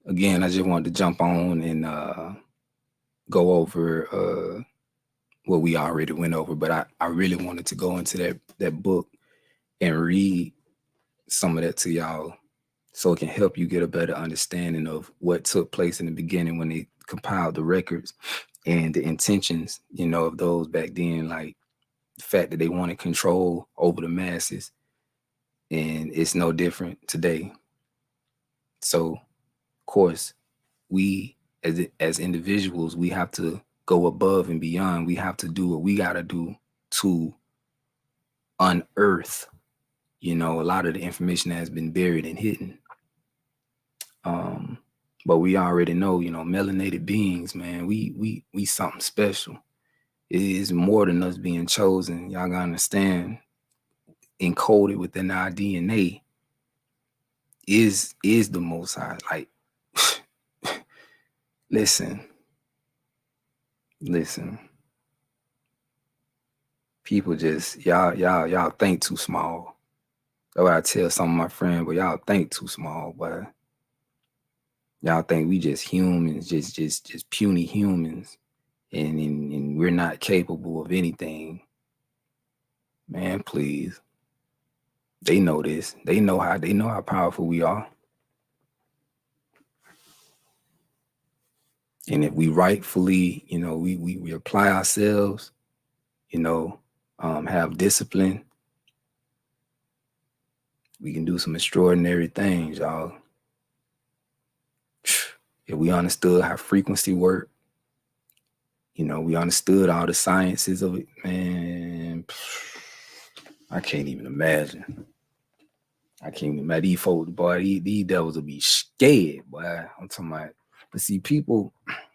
Again, I just wanted to jump on and go over what we already went over, but I really wanted to go into that book and read some of that to y'all so it can help you get a better understanding of what took place in the beginning when they compiled the records and the intentions, of those back then, like the fact that they wanted control over the masses. And it's no different today. So, of course, we as individuals, we have to go above and beyond. We have to do what we got to do to unearth, you know, a lot of the information has been buried and hidden. But we already know, you know, melanated beings, man, we something special. It is more than us being chosen. Y'all gotta understand, encoded within our DNA is the Most High. Like, listen, people just y'all think too small. That's what I tell some of my friends, but y'all think too small, but y'all think we just humans, just puny humans, and we're not capable of anything. Man, please. They know this. They know how powerful we are. And if we rightfully, you know, we apply ourselves, you know, have discipline, we can do some extraordinary things, y'all. If we understood how frequency worked, you know, we understood all the sciences of it, man, I can't even imagine. These folks, boy, these devils will be scared, boy. I'm talking about. But see, people,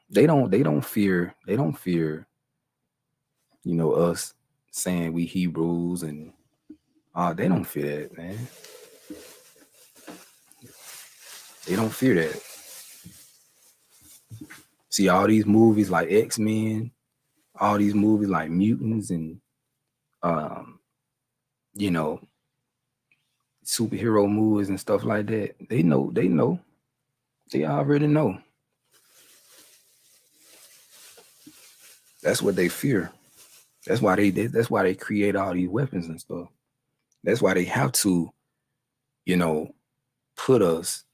they don't fear, you know, us saying we Hebrews and they don't fear that, man. They don't fear that. See, all these movies like X-Men, all these movies like Mutants and you know, superhero movies and stuff like that. They know. They already know. That's what they fear. That's why they create all these weapons and stuff. That's why they have to, you know, put us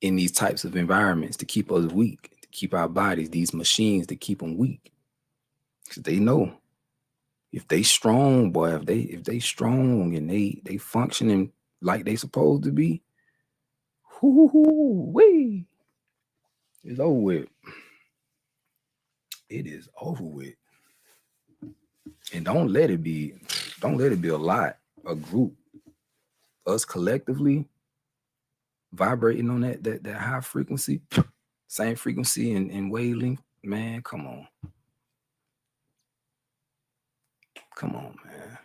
in these types of environments to keep us weak, to keep our bodies, these machines, to keep them weak. Because they know if they strong, boy, if they strong and they functioning like they supposed to be, whoo, it's over with. It is over with. And don't let it be a lot, a group, us collectively vibrating on that high frequency, same frequency and wavelength. Man, come on, man.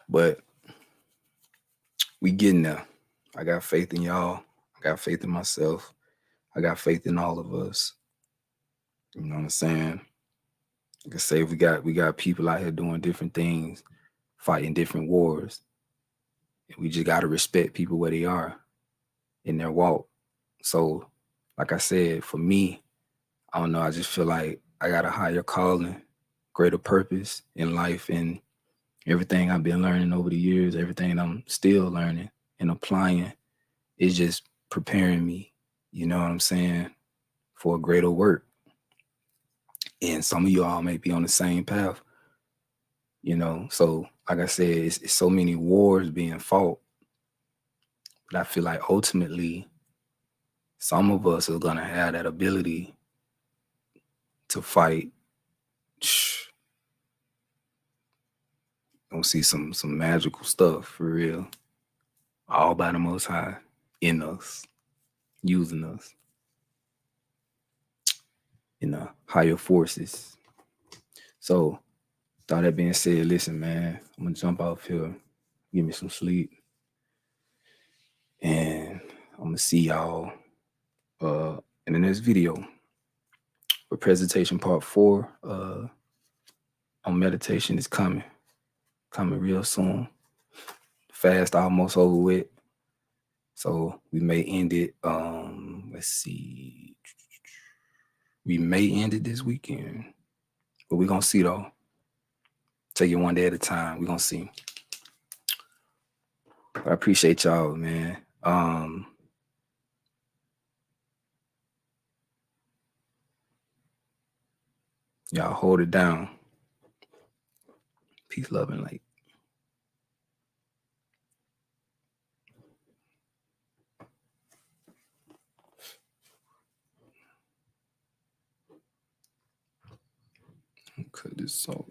But we getting there. I got faith in y'all. I got faith in myself. I got faith in all of us. You know what I'm saying? Like I say, we got people out here doing different things, fighting different wars. And we just gotta respect people where they are in their walk. So, like I said, for me, I don't know, I just feel like I got a higher calling, greater purpose in life, and everything I've been learning over the years, everything I'm still learning and applying is just preparing me, you know what I'm saying, for a greater work. And some of you all may be on the same path, you know. So, like I said, it's so many wars being fought. But I feel like ultimately, some of us are gonna have that ability to fight. Gonna see some magical stuff for real. All by the Most High in us, using us in the higher forces. So, with all that being said, listen, man, I'm gonna jump off here, give me some sleep, and I'm gonna see y'all in the next video for presentation part 4 on meditation is coming real soon. Fast almost over with, so we may end it. Let's see, we may end it this weekend, but we're gonna see though. Take it one day at a time. We're gonna see. I appreciate y'all, man. Y'all hold it down. Peace, love, and light. So